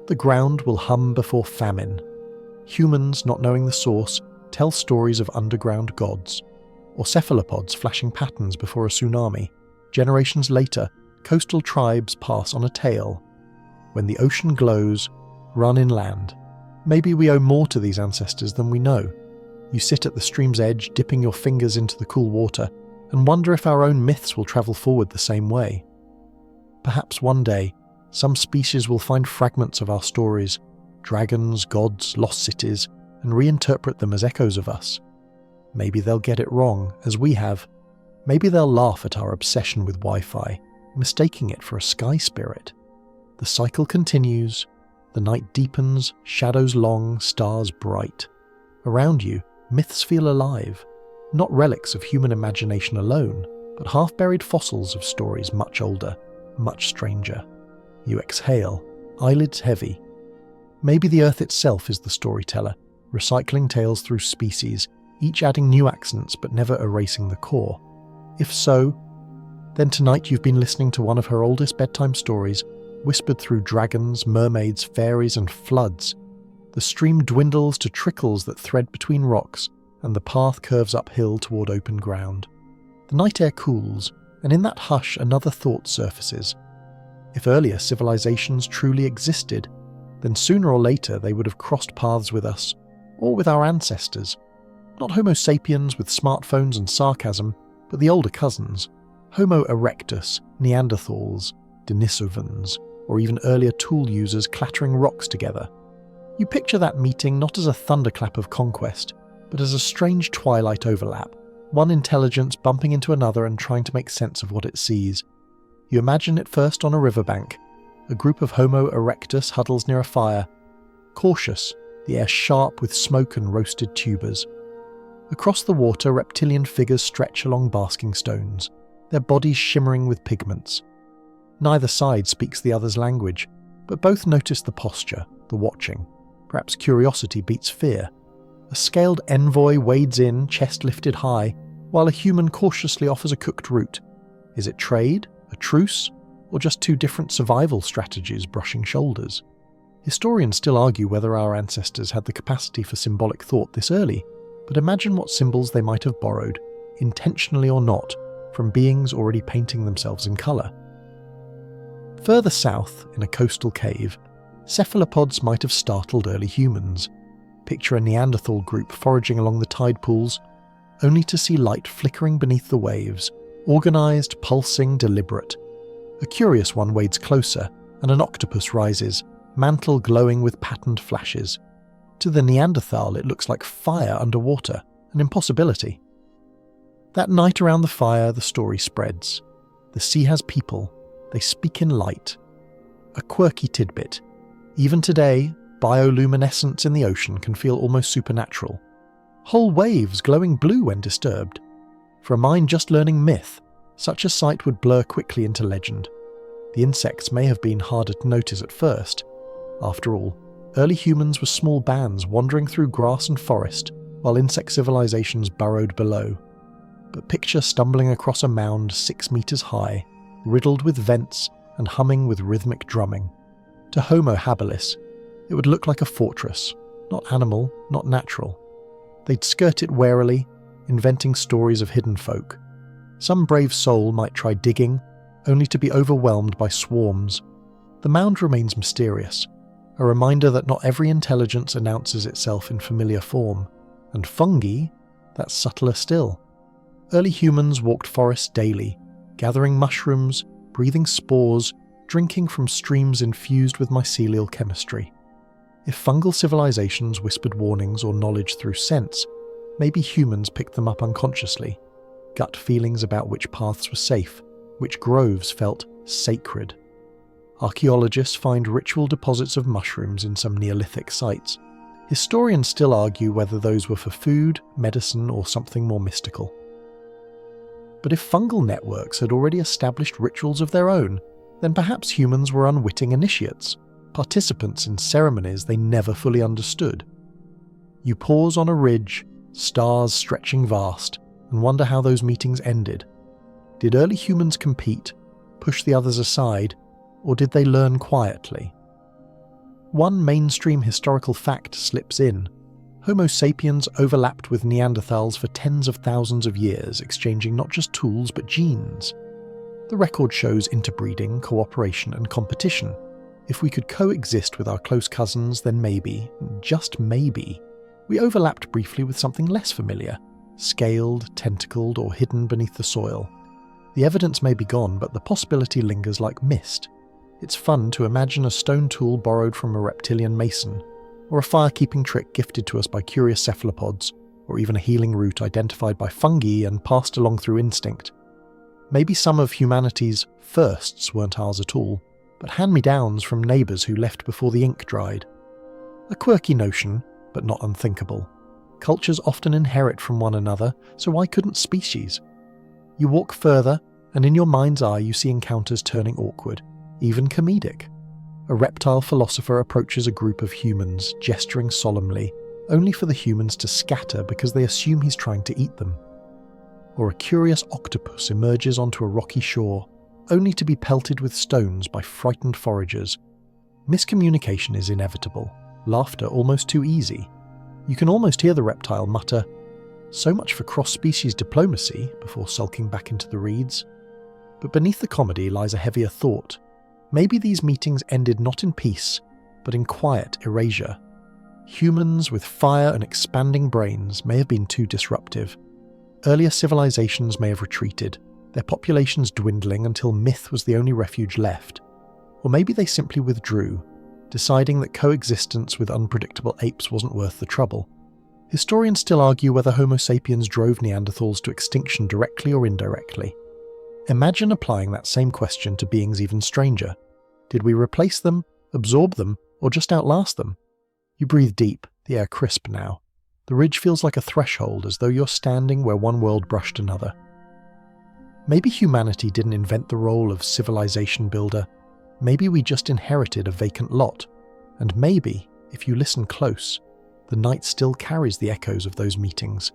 The ground will hum before famine. Humans, not knowing the source, tell stories of underground gods. Or cephalopods flashing patterns before a tsunami. Generations later, coastal tribes pass on a tale. When the ocean glows, run inland. Maybe we owe more to these ancestors than we know. You sit at the stream's edge, dipping your fingers into the cool water, and wonder if our own myths will travel forward the same way. Perhaps one day, some species will find fragments of our stories, dragons, gods, lost cities, and reinterpret them as echoes of us. Maybe they'll get it wrong, as we have. Maybe they'll laugh at our obsession with Wi-Fi, mistaking it for a sky spirit. The cycle continues. The night deepens, shadows long, stars bright. Around you, myths feel alive. Not relics of human imagination alone, but half-buried fossils of stories much older, much stranger. You exhale, eyelids heavy. Maybe the earth itself is the storyteller, recycling tales through species, each adding new accents but never erasing the core. If so, then tonight you've been listening to one of her oldest bedtime stories, whispered through dragons, mermaids, fairies, and floods. The stream dwindles to trickles that thread between rocks, and the path curves uphill toward open ground. The night air cools, and in that hush another thought surfaces. If earlier civilizations truly existed, then sooner or later they would have crossed paths with us, or with our ancestors. Not Homo sapiens with smartphones and sarcasm, but the older cousins. Homo erectus, Neanderthals, Denisovans, or even earlier tool users clattering rocks together. You picture that meeting not as a thunderclap of conquest, but as a strange twilight overlap, one intelligence bumping into another and trying to make sense of what it sees. You imagine it first on a riverbank. A group of Homo erectus huddles near a fire. Cautious, the air sharp with smoke and roasted tubers. Across the water, reptilian figures stretch along basking stones, their bodies shimmering with pigments. Neither side speaks the other's language, but both notice the posture, the watching. Perhaps curiosity beats fear. A scaled envoy wades in, chest lifted high, while a human cautiously offers a cooked root. Is it trade, a truce, or just two different survival strategies brushing shoulders? Historians still argue whether our ancestors had the capacity for symbolic thought this early, but imagine what symbols they might have borrowed, intentionally or not, from beings already painting themselves in colour. Further south, in a coastal cave, cephalopods might have startled early humans. Picture a Neanderthal group foraging along the tide pools, only to see light flickering beneath the waves, organised, pulsing, deliberate. A curious one wades closer, and an octopus rises, mantle glowing with patterned flashes. To the Neanderthal it looks like fire underwater, an impossibility. That night around the fire, the story spreads. The sea has people, they speak in light. A quirky tidbit. Even today, bioluminescence in the ocean can feel almost supernatural. Whole waves glowing blue when disturbed. For a mind just learning myth, such a sight would blur quickly into legend. The insects may have been harder to notice at first. After all, early humans were small bands wandering through grass and forest, while insect civilizations burrowed below. But picture stumbling across a mound 6 meters high, riddled with vents and humming with rhythmic drumming. To Homo habilis, it would look like a fortress, not animal, not natural. They'd skirt it warily, inventing stories of hidden folk. Some brave soul might try digging, only to be overwhelmed by swarms. The mound remains mysterious, a reminder that not every intelligence announces itself in familiar form, and fungi, that's subtler still. Early humans walked forests daily, gathering mushrooms, breathing spores, drinking from streams infused with mycelial chemistry. If fungal civilizations whispered warnings or knowledge through sense, maybe humans picked them up unconsciously, gut feelings about which paths were safe, which groves felt sacred. Archaeologists find ritual deposits of mushrooms in some Neolithic sites. Historians still argue whether those were for food, medicine, or something more mystical. But if fungal networks had already established rituals of their own, then perhaps humans were unwitting initiates, participants in ceremonies they never fully understood. You pause on a ridge, stars stretching vast, and wonder how those meetings ended. Did early humans compete, push the others aside, or did they learn quietly? One mainstream historical fact slips in. Homo sapiens overlapped with Neanderthals for tens of thousands of years, exchanging not just tools but genes. The record shows interbreeding, cooperation, and competition. If we could coexist with our close cousins, then maybe, just maybe, we overlapped briefly with something less familiar, scaled, tentacled, or hidden beneath the soil. The evidence may be gone, but the possibility lingers like mist. It's fun to imagine a stone tool borrowed from a reptilian mason, or a fire-keeping trick gifted to us by curious cephalopods, or even a healing root identified by fungi and passed along through instinct. Maybe some of humanity's firsts weren't ours at all, but hand-me-downs from neighbours who left before the ink dried. A quirky notion, but not unthinkable. Cultures often inherit from one another, so why couldn't species? You walk further, and in your mind's eye you see encounters turning awkward, even comedic. A reptile philosopher approaches a group of humans, gesturing solemnly, only for the humans to scatter because they assume he's trying to eat them. Or a curious octopus emerges onto a rocky shore, only to be pelted with stones by frightened foragers. Miscommunication is inevitable, laughter almost too easy. You can almost hear the reptile mutter, "So much for cross-species diplomacy," before sulking back into the reeds. But beneath the comedy lies a heavier thought. Maybe these meetings ended not in peace, but in quiet erasure. Humans with fire and expanding brains may have been too disruptive. Earlier civilizations may have retreated, their populations dwindling until myth was the only refuge left. Or maybe they simply withdrew, deciding that coexistence with unpredictable apes wasn't worth the trouble. Historians still argue whether Homo sapiens drove Neanderthals to extinction directly or indirectly. Imagine applying that same question to beings even stranger. Did we replace them, absorb them, or just outlast them? You breathe deep, the air crisp now. The ridge feels like a threshold, as though you're standing where one world brushed another. Maybe humanity didn't invent the role of civilization builder. Maybe we just inherited a vacant lot. And maybe, if you listen close, the night still carries the echoes of those meetings.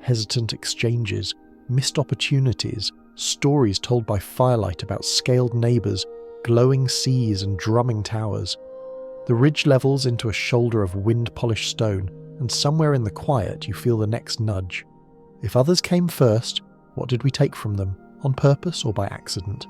Hesitant exchanges, missed opportunities, stories told by firelight about scaled neighbours, glowing seas and drumming towers. The ridge levels into a shoulder of wind-polished stone, and somewhere in the quiet you feel the next nudge. If others came first, what did we take from them, on purpose or by accident?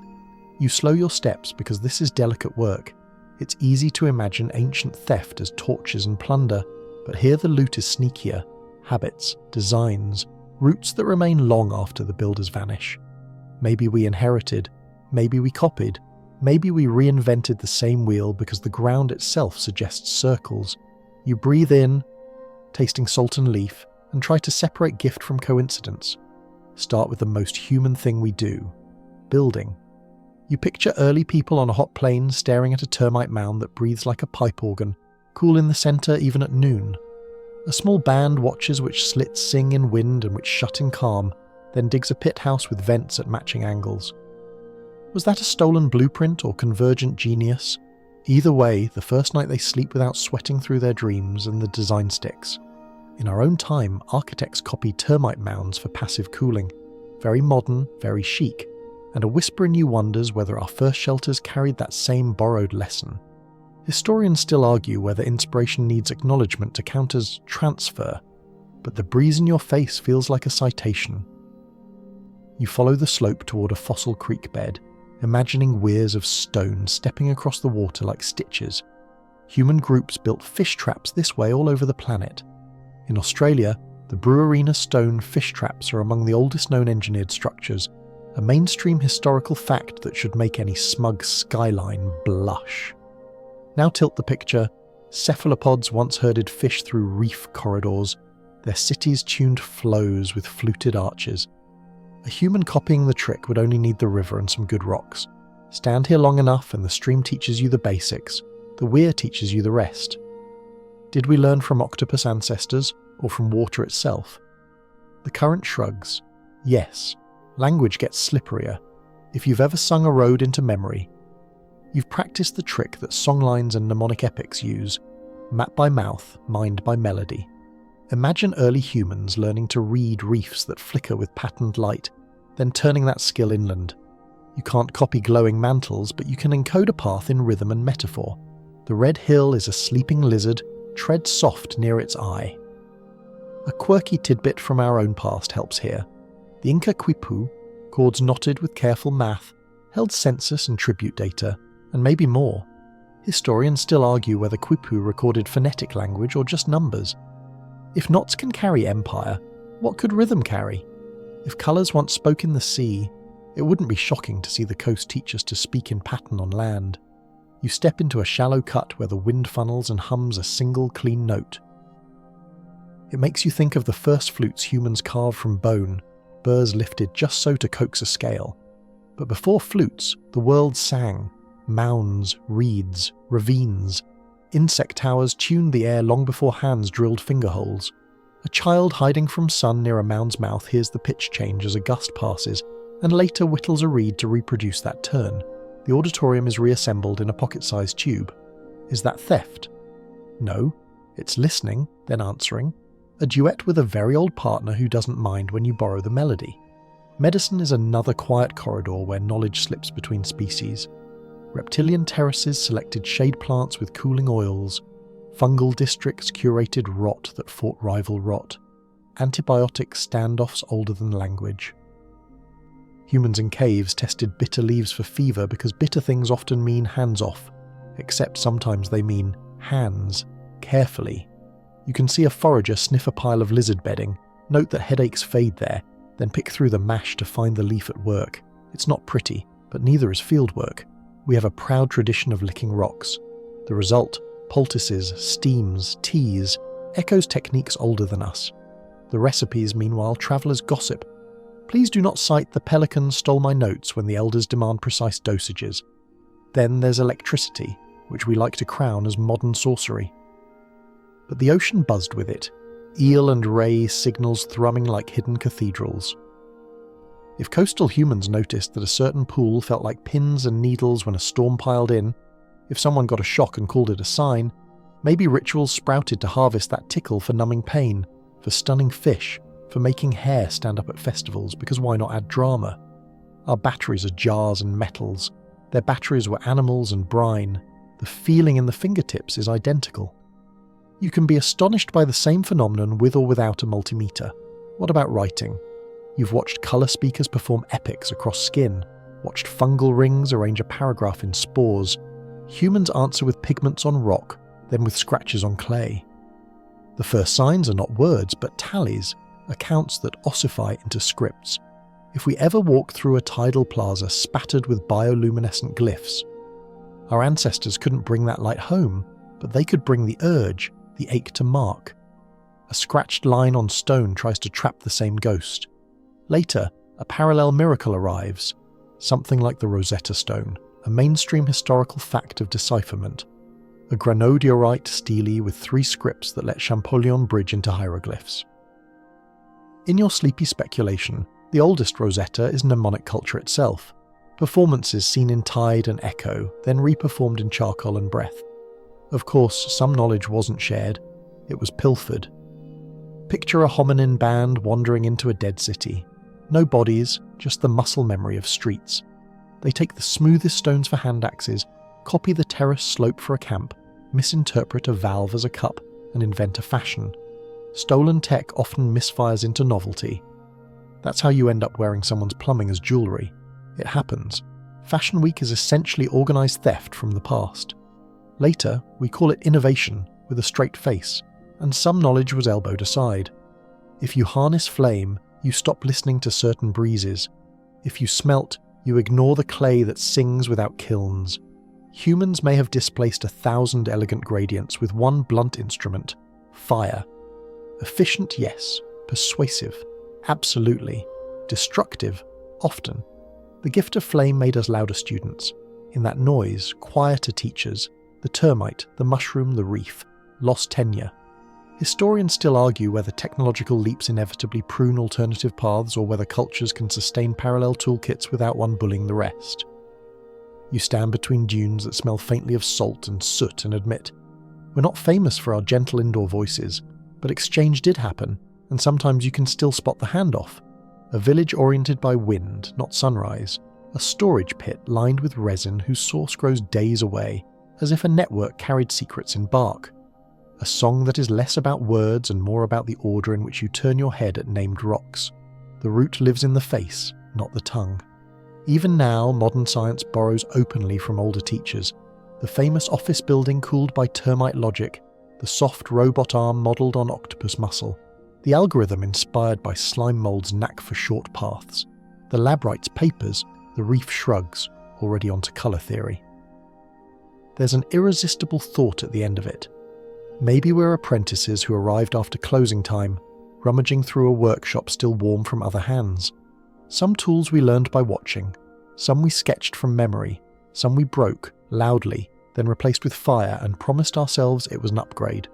You slow your steps because this is delicate work. It's easy to imagine ancient theft as torches and plunder, but here the loot is sneakier. Habits, designs, roots that remain long after the builders vanish. Maybe we inherited, maybe we copied, maybe we reinvented the same wheel because the ground itself suggests circles. You breathe in, tasting salt and leaf, and try to separate gift from coincidence. Start with the most human thing we do, building. You picture early people on a hot plain staring at a termite mound that breathes like a pipe organ, cool in the centre even at noon. A small band watches which slits sing in wind and which shut in calm, then digs a pit house with vents at matching angles. Was that a stolen blueprint or convergent genius? Either way, the first night they sleep without sweating through their dreams and the design sticks. In our own time, architects copy termite mounds for passive cooling. Very modern, very chic. And a whisper in you wonders whether our first shelters carried that same borrowed lesson. Historians still argue whether inspiration needs acknowledgement to count as transfer, but the breeze in your face feels like a citation. You follow the slope toward a fossil creek bed, imagining weirs of stone stepping across the water like stitches. Human groups built fish traps this way all over the planet. In Australia, the Brewarina stone fish traps are among the oldest known engineered structures, a mainstream historical fact that should make any smug skyline blush. Now tilt the picture. Cephalopods once herded fish through reef corridors, their cities tuned flows with fluted arches. A human copying the trick would only need the river and some good rocks. Stand here long enough and the stream teaches you the basics, the weir teaches you the rest. Did we learn from octopus ancestors, or from water itself? The current shrugs. Yes, language gets slipperier. If you've ever sung a road into memory, you've practiced the trick that songlines and mnemonic epics use, map by mouth, mind by melody. Imagine early humans learning to read reefs that flicker with patterned light, then turning that skill inland. You can't copy glowing mantles, but you can encode a path in rhythm and metaphor. The red hill is a sleeping lizard, tread soft near its eye. A quirky tidbit from our own past helps here. The Inca quipu, cords knotted with careful math, held census and tribute data, and maybe more. Historians still argue whether quipu recorded phonetic language or just numbers. If knots can carry empire, what could rhythm carry? If colours once spoke in the sea, it wouldn't be shocking to see the coast teach us to speak in pattern on land. You step into a shallow cut where the wind funnels and hums a single clean note. It makes you think of the first flutes humans carved from bone, burrs lifted just so to coax a scale. But before flutes, the world sang. Mounds, reeds, ravines. Insect towers tuned the air long before hands drilled finger holes. A child hiding from sun near a mound's mouth hears the pitch change as a gust passes, and later whittles a reed to reproduce that turn. The auditorium is reassembled in a pocket-sized tube. Is that theft? No. It's listening, then answering. A duet with a very old partner who doesn't mind when you borrow the melody. Medicine is another quiet corridor where knowledge slips between species. Reptilian terraces selected shade plants with cooling oils. Fungal districts curated rot that fought rival rot. Antibiotic standoffs older than language. Humans in caves tested bitter leaves for fever because bitter things often mean hands off, except sometimes they mean hands, carefully. You can see a forager sniff a pile of lizard bedding, note that headaches fade there, then pick through the mash to find the leaf at work. It's not pretty, but neither is fieldwork. We have a proud tradition of licking rocks. The result, poultices, steams, teas, echoes techniques older than us. The recipes, meanwhile, travellers gossip. Please do not cite the pelican stole my notes when the elders demand precise dosages. Then there's electricity, which we like to crown as modern sorcery. But the ocean buzzed with it, eel and ray signals thrumming like hidden cathedrals. If coastal humans noticed that a certain pool felt like pins and needles when a storm piled in, if someone got a shock and called it a sign, maybe rituals sprouted to harvest that tickle for numbing pain, for stunning fish, for making hair stand up at festivals, because why not add drama? Our batteries are jars and metals. Their batteries were animals and brine. The feeling in the fingertips is identical. You can be astonished by the same phenomenon with or without a multimeter. What about writing? You've watched colour speakers perform epics across skin, watched fungal rings arrange a paragraph in spores. Humans answer with pigments on rock, then with scratches on clay. The first signs are not words, but tallies, accounts that ossify into scripts. If we ever walk through a tidal plaza spattered with bioluminescent glyphs, our ancestors couldn't bring that light home, but they could bring the urge, the ache to mark. A scratched line on stone tries to trap the same ghost. Later, a parallel miracle arrives, something like the Rosetta Stone, a mainstream historical fact of decipherment. A granodiorite stele with 3 scripts that let Champollion bridge into hieroglyphs. In your sleepy speculation, the oldest Rosetta is mnemonic culture itself. Performances seen in tide and echo, then reperformed in charcoal and breath. Of course, some knowledge wasn't shared, it was pilfered. Picture a hominin band wandering into a dead city. No bodies, just the muscle memory of streets. They take the smoothest stones for hand axes, copy the terrace slope for a camp, misinterpret a valve as a cup, and invent a fashion. Stolen tech often misfires into novelty. That's how you end up wearing someone's plumbing as jewellery. It happens. Fashion Week is essentially organised theft from the past. Later, we call it innovation with a straight face, and some knowledge was elbowed aside. If you harness flame, you stop listening to certain breezes. If you smelt, you ignore the clay that sings without kilns. Humans may have displaced 1,000 elegant gradients with one blunt instrument, fire. Efficient, yes. Persuasive, absolutely. Destructive, often. The gift of flame made us louder students. In that noise, quieter teachers. The termite, the mushroom, the reef. Lost tenure. Historians still argue whether technological leaps inevitably prune alternative paths or whether cultures can sustain parallel toolkits without one bullying the rest. You stand between dunes that smell faintly of salt and soot and admit, we're not famous for our gentle indoor voices, but exchange did happen, and sometimes you can still spot the handoff. A village oriented by wind, not sunrise. A storage pit lined with resin whose source grows days away, as if a network carried secrets in bark. A song that is less about words and more about the order in which you turn your head at named rocks. The root lives in the face, not the tongue. Even now, modern science borrows openly from older teachers. The famous office building cooled by termite logic, the soft robot arm modelled on octopus muscle, the algorithm inspired by slime mold's knack for short paths, the lab writes papers, the reef shrugs, already onto colour theory. There's an irresistible thought at the end of it. Maybe we're apprentices who arrived after closing time, rummaging through a workshop still warm from other hands. Some tools we learned by watching, some we sketched from memory, some we broke, loudly, then replaced with fire and promised ourselves it was an upgrade.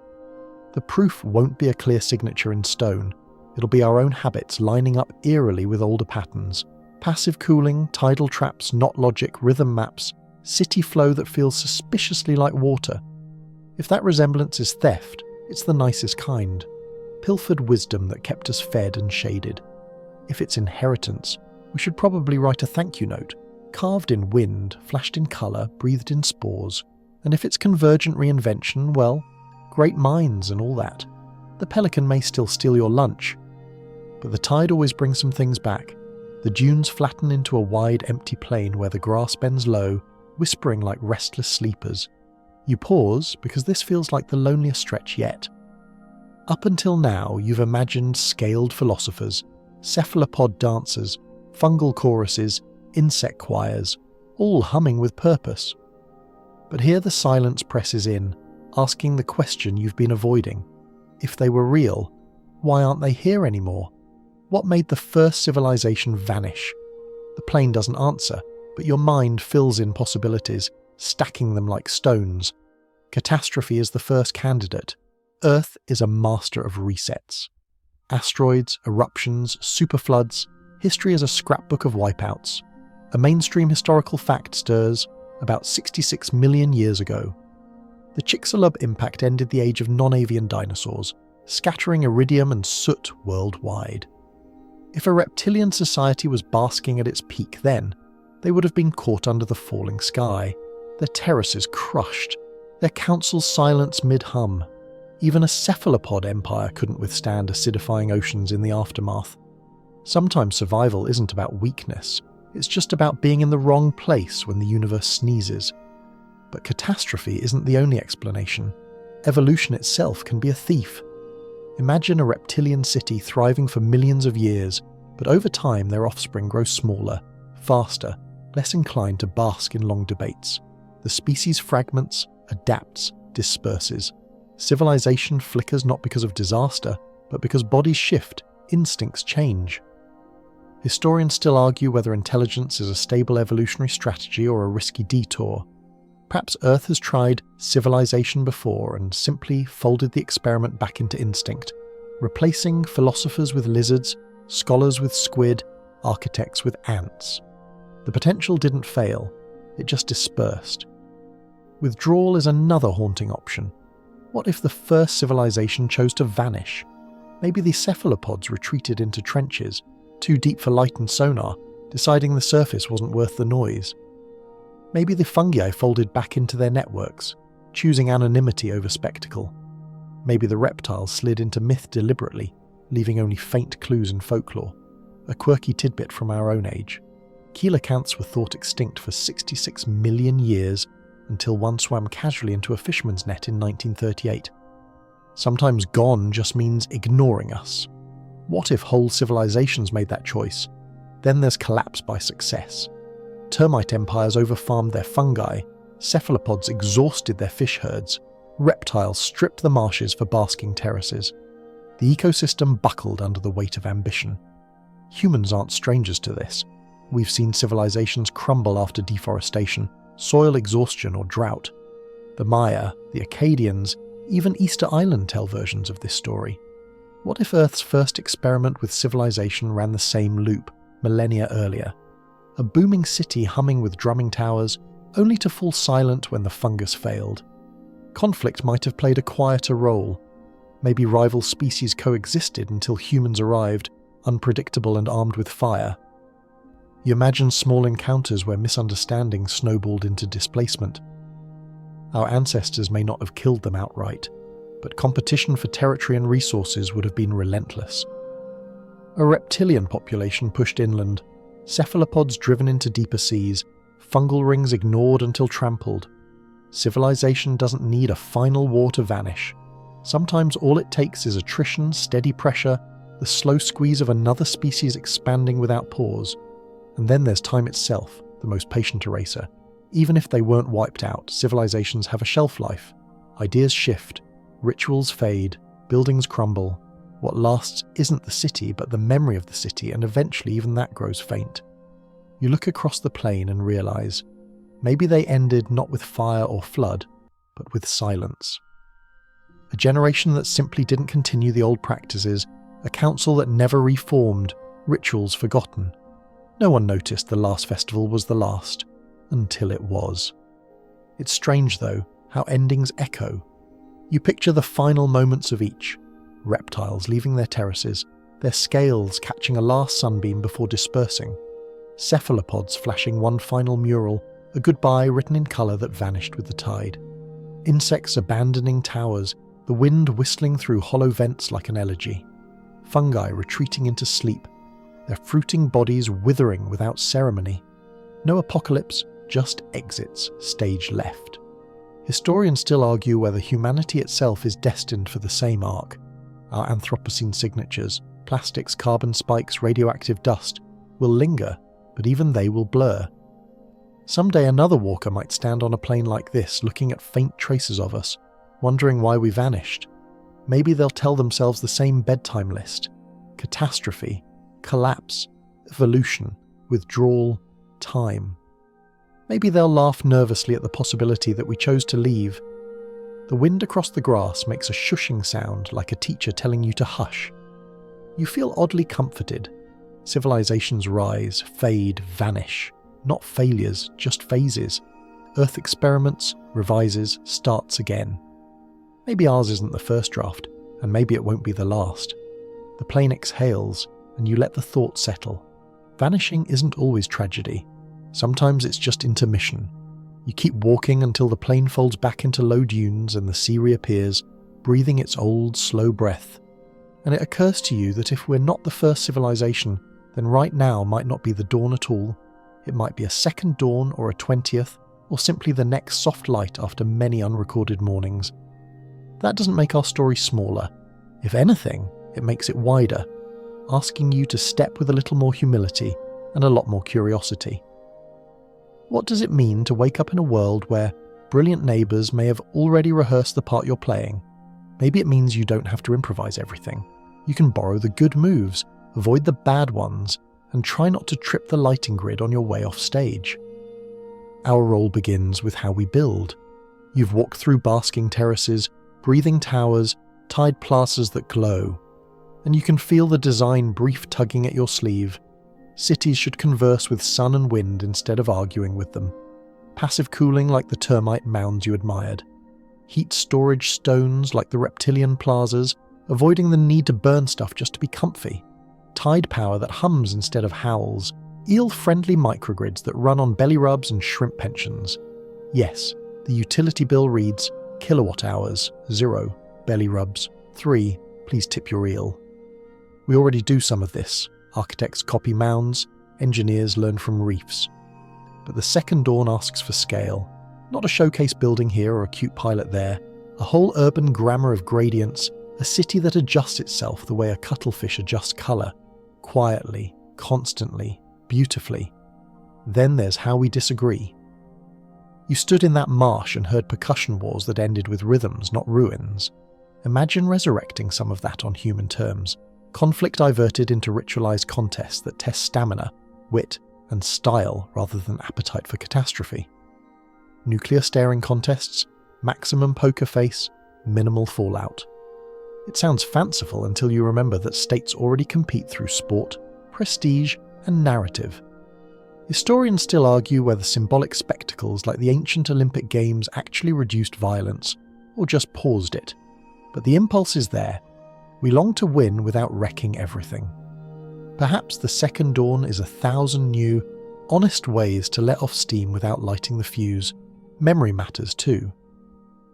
The proof won't be a clear signature in stone, it'll be our own habits lining up eerily with older patterns. Passive cooling, tidal traps, knot logic, rhythm maps, city flow that feels suspiciously like water. If that resemblance is theft, it's the nicest kind. Pilfered wisdom that kept us fed and shaded. If it's inheritance, we should probably write a thank you note, carved in wind, flashed in colour, breathed in spores. And if it's convergent reinvention, well, great minds and all that. The pelican may still steal your lunch, but the tide always brings some things back. The dunes flatten into a wide, empty plain where the grass bends low, whispering like restless sleepers. You pause because this feels like the loneliest stretch yet. Up until now, you've imagined scaled philosophers, cephalopod dancers, fungal choruses, insect choirs, all humming with purpose. But here the silence presses in, asking the question you've been avoiding. If they were real, why aren't they here anymore? What made the first civilization vanish? The plane doesn't answer, but your mind fills in possibilities, stacking them like stones. Catastrophe is the first candidate. Earth is a master of resets. Asteroids, eruptions, superfloods, history is a scrapbook of wipeouts. A mainstream historical fact stirs about 66 million years ago. The Chicxulub impact ended the age of non-avian dinosaurs, scattering iridium and soot worldwide. If a reptilian society was basking at its peak then, they would have been caught under the falling sky, their terraces crushed, their councils silenced mid-hum. Even a cephalopod empire couldn't withstand acidifying oceans in the aftermath. Sometimes survival isn't about weakness, it's just about being in the wrong place when the universe sneezes. But catastrophe isn't the only explanation. Evolution itself can be a thief. Imagine a reptilian city thriving for millions of years, but over time their offspring grows smaller, faster, less inclined to bask in long debates. The species fragments, adapts, disperses. Civilization flickers not because of disaster, but because bodies shift, instincts change. Historians still argue whether intelligence is a stable evolutionary strategy or a risky detour. Perhaps Earth has tried civilization before and simply folded the experiment back into instinct, replacing philosophers with lizards, scholars with squid, architects with ants. The potential didn't fail, it just dispersed. Withdrawal is another haunting option. What if the first civilization chose to vanish? Maybe the cephalopods retreated into trenches, too deep for light and sonar, deciding the surface wasn't worth the noise. Maybe the fungi folded back into their networks, choosing anonymity over spectacle. Maybe the reptiles slid into myth deliberately, leaving only faint clues in folklore, a quirky tidbit from our own age. Coelacanths were thought extinct for 66 million years until one swam casually into a fisherman's net in 1938. Sometimes gone just means ignoring us. What if whole civilizations made that choice? Then there's collapse by success. Termite empires overfarmed their fungi, cephalopods exhausted their fish herds, reptiles stripped the marshes for basking terraces. The ecosystem buckled under the weight of ambition. Humans aren't strangers to this. We've seen civilizations crumble after deforestation, soil exhaustion or drought. The Maya, the Akkadians, even Easter Island tell versions of this story. What if Earth's first experiment with civilization ran the same loop, millennia earlier? A booming city humming with drumming towers, only to fall silent when the fungus failed. Conflict might have played a quieter role. Maybe rival species coexisted until humans arrived, unpredictable and armed with fire. You imagine small encounters where misunderstandings snowballed into displacement. Our ancestors may not have killed them outright, but competition for territory and resources would have been relentless. A reptilian population pushed inland, cephalopods driven into deeper seas, fungal rings ignored until trampled. Civilization doesn't need a final war to vanish. Sometimes all it takes is attrition, steady pressure, the slow squeeze of another species expanding without pause. And then there's time itself, the most patient eraser. Even if they weren't wiped out, civilizations have a shelf life. Ideas shift, rituals fade, buildings crumble. What lasts isn't the city, but the memory of the city, and eventually even that grows faint. You look across the plain and realize, maybe they ended not with fire or flood, but with silence. A generation that simply didn't continue the old practices, a council that never reformed, rituals forgotten. No one noticed the last festival was the last, until it was. It's strange, though, how endings echo. You picture the final moments of each. Reptiles leaving their terraces, their scales catching a last sunbeam before dispersing. Cephalopods flashing one final mural, a goodbye written in colour that vanished with the tide. Insects abandoning towers, the wind whistling through hollow vents like an elegy. Fungi retreating into sleep, their fruiting bodies withering without ceremony. No apocalypse, just exits, stage left. Historians still argue whether humanity itself is destined for the same arc. our Anthropocene signatures, plastics, carbon spikes, radioactive dust, will linger, but even they will blur. Someday another walker might stand on a plane like this, looking at faint traces of us, wondering why we vanished. Maybe they'll tell themselves the same bedtime list: catastrophe, collapse, evolution, withdrawal, time. Maybe they'll laugh nervously at the possibility that we chose to leave. The wind across the grass makes a shushing sound, like a teacher telling you to hush. You feel oddly comforted. Civilizations rise, fade, vanish. Not failures, just phases. Earth experiments, revises, starts again. Maybe ours isn't the first draft, and maybe it won't be the last. The plane exhales, and you let the thought settle. Vanishing isn't always tragedy. Sometimes it's just intermission. You keep walking until the plane folds back into low dunes and the sea reappears, breathing its old, slow breath. And it occurs to you that if we're not the first civilization, then right now might not be the dawn at all. It might be a second dawn or a 20th, or simply the next soft light after many unrecorded mornings. That doesn't make our story smaller. If anything, it makes it wider, asking you to step with a little more humility and a lot more curiosity. What does it mean to wake up in a world where brilliant neighbours may have already rehearsed the part you're playing? Maybe it means you don't have to improvise everything. You can borrow the good moves, avoid the bad ones, and try not to trip the lighting grid on your way off stage. Our role begins with how we build. You've walked through basking terraces, breathing towers, tide plazas that glow, and you can feel the design brief tugging at your sleeve. Cities should converse with sun and wind instead of arguing with them. Passive cooling like the termite mounds you admired. Heat storage stones like the reptilian plazas, avoiding the need to burn stuff just to be comfy. Tide power that hums instead of howls. Eel-friendly microgrids that run on belly rubs and shrimp pensions. Yes, the utility bill reads kilowatt hours, 0, belly rubs, 3, please tip your eel. We already do some of this. Architects copy mounds, engineers learn from reefs. But the second dawn asks for scale. Not a showcase building here or a cute pilot there. A whole urban grammar of gradients, a city that adjusts itself the way a cuttlefish adjusts colour. Quietly, constantly, beautifully. Then there's how we disagree. You stood in that marsh and heard percussion wars that ended with rhythms, not ruins. Imagine resurrecting some of that on human terms. Conflict diverted into ritualized contests that test stamina, wit, and style rather than appetite for catastrophe. Nuclear staring contests, maximum poker face, minimal fallout. It sounds fanciful until you remember that states already compete through sport, prestige, and narrative. Historians still argue whether symbolic spectacles like the ancient Olympic Games actually reduced violence, or just paused it. But the impulse is there. We long to win without wrecking everything. Perhaps the second dawn is 1,000 new, honest ways to let off steam without lighting the fuse. Memory matters too.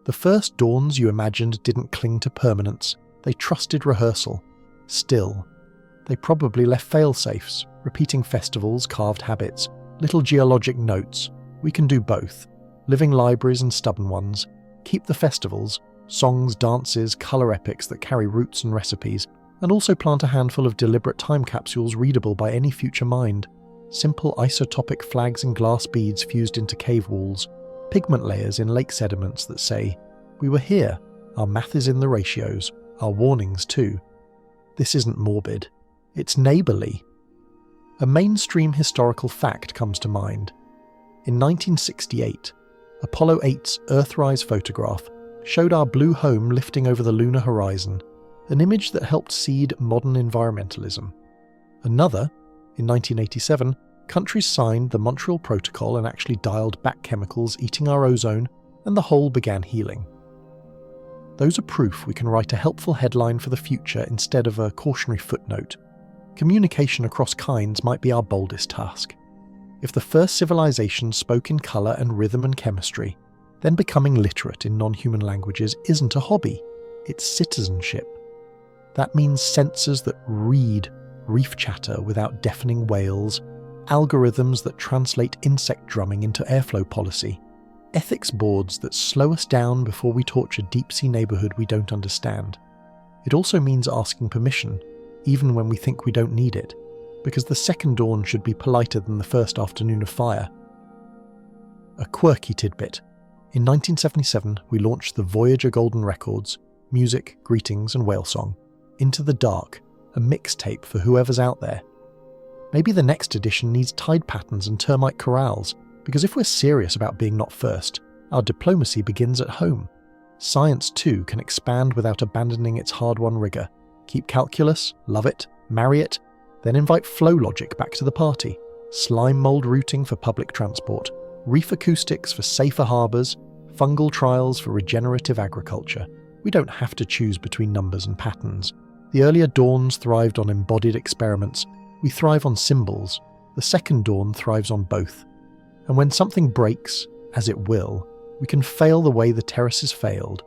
The first dawns you imagined didn't cling to permanence, they trusted rehearsal. Still, they probably left fail-safes, repeating festivals, carved habits, little geologic notes. We can do both. Living libraries and stubborn ones. Keep the festivals, songs, dances, colour epics that carry roots and recipes, and also plant a handful of deliberate time capsules readable by any future mind. Simple isotopic flags and glass beads fused into cave walls. Pigment layers in lake sediments that say, "We were here, our math is in the ratios, our warnings too." This isn't morbid, it's neighbourly. A mainstream historical fact comes to mind. In 1968, Apollo 8's Earthrise photograph showed our blue home lifting over the lunar horizon, an image that helped seed modern environmentalism. Another, in 1987, countries signed the Montreal Protocol and actually dialed back chemicals eating our ozone, and the whole began healing. Those are proof we can write a helpful headline for the future instead of a cautionary footnote. Communication across kinds might be our boldest task. If the first civilization spoke in colour and rhythm and chemistry, then becoming literate in non-human languages isn't a hobby, it's citizenship. That means sensors that read reef chatter without deafening whales, algorithms that translate insect drumming into airflow policy, ethics boards that slow us down before we torch a deep-sea neighbourhood we don't understand. It also means asking permission, even when we think we don't need it, because the second dawn should be politer than the first afternoon of fire. A quirky tidbit. In 1977, we launched the Voyager Golden Records, Music, Greetings and Whale Song, Into the Dark, a mixtape for whoever's out there. Maybe the next edition needs tide patterns and termite corrals, because if we're serious about being not first, our diplomacy begins at home. Science too can expand without abandoning its hard-won rigour. Keep calculus, love it, marry it, then invite flow logic back to the party. Slime mould routing for public transport, reef acoustics for safer harbours, fungal trials for regenerative agriculture. We don't have to choose between numbers and patterns. The earlier dawns thrived on embodied experiments. We thrive on symbols. The second dawn thrives on both. And when something breaks, as it will, we can fail the way the terraces failed.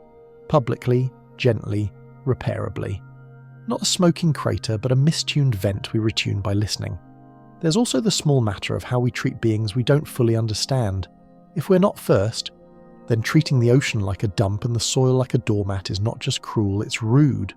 Publicly, gently, repairably. Not a smoking crater, but a mistuned vent we retune by listening. There's also the small matter of how we treat beings we don't fully understand. If we're not first, then treating the ocean like a dump and the soil like a doormat is not just cruel, it's rude.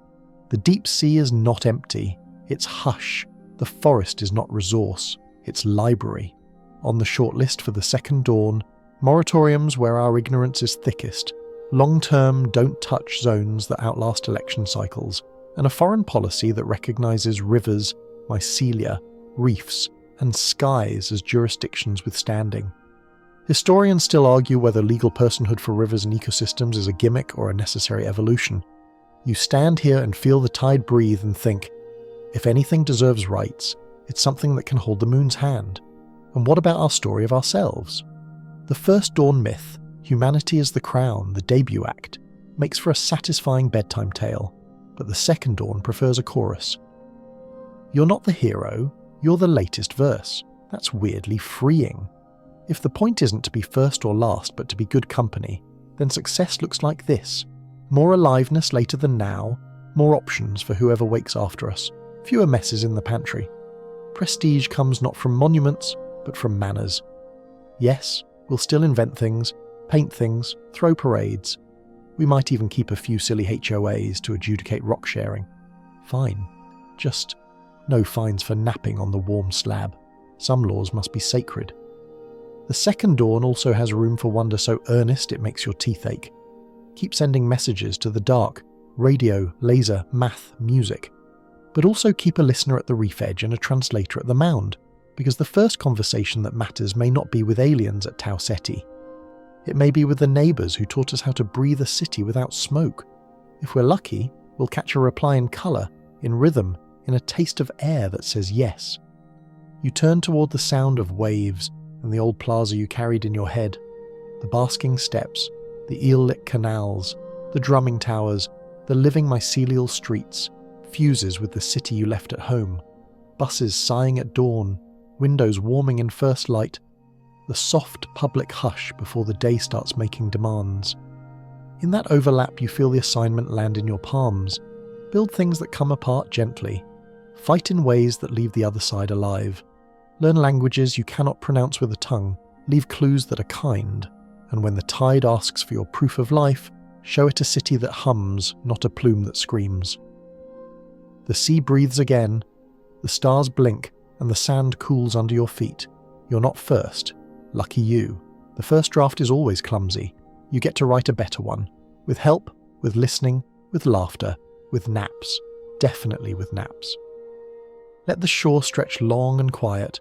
The deep sea is not empty, it's hush. The forest is not resource, it's library. On the short list for the second dawn, moratoriums where our ignorance is thickest, long-term don't-touch zones that outlast election cycles, and a foreign policy that recognises rivers, mycelia, reefs, and skies as jurisdictions with standing. Historians still argue whether legal personhood for rivers and ecosystems is a gimmick or a necessary evolution. You stand here and feel the tide breathe and think, if anything deserves rights, it's something that can hold the moon's hand. And what about our story of ourselves? The first dawn myth, humanity is the crown, the debut act, makes for a satisfying bedtime tale, but the second dawn prefers a chorus. You're not the hero, you're the latest verse. That's weirdly freeing. If the point isn't to be first or last, but to be good company, then success looks like this. More aliveness later than now, more options for whoever wakes after us, fewer messes in the pantry. Prestige comes not from monuments, but from manners. Yes, we'll still invent things, paint things, throw parades. We might even keep a few silly HOAs to adjudicate rock sharing. Fine. Just no fines for napping on the warm slab. Some laws must be sacred. The second dawn also has room for wonder so earnest it makes your teeth ache. Keep sending messages to the dark, radio, laser, math, music. But also keep a listener at the reef edge and a translator at the mound, because the first conversation that matters may not be with aliens at Tau Ceti. It may be with the neighbours who taught us how to breathe a city without smoke. If we're lucky, we'll catch a reply in colour, in rhythm, in a taste of air that says yes. You turn toward the sound of waves and the old plaza you carried in your head, the basking steps, the eel-lit canals, the drumming towers, the living mycelial streets, fuses with the city you left at home, buses sighing at dawn, windows warming in first light, the soft public hush before the day starts making demands. In that overlap you feel the assignment land in your palms. Build things that come apart gently. Fight in ways that leave the other side alive. Learn languages you cannot pronounce with a tongue. Leave clues that are kind. And when the tide asks for your proof of life, show it a city that hums, not a plume that screams. The sea breathes again. The stars blink and the sand cools under your feet. You're not first. Lucky you. The first draft is always clumsy. You get to write a better one. With help, with listening, with laughter, with naps. Definitely with naps. Let the shore stretch long and quiet,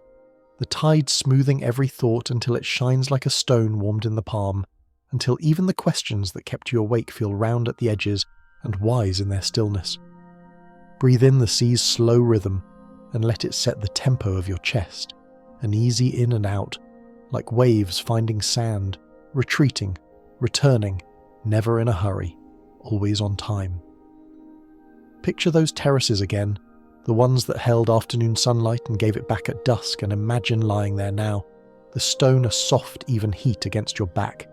the tide smoothing every thought until it shines like a stone warmed in the palm, until even the questions that kept you awake feel round at the edges and wise in their stillness. Breathe in the sea's slow rhythm and let it set the tempo of your chest, an easy in and out, like waves finding sand, retreating, returning, never in a hurry, always on time. Picture those terraces again, the ones that held afternoon sunlight and gave it back at dusk, and imagine lying there now, the stone a soft, even heat against your back,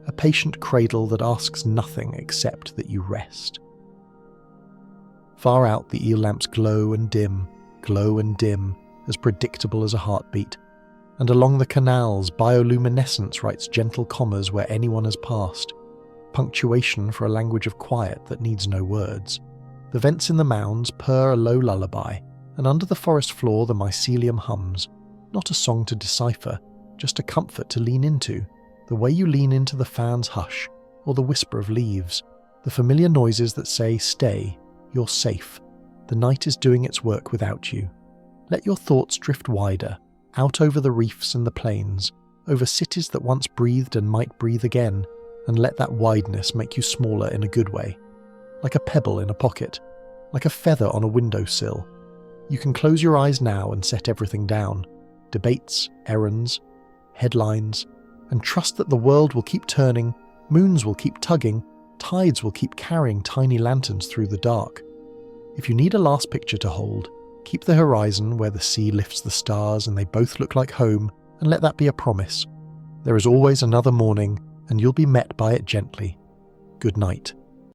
a patient cradle that asks nothing except that you rest. Far out the eel lamps glow and dim, as predictable as a heartbeat, and along the canals bioluminescence writes gentle commas where anyone has passed, punctuation for a language of quiet that needs no words. The vents in the mounds purr a low lullaby, and under the forest floor the mycelium hums, not a song to decipher, just a comfort to lean into, the way you lean into the fan's hush, or the whisper of leaves, the familiar noises that say, stay, you're safe, the night is doing its work without you. Let your thoughts drift wider, out over the reefs and the plains, over cities that once breathed and might breathe again, and let that wideness make you smaller in a good way. Like a pebble in a pocket, like a feather on a windowsill. You can close your eyes now and set everything down. Debates, errands, headlines, and trust that the world will keep turning, moons will keep tugging, tides will keep carrying tiny lanterns through the dark. If you need a last picture to hold, keep the horizon where the sea lifts the stars and they both look like home, and let that be a promise. There is always another morning, and you'll be met by it gently. Good night.